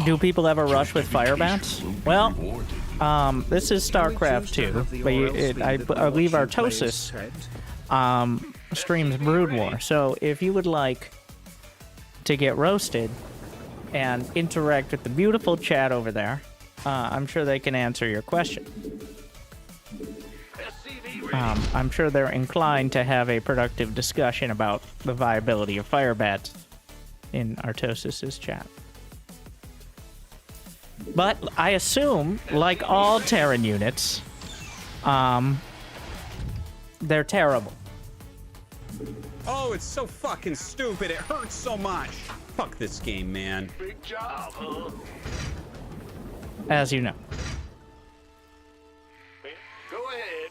C: Do people ever rush with fire bats? Well, this is StarCraft 2, but I believe Artosis streams Brood War. So if you would like to get roasted and interact with the beautiful chat over there, I'm sure they can answer your question. I'm sure they're inclined to have a productive discussion about the viability of fire bats in Artosis's chat. But I assume, like all Terran units, they're terrible.
K: Oh, it's so fucking stupid. It hurts so much. Fuck this game, man.
E: Big job, huh?
C: As you know.
E: Go ahead.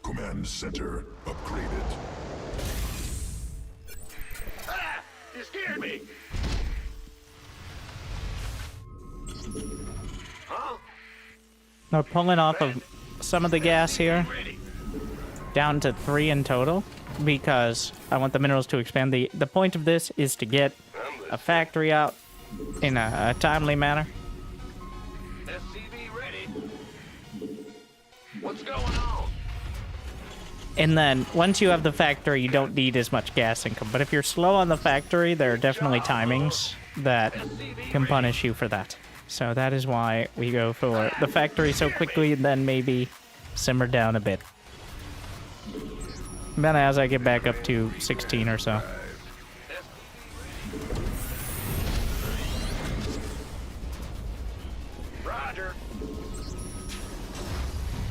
D: Command center upgraded.
E: Ah! You scared me. Huh?
C: We're pulling off of some of the gas here, down to 3 in total, because I want the minerals to expand. The point of this is to get a factory out in a timely manner.
E: SCV ready. What's going on?
C: And then, once you have the factory, you don't need as much gas income. But if you're slow on the factory, there are definitely timings that can punish you for that. So that is why we go for the factory so quickly and then maybe simmer down a bit. Then as I get back up to 16 or so.
E: Roger.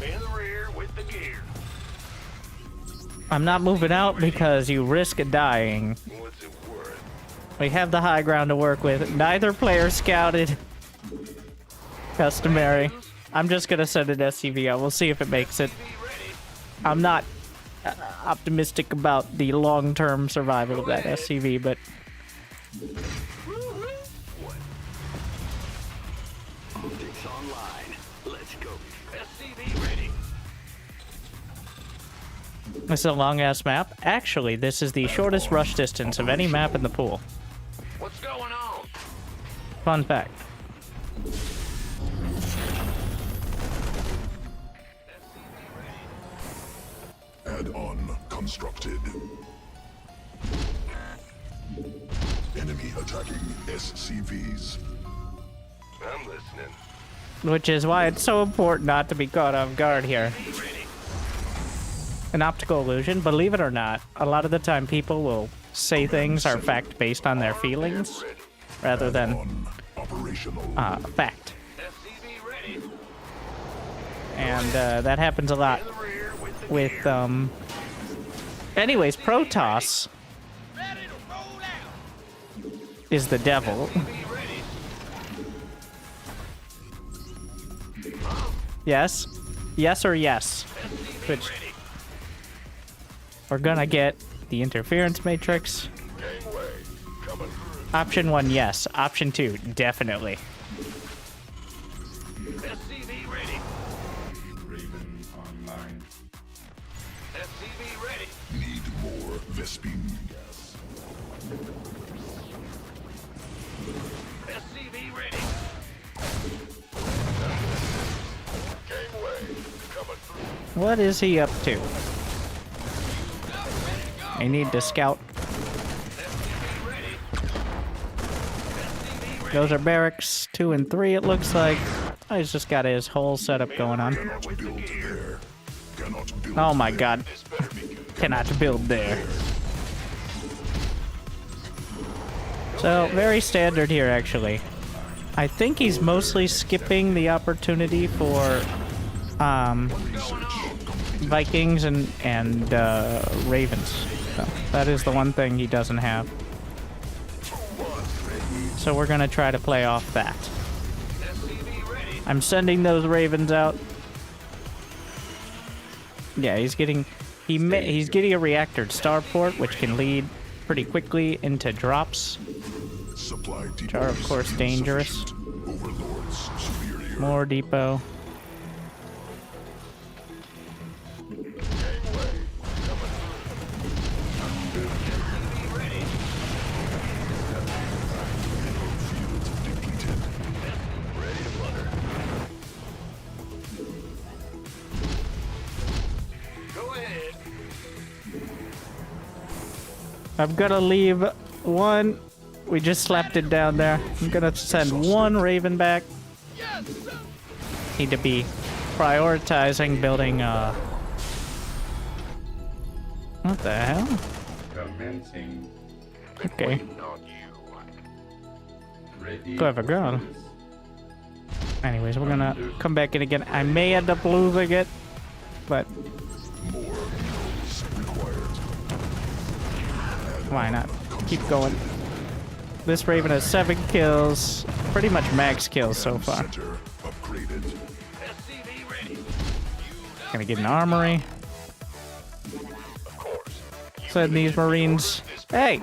E: In the rear with the gear.
C: I'm not moving out because you risk dying.
E: What's it worth?
C: We have the high ground to work with. Neither player scouted. Customary. I'm just gonna send an SCV out. We'll see if it makes it. I'm not optimistic about the long-term survival of that SCV, but...
E: Optics online. Let's go. SCV ready.
C: This is a long-ass map. Actually, this is the shortest rush distance of any map in the pool.
E: What's going on?
C: Fun fact.
D: Add-on constructed. Enemy attacking SCVs.
E: I'm listening.
C: Which is why it's so important not to be caught off guard here. An optical illusion, believe it or not, a lot of the time people will say things are fact based on their feelings rather than fact. And that happens a lot with, anyways, Protoss is the devil. Yes? Yes or yes? Which... We're gonna get the interference matrix. Option 1, yes. Option 2, definitely.
E: SCV ready.
J: Raven online.
E: SCV ready.
D: Need Vespine.
E: SCV ready. Gangway coming through.
C: What is he up to? I need to scout. Those are barracks 2 and 3, it looks like. Oh, he's just got his whole setup going on.
D: Cannot build there. Cannot build
C: Oh my
D: there.
C: god. Cannot build there. So, very standard here, actually. I think he's mostly skipping the opportunity for Vikings and Ravens. So, that is the one thing he doesn't have. So we're gonna try to play off that. I'm sending those Ravens out. Yeah, he's getting a reactor starport, which can lead pretty quickly into drops,
D: Supply
C: which are of course dangerous.
D: Overlords superior.
C: More depot. I'm gonna leave one. We just slapped it down there. I'm gonna send one Raven back. Need to be prioritizing building, what the hell?
J: Commencing.
C: Okay.
J: Ready.
C: Clever girl. Anyways, we're gonna come back in again. I may end up losing it, but why not? Keep going. This Raven has 7 kills. Pretty much max kills so far.
D: Center upgraded.
C: Gonna get an armory. Send these Marines. Hey!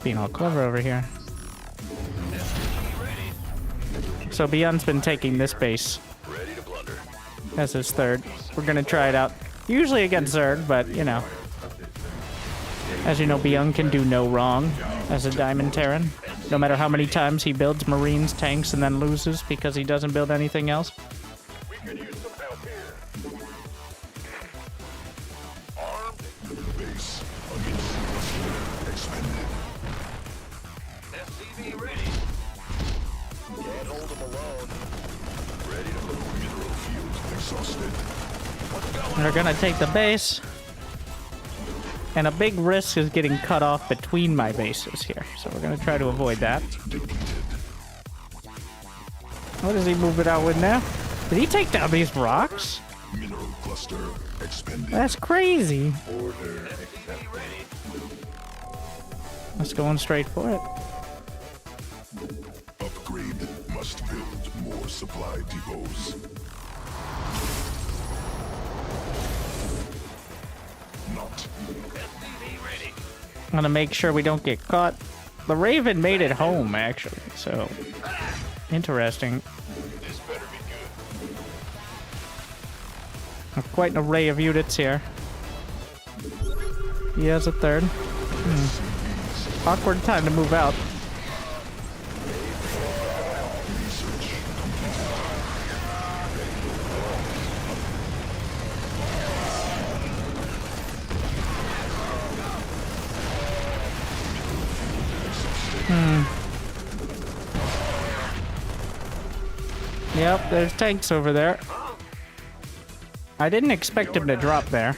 C: Being all clever over here. So Beyond's been taking this base as his third. We're gonna try it out. Usually against Zerg, but you know. As you know, Beyond can do no wrong as a Diamond Terran. No matter how many times he builds Marines, tanks, and then loses because he doesn't build anything else.
E: We could use some help here. Armed.
D: Base against expended.
E: SCV ready. Can't hold them alone. Ready to move.
D: Mineral field exhausted.
E: What's going
C: They're gonna take the base. And a big risk is getting cut off between my bases here. So we're gonna try to avoid that. What is he moving out with now? Did he take down these rocks?
D: Mineral cluster expended.
C: That's crazy.
J: Order accepted.
C: Let's going straight for it.
D: Upgrade must build more supply depots. Not.
C: I'm gonna make sure we don't get caught. The Raven made it home, actually, so interesting.
E: This better be good.
C: Quite an array of units here. He has a third. Awkward time to move out. Yep, there's tanks over there. I didn't expect him to drop there.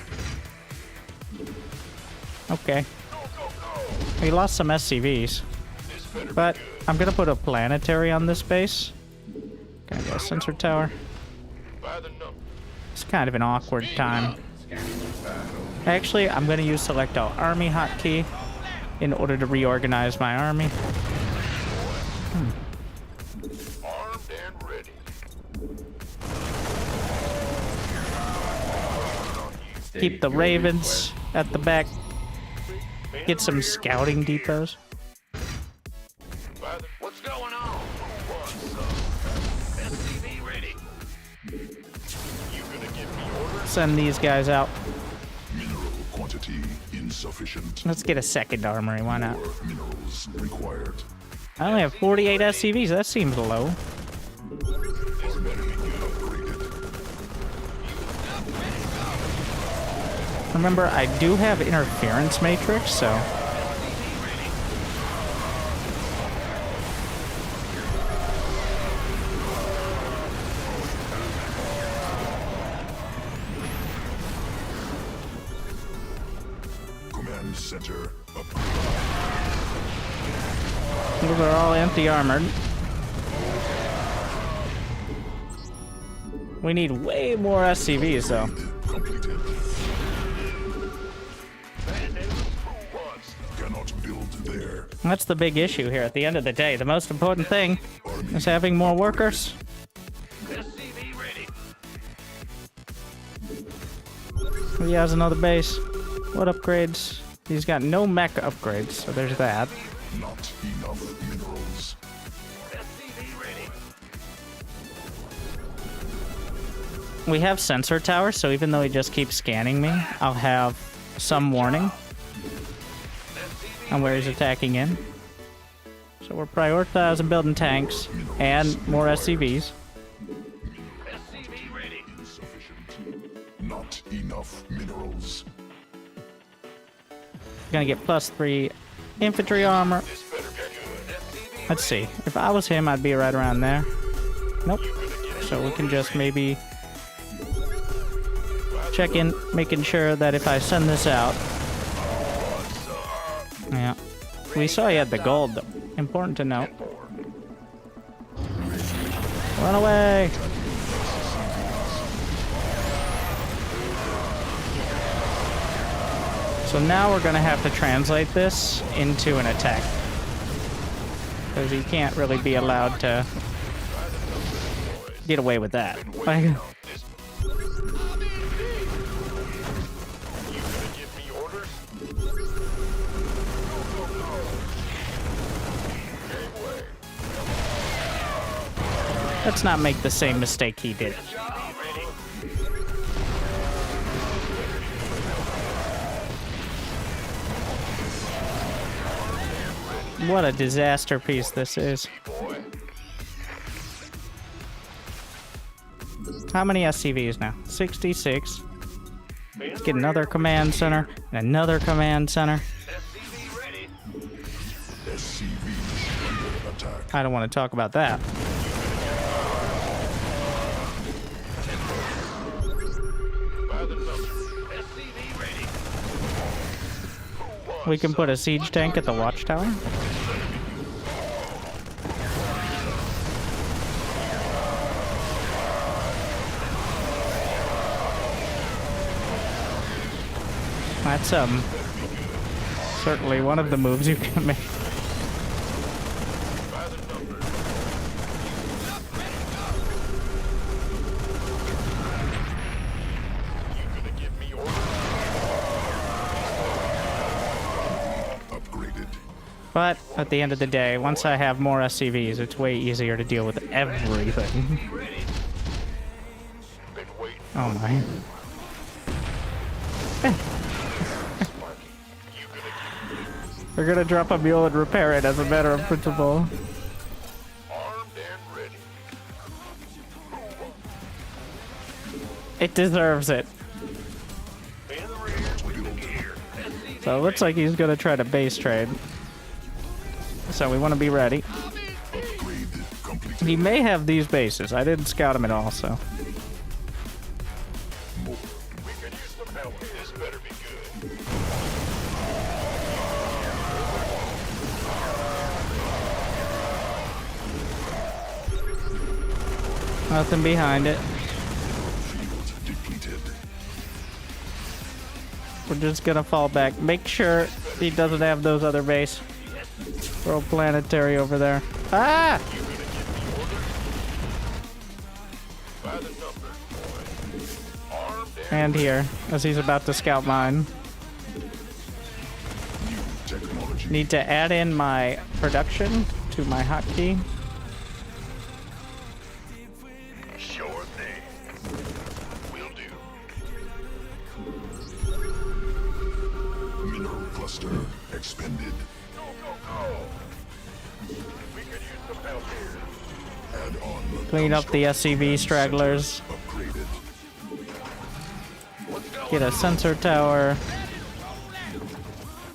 C: Okay. He lost some SCVs. But I'm gonna put a planetary on this base. Gonna get a sensor tower.
E: By the number.
C: It's kind of an awkward time. Actually, I'm gonna use select all army hotkey in order to reorganize my army.
E: Armed and ready.
C: Keep the Ravens at the back. Get some scouting depots.
E: What's going on? SCV ready. You gonna give me orders?
C: Send these guys out.
D: Mineral quantity insufficient.
C: Let's get a second armory, why not?
D: More minerals required.
C: I only have 48 SCVs, that seems low. Remember, I do have interference matrix, so...
D: Command center up.
C: Those are all empty armored. We need way more SCVs, though.
D: Completed. Cannot build there.
C: That's the big issue here at the end of the day. The most important thing is having more workers. He has another base. What upgrades? He's got no mech upgrades, so there's that.
D: Not enough minerals.
C: We have sensor towers, so even though he just keeps scanning me, I'll have some warning on where he's attacking in. So we're prioritizing building tanks and more SCVs.
D: Insufficient. Not enough minerals.
C: Gonna get +3 infantry armor. Let's see. If I was him, I'd be right around there. Nope. So we can just maybe check in, making sure that if I send this out. Yeah. We saw he had the gold, though. Important to note. Run away! So now we're gonna have to translate this into an attack. Because he can't really be allowed to get away with that. Like, let's not make the same mistake he did. What a disaster piece this is. How many SCVs now? 66. Let's get another command center and another command center. I don't want to talk about that. We can put a siege tank at the watchtower. That's certainly one of the moves you can make. But at the end of the day, once I have more SCVs, it's way easier to deal with everything. Oh my. We're gonna drop a mule and repair it as a matter of principle. It deserves it. So it looks like he's gonna try to base trade. So we want to be ready. He may have these bases. I didn't scout him at all, so. Nothing behind it. We're just gonna fall back. Make sure he doesn't have those other base. Throw planetary over there. Ah! And here, as he's about to scout mine. Need to add in my production to my hotkey.
E: Sure thing. Will do.
D: Cluster expended.
E: Go, go, go! We could use some help here.
D: Add on.
C: Clean up the SCV stragglers.
D: Upgraded.
C: Get a sensor tower.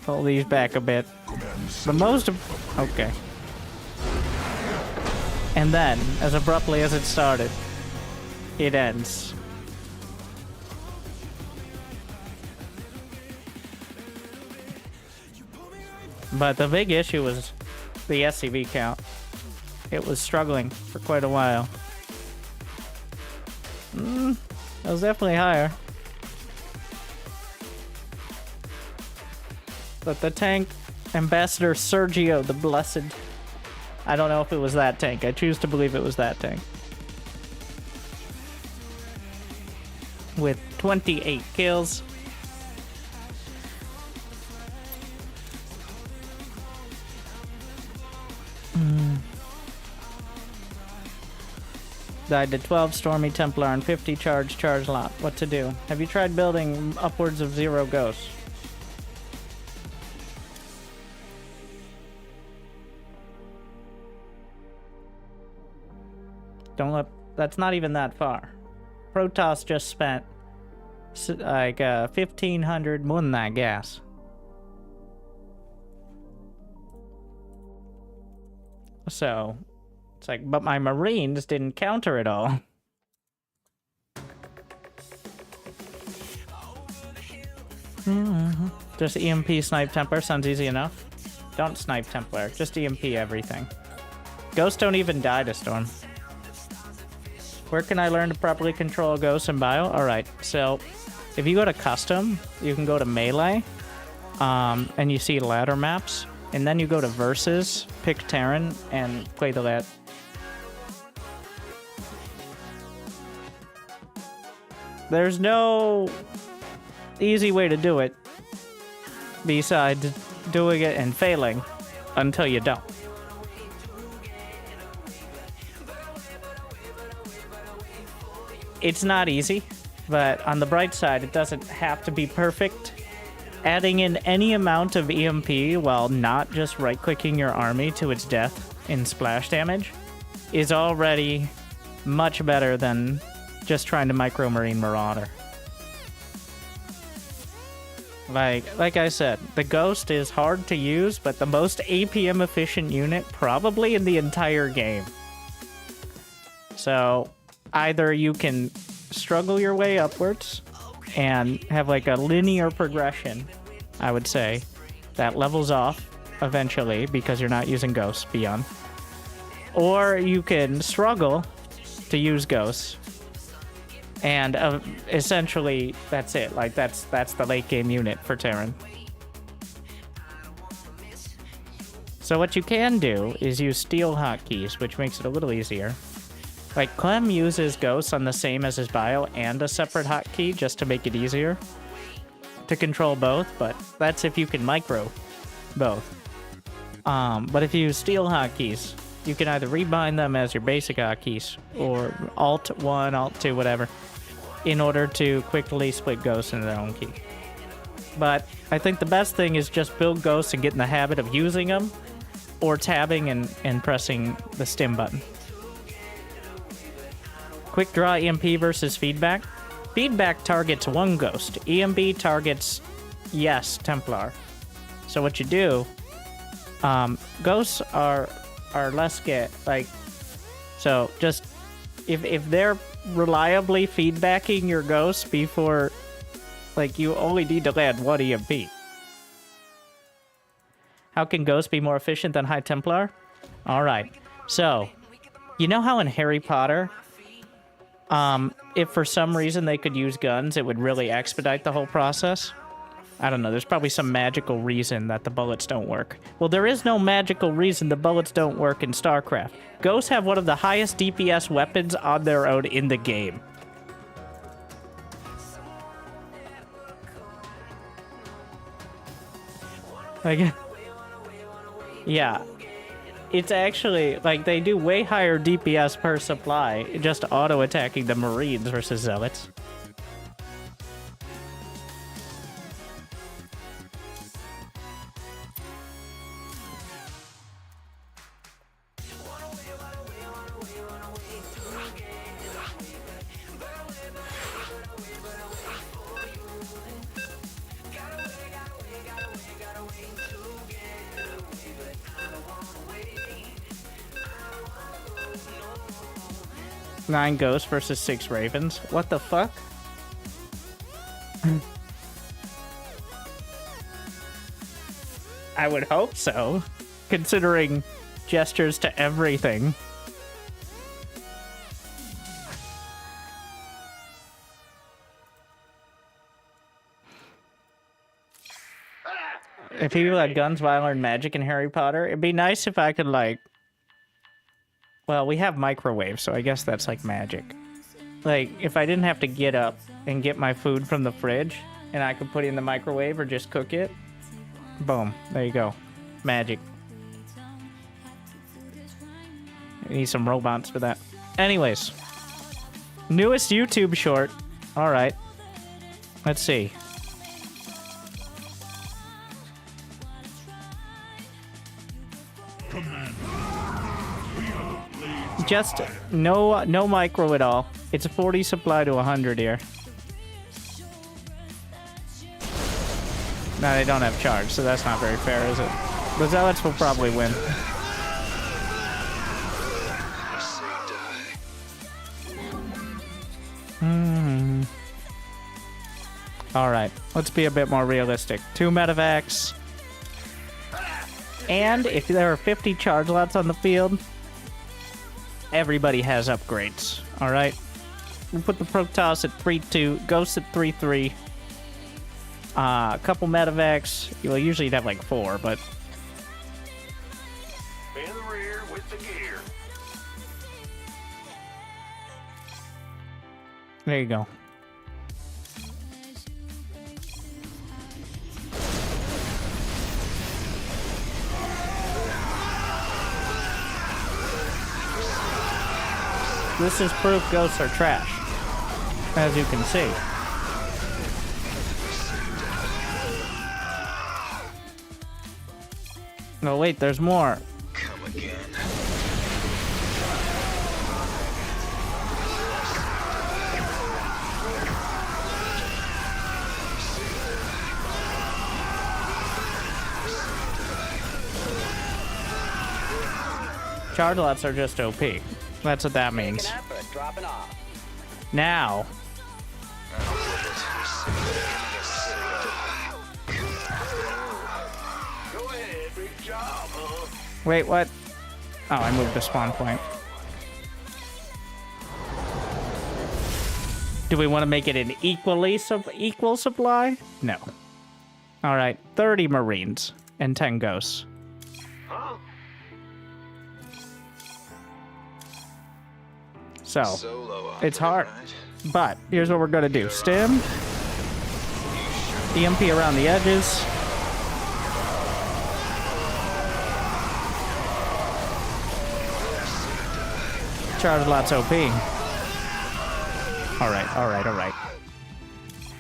C: Pull these back a bit. But most of... Okay. And then, as abruptly as it started, it ends. But the big issue was the SCV count. It was struggling for quite a while. It was definitely higher. But the tank, Ambassador Sergio the Blessed, I don't know if it was that tank. I choose to believe it was that tank. With 28 kills. Died to 12 Stormy Templar and 50 charge lot. What to do? Have you tried building upwards of 0 ghosts? Don't let... That's not even that far. Protoss just spent like 1,500 more than that gas. So, it's like, but my Marines didn't counter it all. Just EMP Snipe Templar sounds easy enough. Don't Snipe Templar, just EMP everything. Ghosts don't even die to Storm. Where can I learn to properly control Ghosts and Bio? Alright, so if you go to Custom, you can go to Melee, and you see ladder maps, and then you go to Versus, pick Terran, and play the ladder. There's no easy way to do it besides doing it and failing until you don't. It's not easy, but on the bright side, it doesn't have to be perfect. Adding in any amount of EMP while not just right-clicking your army to its death in splash damage is already much better than just trying to micro-marine Marauder. Like I said, the Ghost is hard to use, but the most APM efficient unit probably in the entire game. So either you can struggle your way upwards and have like a linear progression, I would say, that levels off eventually because you're not using Ghosts beyond. Or you can struggle to use Ghosts. And essentially, that's it. Like, that's the late game unit for Terran. So what you can do is use steel hotkeys, which makes it a little easier. Like, Clem uses Ghosts on the same as his bio and a separate hotkey just to make it easier to control both, but that's if you can micro both. But if you use steel hotkeys, you can either rebind them as your basic hotkeys or Alt 1, Alt 2, whatever, in order to quickly split Ghosts into their own key. But I think the best thing is just build Ghosts and get in the habit of using them, or tabbing and pressing the stim button. Quick draw EMP versus feedback. Feedback targets one Ghost. EMP targets, yes, Templar. So what you do, Ghosts are less get, like, so just, if they're reliably feedbacking your Ghosts before, like, you only need to land one EMP. How can Ghosts be more efficient than High Templar? Alright, so, you know how in Harry Potter, if for some reason they could use guns, it would really expedite the whole process? I don't know, there's probably some magical reason that the bullets don't work. Well, there is no magical reason the bullets don't work in StarCraft. Ghosts have one of the highest DPS weapons on their own in the game. Like, yeah. It's actually, like, they do way higher DPS per supply, just auto-attacking the Marines versus Zealots. Nine ghosts versus 6 ravens. What the fuck? I would hope so, considering gestures to everything. If people had guns, while I learned magic in Harry Potter, it'd be nice if I could, like... Well, we have microwaves, so I guess that's like magic. Like, if I didn't have to get up and get my food from the fridge, and I could put it in the microwave or just cook it, boom, there you go. Magic. I need some robots for that. Anyways. Newest YouTube short. Alright. Let's see. Just no micro at all. It's a 40 supply to 100 here. No, they don't have charge, so that's not very fair, is it? The Zealots will probably win. Alright, let's be a bit more realistic. 2 medevacs. And if there are 50 charge lots on the field, everybody has upgrades. Alright? We'll put the Protoss at 3-2, Ghost at 3-3. A couple medevacs. Well, usually you'd have like 4, but...
E: In the rear with the gear.
C: There you go. This is proof ghosts are trash, as you can see. No, wait, there's more.
A: Come again.
C: Charge lots are just OP. That's what that means.
G: Dropping off.
C: Now.
E: Go ahead, big job, huh?
C: Wait, what? Oh, I moved the spawn point. Do we want to make it an equal supply? No. All right, 30 Marines and 10 Ghosts.
E: Huh?
C: So, it's hard. But, here's what we're going to do. Stim. EMP around the edges. Charge lots OP. Alright.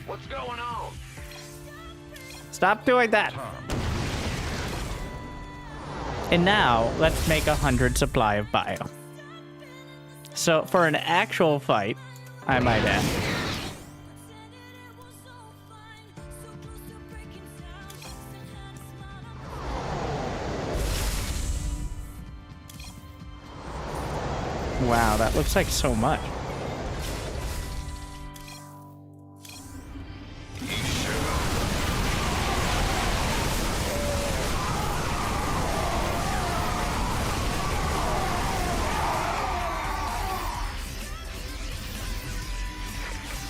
E: What's going on?
C: Stop doing that! And now, let's make 100 supply of bio. So, for an actual fight, I might add. Wow, that looks like so much.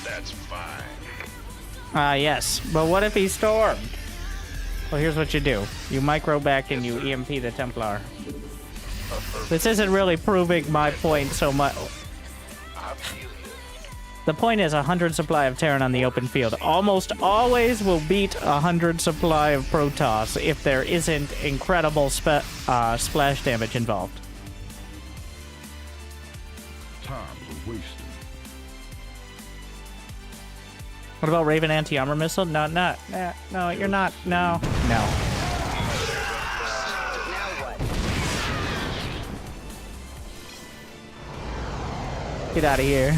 E: That's fine.
C: Yes. But what if he stormed? Well, here's what you do. You micro back and you EMP the Templar. This isn't really proving my point so much. The point is 100 supply of Terran on the open field almost always will beat 100 supply of Protoss if there isn't incredible splash damage involved.
D: Time wasted.
C: What about Raven anti-armor missile? No, you're not. No. Get out of here.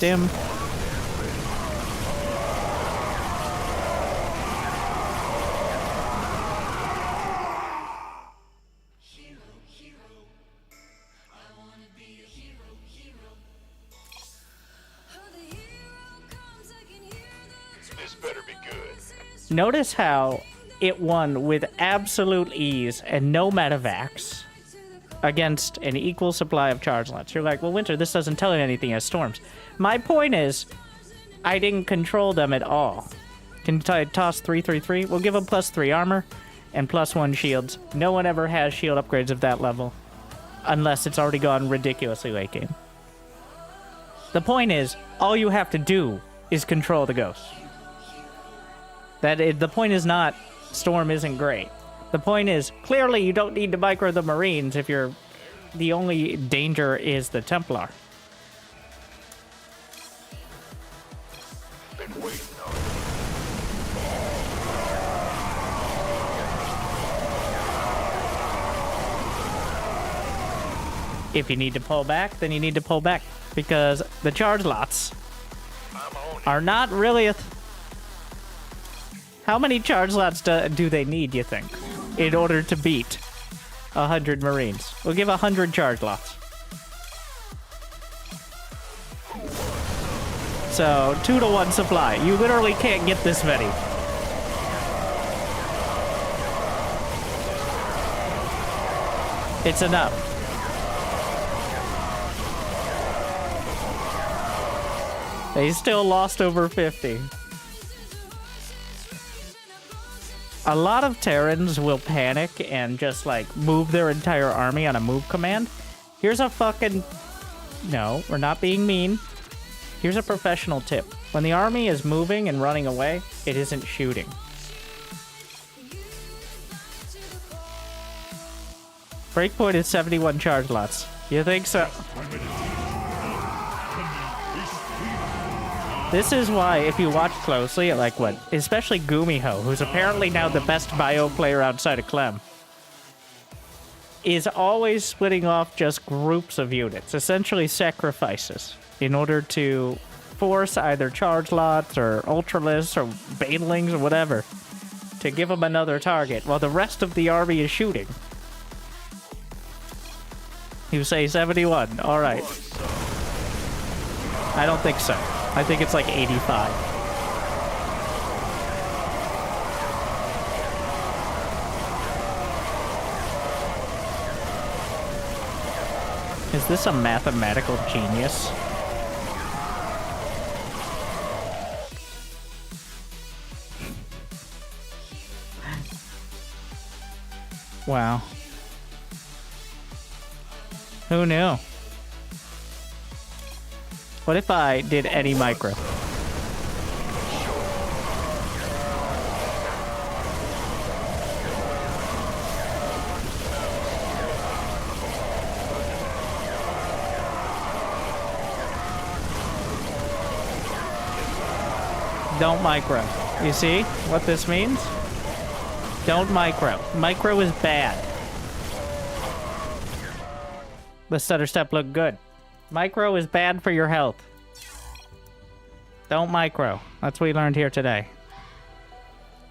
C: stim.
E: This better be good.
C: Notice how it won with absolute ease and no medevacs against an equal supply of charge lots. You're like, well, Winter, this doesn't tell you anything as storms. My point is, I didn't control them at all. Can you toss 3/3/3? We'll give them +3 armor and +1 shields. No one ever has shield upgrades of that level, unless it's already gone ridiculously late game. The point is, all you have to do is control the ghosts. The point is not Storm isn't great. The point is, clearly you don't need to micro the Marines if the only danger is the Templar.
E: Been waiting on it.
C: If you need to pull back, then you need to pull back, because the charge lots are not really a... How many charge lots do they need, you think, in order to beat 100 Marines? We'll give 100 charge lots. So, 2-to-1 supply. You literally can't get this many. It's enough. They still lost over 50. A lot of Terrans will panic and just, like, move their entire army on a move command. Here's a fucking... No, we're not being mean. Here's a professional tip. When the army is moving and running away, it isn't shooting. Breakpoint is 71 charge lots. You think so? This is why, if you watch closely, like what, especially Gumiho, who's apparently now the best bio player outside of Clem, is always splitting off just groups of units, essentially sacrifices, in order to force either charge lots or ultralists or banelings or whatever to give them another target while the rest of the army is shooting. You say 71. All right. I don't think so. I think it's like 85. Is this a mathematical genius? Wow. Who knew? What if I did any micro? Don't micro. You see what this means? Don't micro. Micro is bad. The stutter step looked good. Micro is bad for your health. Don't micro. That's what we learned here today.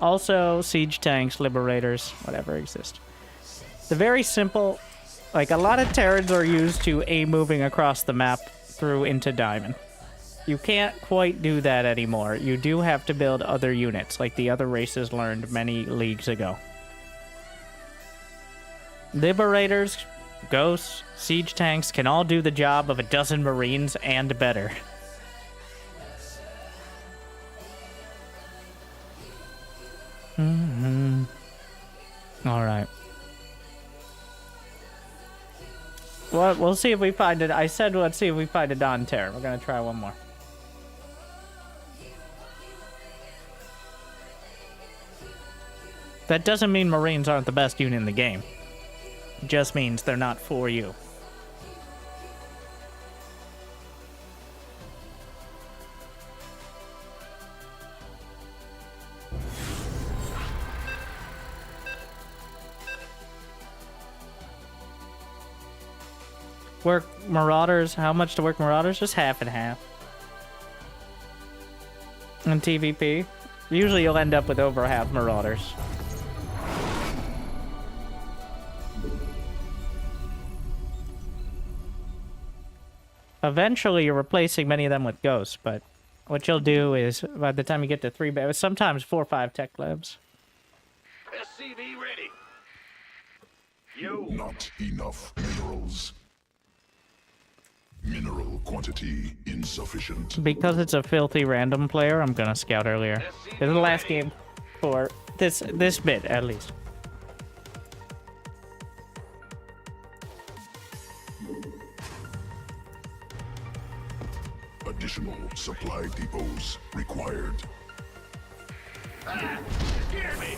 C: Also, siege tanks, liberators, whatever exist. The very simple, like a lot of Terrans are used to moving across the map through into Diamond. You can't quite do that anymore. You do have to build other units, like the other races learned many leagues ago. Liberators, ghosts, siege tanks can all do the job of a dozen Marines and better. Alright. Well, we'll see if we find it. I said let's see if we find a Dawn Terran. We're gonna try one more. That doesn't mean Marines aren't the best unit in the game. It just means they're not for you. Work Marauders. How much to work Marauders? Just half and half. in TVP. Usually you'll end up with over half Marauders. Eventually you're replacing many of them with Ghosts, but what you'll do is, by the time you get to 3, sometimes 4 or 5 tech labs.
E: SCV ready. Yo.
D: Not enough minerals. Mineral quantity insufficient.
C: Because it's a filthy random player, I'm gonna scout earlier. This is the last game for this bit, at least.
D: Additional supply depots required.
E: Scare me.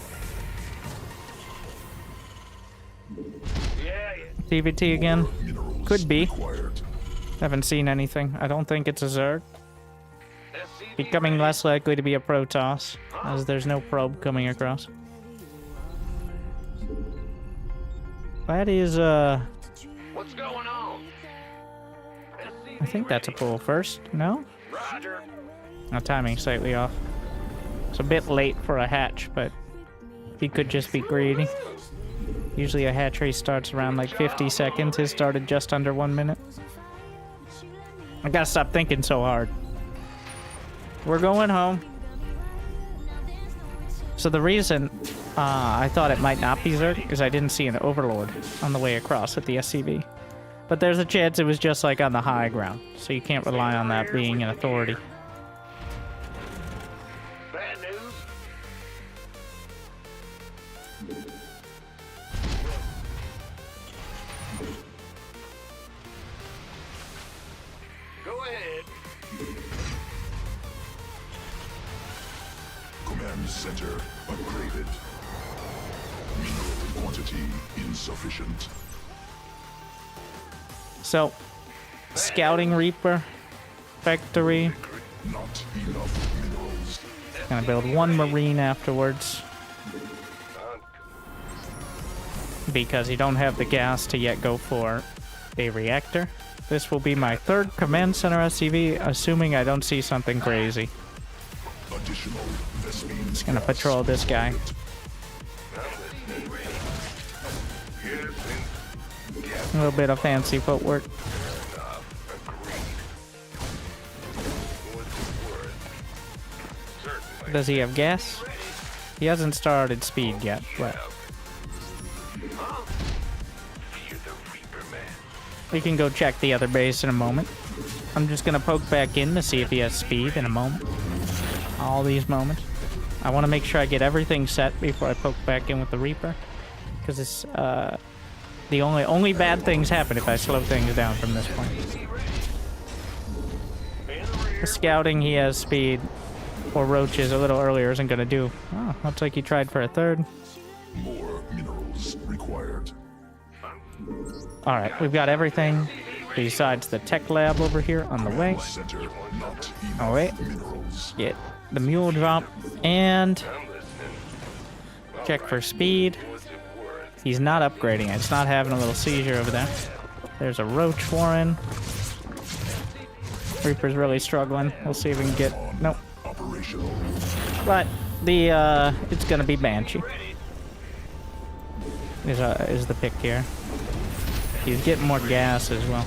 E: Yeah.
C: TVT again?
D: Minerals
C: Could be.
D: required.
C: Haven't seen anything. I don't think it's a Zerg.
E: SCV
C: Becoming
E: ready.
C: less likely to be a Protoss, as there's no probe coming across. That is,
E: What's going on?
C: I think that's a pull first. No?
E: Roger.
C: My timing's slightly off. It's a bit late for a hatch, but he could just be greedy. Usually a hatchery starts around like 50 seconds. His started just under 1 minute. I gotta stop thinking so hard. We're going home. So the reason I thought it might not be Zerg is I didn't see an Overlord on the way across with the SCV. But there's a chance it was just like on the high ground, so you can't rely on that being an authority.
E: Bad news. Go ahead.
D: Command center upgraded. Mineral quantity insufficient.
C: So, Scouting Reaper, Factory.
D: Not enough minerals.
C: Gonna build 1 Marine afterwards. Because you don't have the gas to yet go for a reactor. This will be my 3rd Command Center SCV, assuming I don't see something crazy.
D: Additional Vespene.
C: Just gonna patrol this guy. A little bit of fancy footwork. Does he have gas? He hasn't started speed yet, but we can go check the other base in a moment. I'm just gonna poke back in to see if he has speed in a moment. All these moments. I want to make sure I get everything set before I poke back in with the Reaper, because it's the only bad things happen if I slow things down from this point. The scouting, he has speed, or roaches a little earlier isn't gonna do. Oh, looks like he tried for a 3rd.
D: More minerals required.
C: All right, we've got everything besides the tech lab over here on the way.
D: Center not
C: Oh wait,
D: enough minerals.
C: get the mule drop and check for speed. He's not upgrading. It's not having a little seizure over there. There's a roach warren. Reaper's really struggling. We'll see if we can get. Nope.
D: Operational.
C: But the it's gonna be Banshee. Is the pick here. He's getting more gas as well.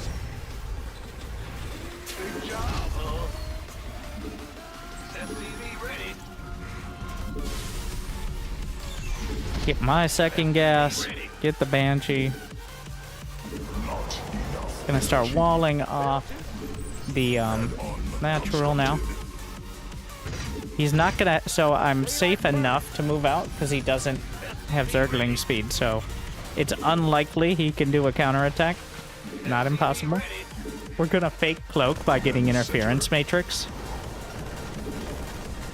C: Get my 2nd gas. Get the Banshee. Gonna start walling off the natural now. He's not gonna. So I'm safe enough to move out because he doesn't have Zergling speed. So it's unlikely he can do a counterattack. Not impossible. We're gonna fake cloak by getting interference matrix.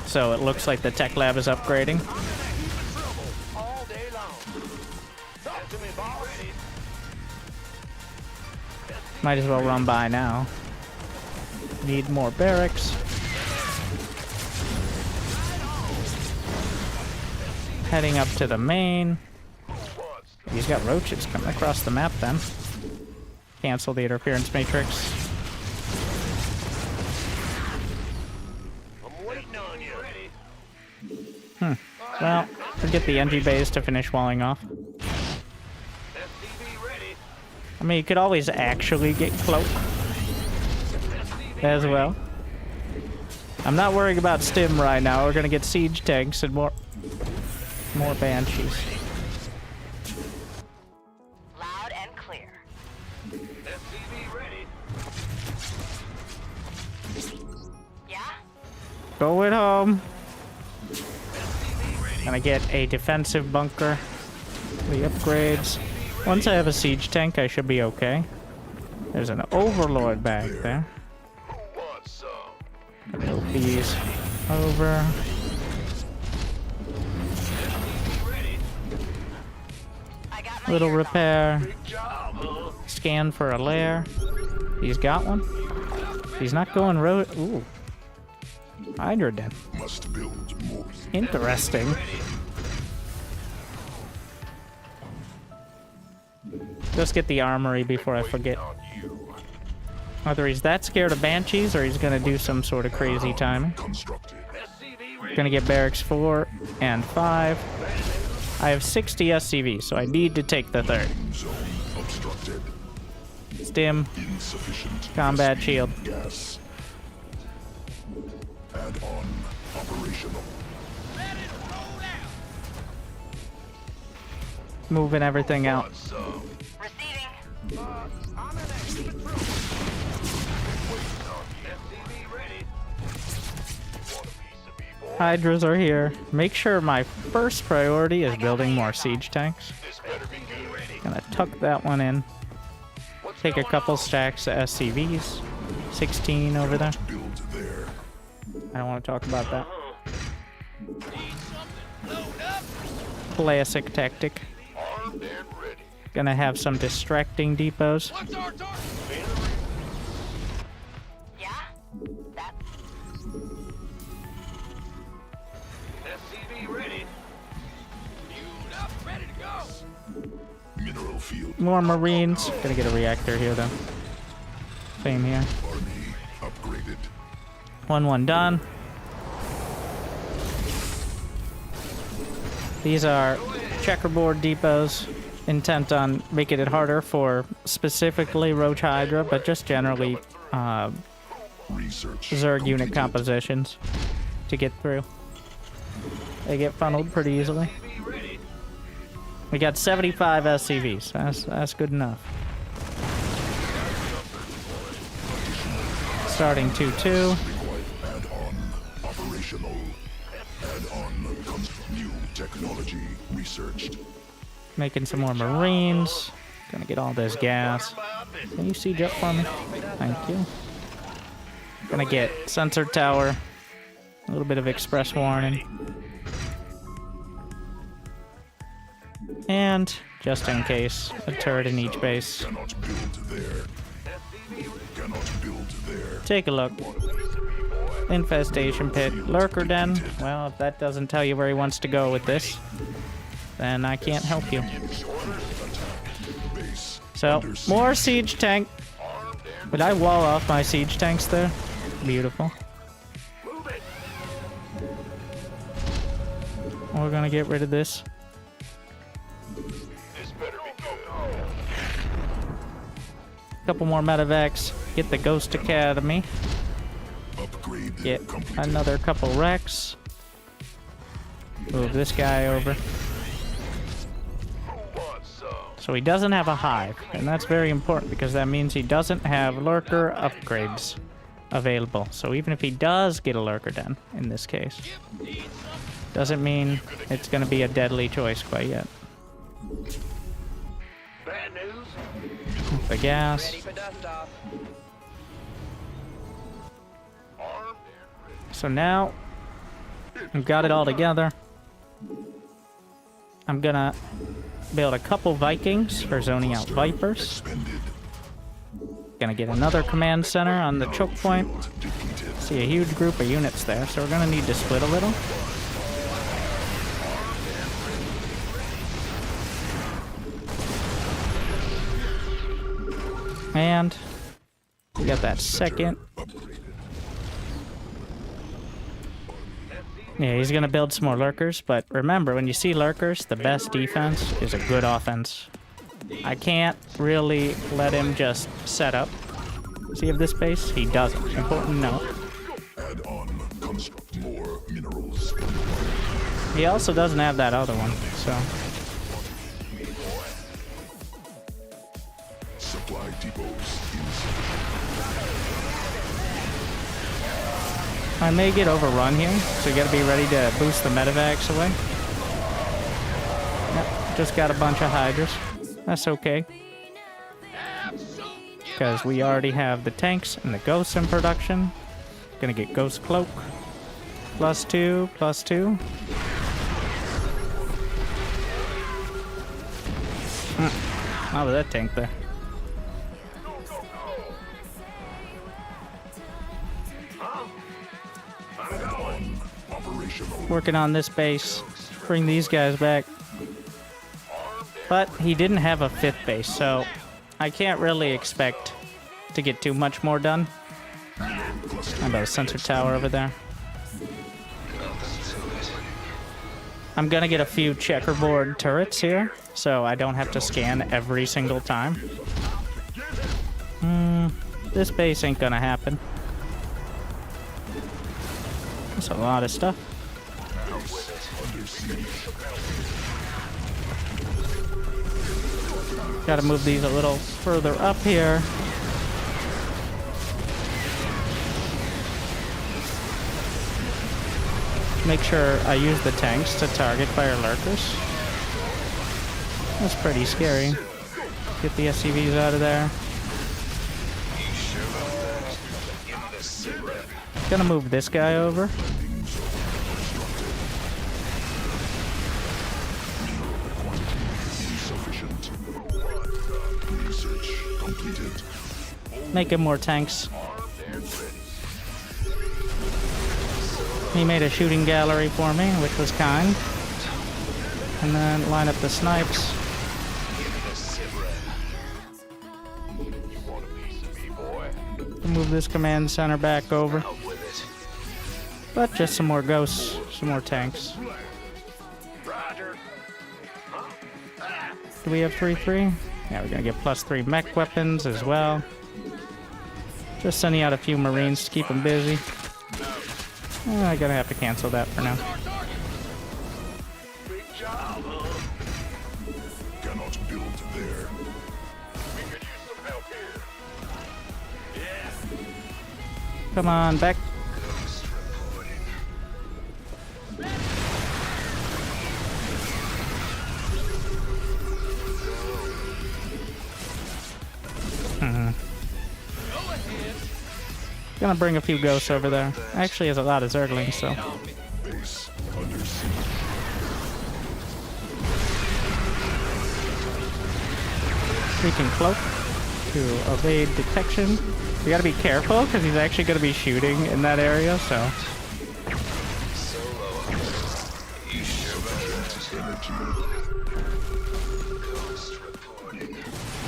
C: So it looks like the tech lab is upgrading. Might as well run by now. Need more barracks. Heading up to the main. He's got roaches coming across the map then. Cancel the interference matrix.
E: I'm waiting on you.
C: Well, we'll get the NG base to finish walling off. I mean, you could always actually get cloak as well. I'm not worrying about stim right now. We're gonna get siege tanks and more banshees.
F: Loud and clear. Yeah?
C: Going home. Gonna get a defensive bunker. The upgrades. Once I have a siege tank, I should be okay. There's an overlord back there. Move these over. Little repair. Scan for a lair. He's got one. He's not going road. Ooh. Hydra den.
D: Must build more.
C: Interesting. Just get the armory before I forget. Either he's that scared of banshees or he's gonna do some sort of crazy timing. Gonna get barracks 4 and 5. I have 60 SCV, so I need to take the third. Stim. Combat shield.
D: Add-on operational.
C: Moving everything out. Hydras are here. Make sure my first priority is building more siege tanks. Gonna tuck that one in. Take a couple stacks of SCVs. 16 over there. I don't want to talk about that. Classic tactic. Gonna have some distracting depots.
D: Mineral field.
C: More marines. Gonna get a reactor here though. Same here.
D: Army upgraded.
C: 1-1 done. These are checkerboard depots, intent on making it harder for specifically Roach Hydra, but just generally Zerg unit compositions to get through. They get funneled pretty easily. We got 75 SCVs. That's good enough. Starting 2-2.
D: Add-on operational. Add-on new technology researched.
C: Making some more marines. Gonna get all this gas. Can you siege up for me? Thank you. Gonna get sensor tower. A little bit of express warning. And, just in case, a turret in each base.
D: Cannot build there. Cannot build there.
C: Take a look. Infestation pit. Lurker den. Well, if that doesn't tell you where he wants to go with this, then I can't help you. So, more siege tank. Would I wall off my siege tanks there? Beautiful. We're gonna get rid of this. Couple more medevacs. Get the Ghost Academy. Get another couple wrecks. Move this guy over. So he doesn't have a hive, and that's very important because that means he doesn't have lurker upgrades available. So even if he does get a lurker den, in this case, doesn't mean it's going to be a deadly choice quite yet. The gas. So now we've got it all together. I'm gonna build a couple Vikings for zoning out Vipers. Gonna get another command center on the choke point. See a huge group of units there, so we're gonna need to split a little. And we got that second Yeah, he's gonna build some more lurkers, but remember, when you see lurkers, the best defense is a good offense. I can't really let him just set up. Does he have this base? He doesn't. Important note.
D: Add on, construct more minerals.
C: He also doesn't have that other one, so...
D: Supply depots
C: I may get overrun here, so you gotta be ready to boost the medevacs away. Yep, just got a bunch of hydras. That's okay. Because we already have the tanks and the ghosts in production. Gonna get Ghost Cloak. +2, +2. How did that tank there? Working on this base. Bring these guys back. But he didn't have a 5th base, so I can't really expect to get too much more done. How about a sensor tower over there? I'm gonna get a few checkerboard turrets here, so I don't have to scan every single time. This base ain't gonna happen. That's a lot of stuff. Gotta move these a little further up here. Make sure I use the tanks to target fire lurkers. That's pretty scary. Get the SCVs out of there. Gonna move this guy over. Make him more tanks. He made a shooting gallery for me, which was kind. And then line up the snipes. Move this command center back over. But just some more ghosts, some more tanks. Do we have 3-3? Yeah, we're gonna get +3 mech weapons as well. Just sending out a few marines to keep them busy. I'm gonna have to cancel that for now.
D: cannot build there.
C: Come on, back. Gonna bring a few ghosts over there. Actually, has a lot of Zerglings, so. Freaking cloak to evade detection. We gotta be careful because he's actually gonna be shooting in that area, so.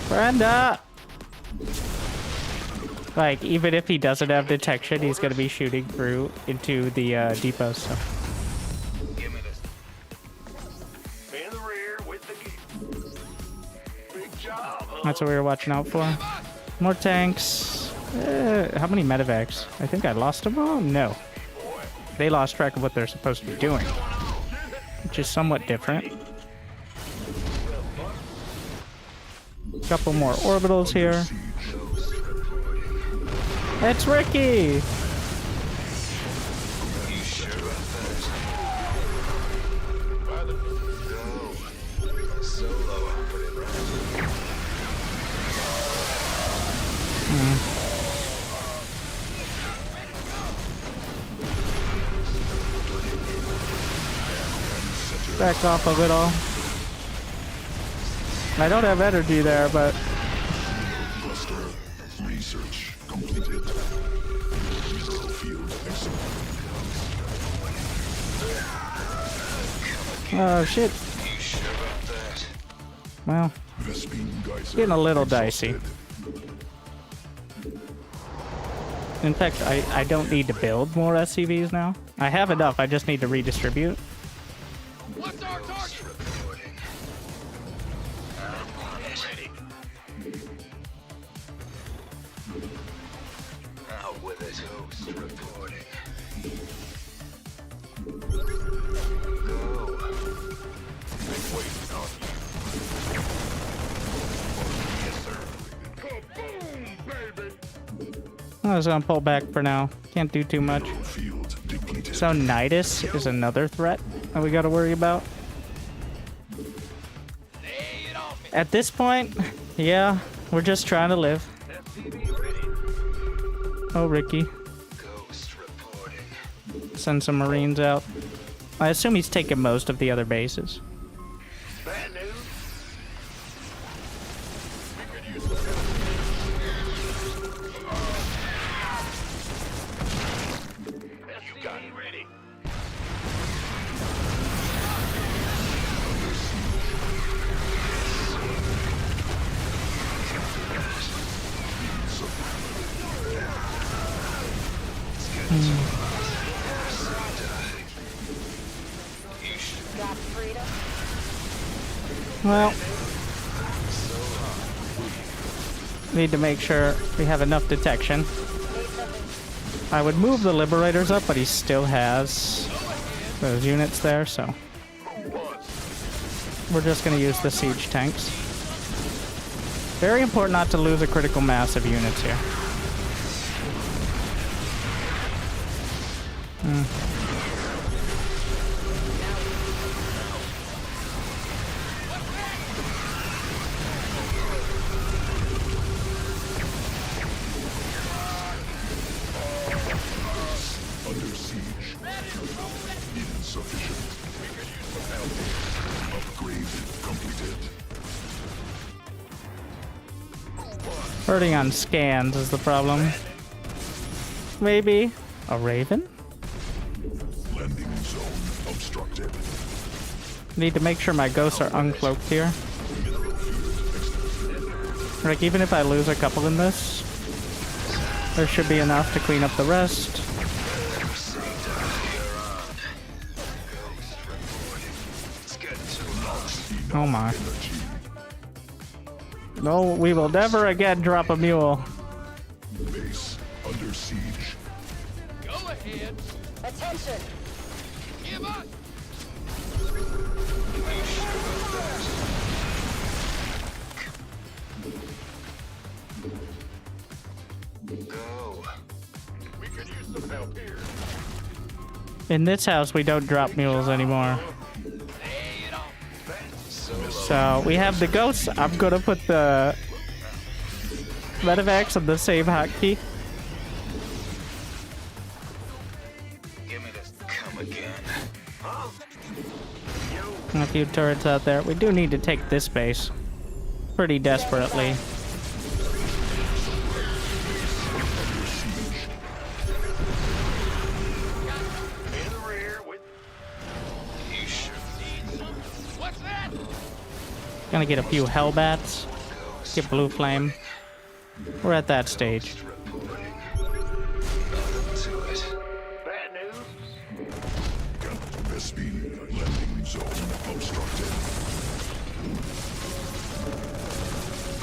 C: Brenda! Like, even if he doesn't have detection, he's gonna be shooting through into the depot, so. That's what we were watching out for. More tanks. How many medevacs? I think I lost them all? No. They lost track of what they're supposed to be doing, which is somewhat different. A couple more orbitals here. It's Ricky! Back off a little. I don't have energy there, but...
D: Research completed. Mineral field excellent.
C: Oh, shit. Well, getting a little dicey. In fact, I don't need to build more SCVs now. I have enough, I just need to redistribute.
E: What's our target? Ready. Out with it. Ghost reporting. Go. Been waiting on you. Yes, sir. Kaboom, baby.
C: I was gonna pull back for now. Can't do too much.
D: Field depleted.
C: So Nidus is another threat that we gotta worry about. At this point, yeah, we're just trying to live. Oh, Ricky.
E: Ghost reporting.
C: Send some Marines out. I assume he's taking most of the other bases.
E: Bad news. You got it ready.
F: Got freedom.
C: Well, need to make sure we have enough detection. I would move the Liberators up, but he still has those units there, so we're just going to use the siege tanks. Very important not to lose a critical mass of units here.
D: Under siege. Insufficient. Upgrade completed.
C: Hurting on scans is the problem. Maybe a Raven?
D: Landing zone obstructed.
C: Need to make sure my ghosts are uncloaked here. Like, even if I lose a couple in this, there should be enough to clean up the rest. Oh my. No, we will never again drop a mule.
D: Base under siege.
E: Go ahead.
F: Attention.
E: Give up. Go. We could use some help here.
C: In this house, we don't drop mules anymore. So we have the ghosts. I'm gonna put the medevacs on the same hotkey.
E: Give me this. Come again. Huh?
C: A few turrets out there. We do need to take this base pretty desperately.
E: In the rear with. You should need some. What's that?
C: Gonna get a few Hellbats. Get Blue Flame. We're at that stage.
E: Bad news.
D: Vespine landing zone obstructed.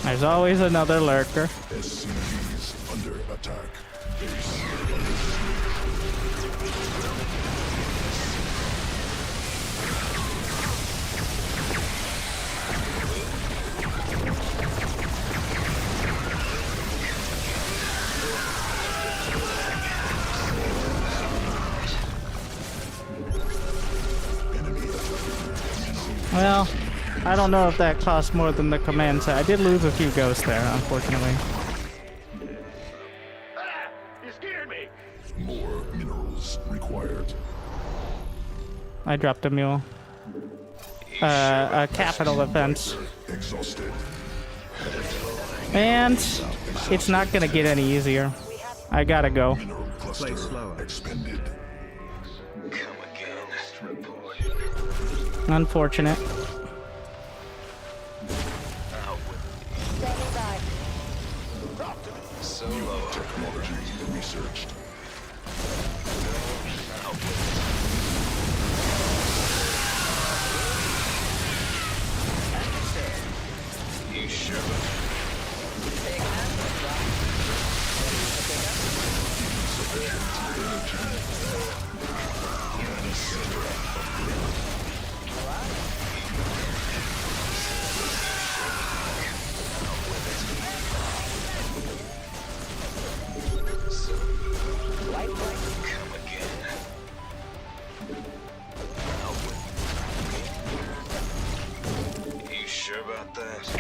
C: There's always another lurker.
D: SCVs under attack.
C: Well, I don't know if that costs more than the command set. I did lose a few ghosts there, unfortunately.
E: Ah, you scared me.
D: More minerals required.
C: I dropped a mule. A capital offense.
D: Exhausted.
C: And it's not gonna get any easier. I gotta go.
D: Mineral cluster
H: Play slower.
D: expended.
E: Come again.
C: Unfortunate.
F: Standing by.
E: Talk to
D: New technology researched.
E: You sure? You sure about that?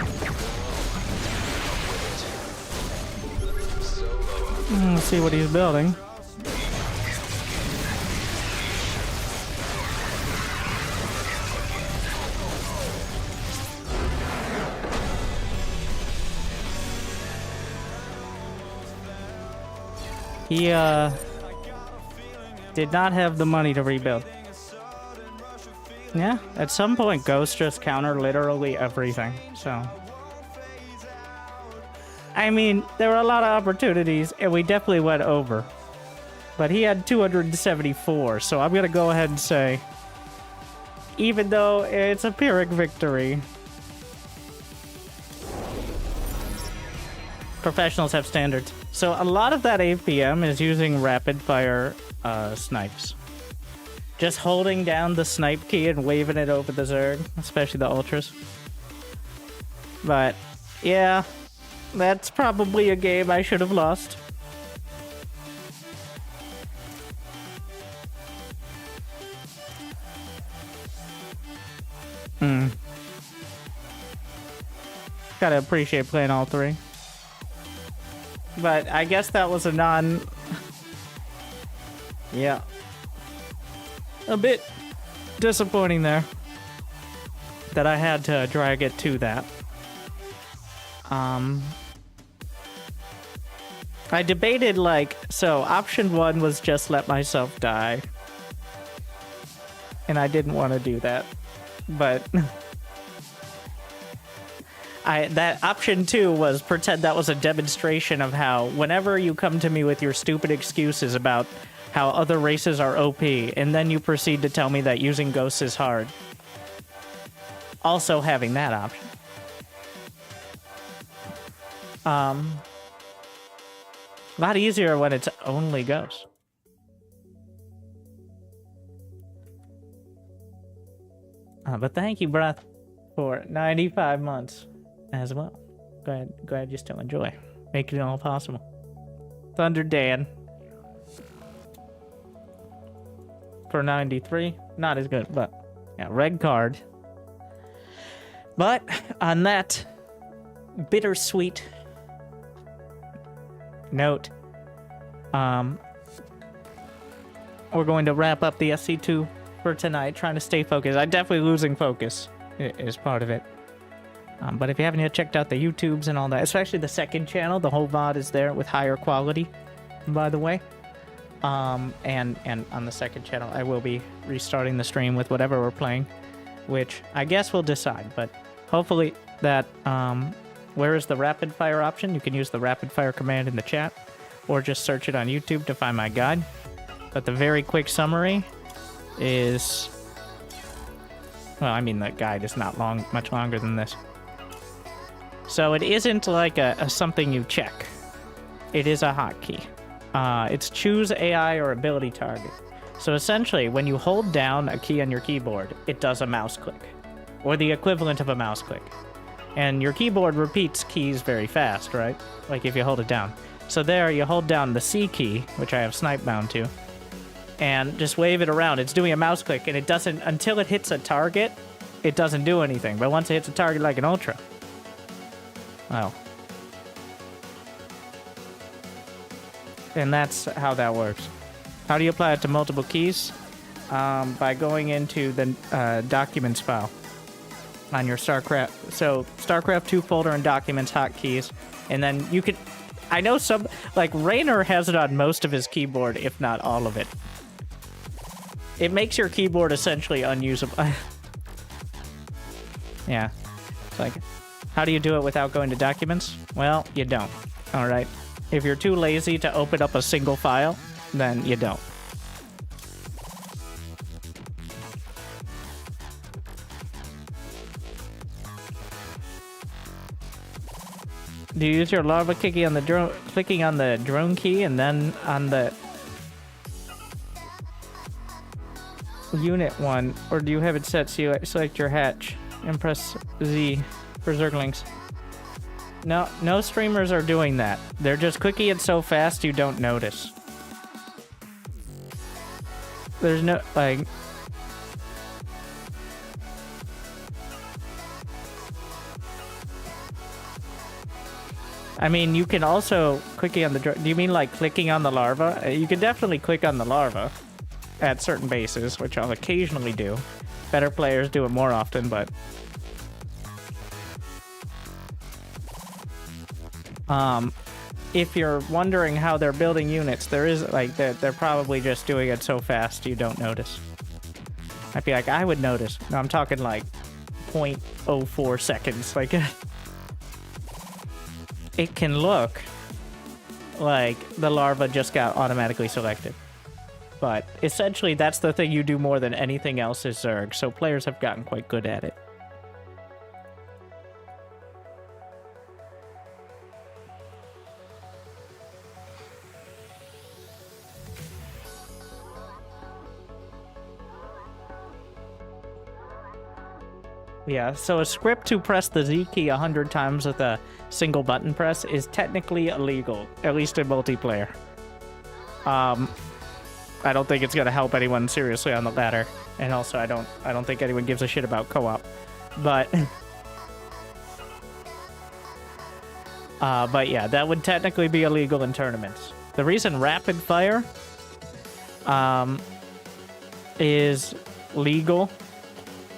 C: Let's see what he's building. He did not have the money to rebuild. Yeah, at some point Ghost just countered literally everything, so. I mean, there were a lot of opportunities, and we definitely went over. But he had 274, so I'm gonna go ahead and say, even though it's a Pyrrhic victory, professionals have standards. So a lot of that APM is using rapid fire snipes. Just holding down the snipe key and waving it over the Zerg, especially the Ultras. But, yeah, that's probably a game I should have lost. Gotta appreciate playing all three. But I guess that was a non... Yeah. A bit disappointing there. That I had to drag it to that. I debated, like... So, option 1 was just let myself die. And I didn't want to do that. But... that option 2 was pretend that was a demonstration of how whenever you come to me with your stupid excuses about how other races are OP, and then you proceed to tell me that using ghosts is hard. Also having that option. A lot easier when it's only ghosts. But thank you, Breath, for 95 months. As well. Glad you still enjoy. Making it all possible. Thunder Dan. For 93. Not as good, but yeah, red card. But on that bittersweet note, we're going to wrap up the SC2 for tonight, trying to stay focused. I'm definitely losing focus is part of it. But if you haven't yet checked out the YouTubes and all that, especially the second channel, the whole VOD is there with higher quality, by the way. And on the second channel, I will be restarting the stream with whatever we're playing, which I guess we'll decide. But hopefully that, where is the rapid fire option? You can use the rapid fire command in the chat, or just search it on YouTube to find my guide. But the very quick summary is, well, I mean, the guide is not much longer than this. So it isn't like a something you check. It is a hotkey. It's choose AI or ability target. So essentially, when you hold down a key on your keyboard, it does a mouse click, or the equivalent of a mouse click. And your keyboard repeats keys very fast, right? Like if you hold it down. So there, you hold down the C key, which I have snipe bound to, and just wave it around. It's doing a mouse click, and it doesn't, until it hits a target, it doesn't do anything. But once it hits a target like an Ultra, well. And that's how that works. How do you apply it to multiple keys? By going into the documents file on your StarCraft. So StarCraft 2 folder and documents hotkeys. And then you can, I know some, like Raynor has it on most of his keyboard, if not all of it. It makes your keyboard essentially unusable. Yeah. It's like, how do you do it without going to documents? Well, you don't. All right. If you're too lazy to open up a single file, then you don't. Do you use your larva clicking on the drone key and then on the unit one, or do you have it set so you select your hatch and press Z for Zerglings? No streamers are doing that. They're just clicking it so fast you don't notice. There's no, like... I mean, you can also clicking on the... Do you mean like clicking on the larva? You can definitely click on the larva at certain bases, which I'll occasionally do. Better players do it more often, but... if you're wondering how they're building units, there is, like, they're probably just doing it so fast you don't notice. I'd be like, I would notice. No, I'm talking like 0.04 seconds. Like, it can look like the larva just got automatically selected. But essentially, that's the thing you do more than anything else is Zerg, so players have gotten quite good at it. Yeah, so a script to press the Z key 100 times with a single button press is technically illegal, at least in multiplayer. I don't think it's gonna help anyone seriously on the ladder, and also I don't think anyone gives a shit about co-op. But yeah, that would technically be illegal in tournaments. The reason rapid fire is legal,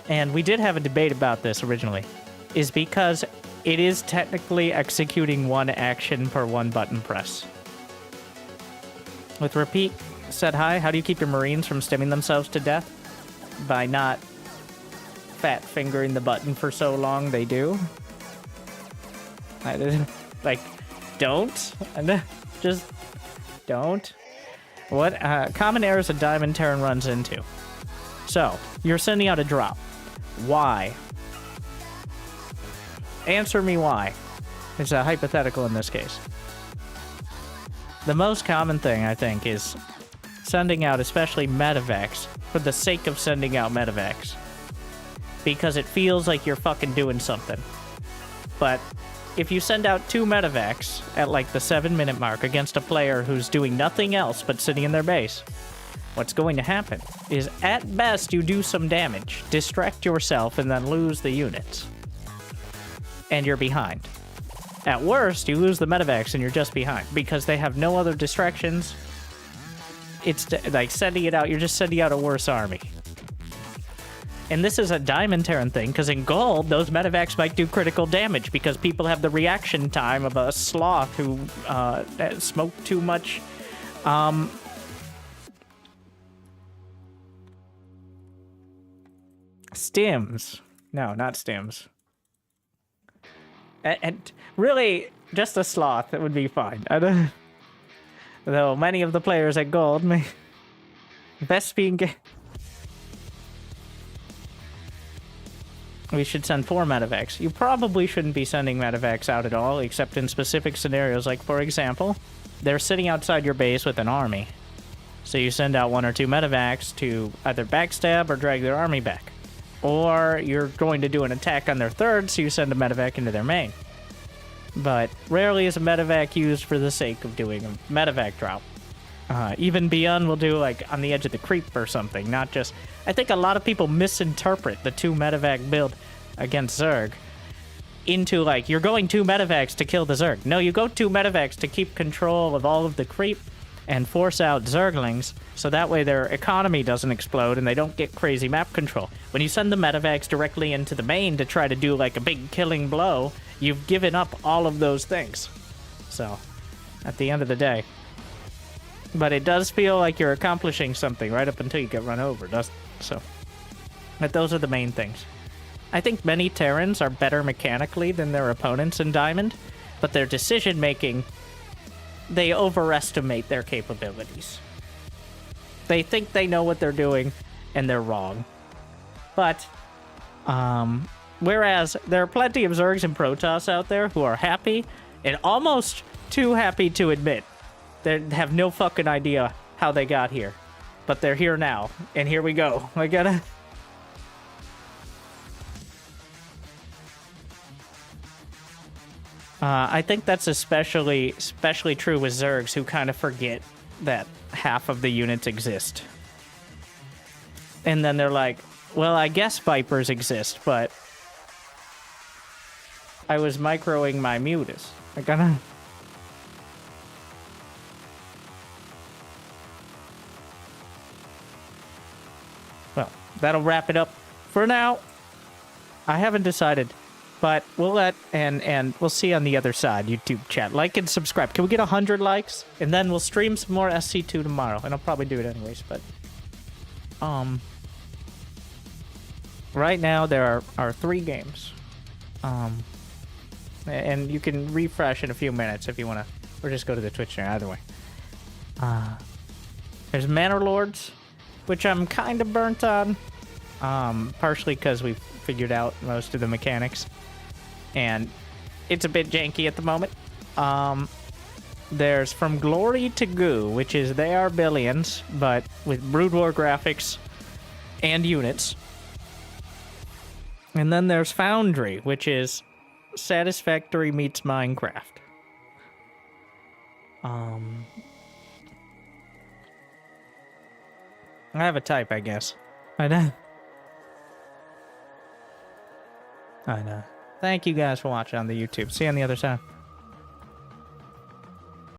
C: and we did have a debate about this originally, is because it is technically executing one action per one button press. With repeat said hi, how do you keep your Marines from stimming themselves to death? By not fat fingering the button for so long they do. Like, don't. Just don't. What common errors a Diamond Terran runs into? So, you're sending out a drop. Why? Answer me why. It's a hypothetical in this case. The most common thing, I think, is sending out especially medevacs for the sake of sending out medevacs. Because it feels like you're fucking doing something. But if you send out 2 medevacs at like the 7-minute mark against a player who's doing nothing else but sitting in their base, what's going to happen is, at best, you do some damage, distract yourself, and then lose the units. And you're behind. At worst, you lose the medevacs and you're just behind, because they have no other distractions. It's like sending it out, you're just sending out a worse army. And this is a Diamond Terran thing, because in Gold, those medevacs might do critical damage, because people have the reaction time of a sloth who smoked too much stims. No, not stims. And really, just a sloth, it would be fine. Though many of the players at Gold may best being... We should send 4 medevacs. You probably shouldn't be sending medevacs out at all, except in specific scenarios. Like, for example, they're sitting outside your base with an army. So you send out 1 or 2 medevacs to either backstab or drag their army back. Or you're going to do an attack on their third, so you send a medevac into their main. But rarely is a medevac used for the sake of doing a medevac drop. Even Beyond will do, like, on the edge of the creep or something, not just... I think a lot of people misinterpret the 2 medevac build against Zerg into, like, you're going 2 medevacs to kill the Zerg. No, you go 2 medevacs to keep control of all of the creep and force out Zerglings, so that way their economy doesn't explode and they don't get crazy map control. When you send the medevacs directly into the main to try to do, like, a big killing blow, you've given up all of those things. So, at the end of the day. But it does feel like you're accomplishing something right up until you get run over, doesn't it? So, but those are the main things. I think many Terrans are better mechanically than their opponents in Diamond, but their decision-making they overestimate their capabilities. They think they know what they're doing, and they're wrong. But, whereas there are plenty of Zergs and Protoss out there who are happy, and almost too happy to admit they have no fucking idea how they got here. But they're here now, and here we go. I gotta... I think that's especially true with Zergs, who kind of forget that half of the units exist. And then they're like, well, I guess Vipers exist, but I was microing my mutas. I gotta... Well, that'll wrap it up for now. I haven't decided, but we'll and we'll see on the other side, YouTube chat. Like and subscribe. Can we get 100 likes? And then we'll stream some more SC2 tomorrow, and I'll probably do it anyways, but... Right now, there are 3 games. And you can refresh in a few minutes if you want to, or just go to the Twitch channel, either way. There's Manor Lords, which I'm kind of burnt on. Partially because we've figured out most of the mechanics. And it's a bit janky at the moment. There's From Glory to Goo, which is they are billions, but with Brood War graphics and units. And then there's Foundry, which is Satisfactory meets Minecraft. I have a type, I guess. I know. I know. Thank you guys for watching on the YouTube. See you on the other side.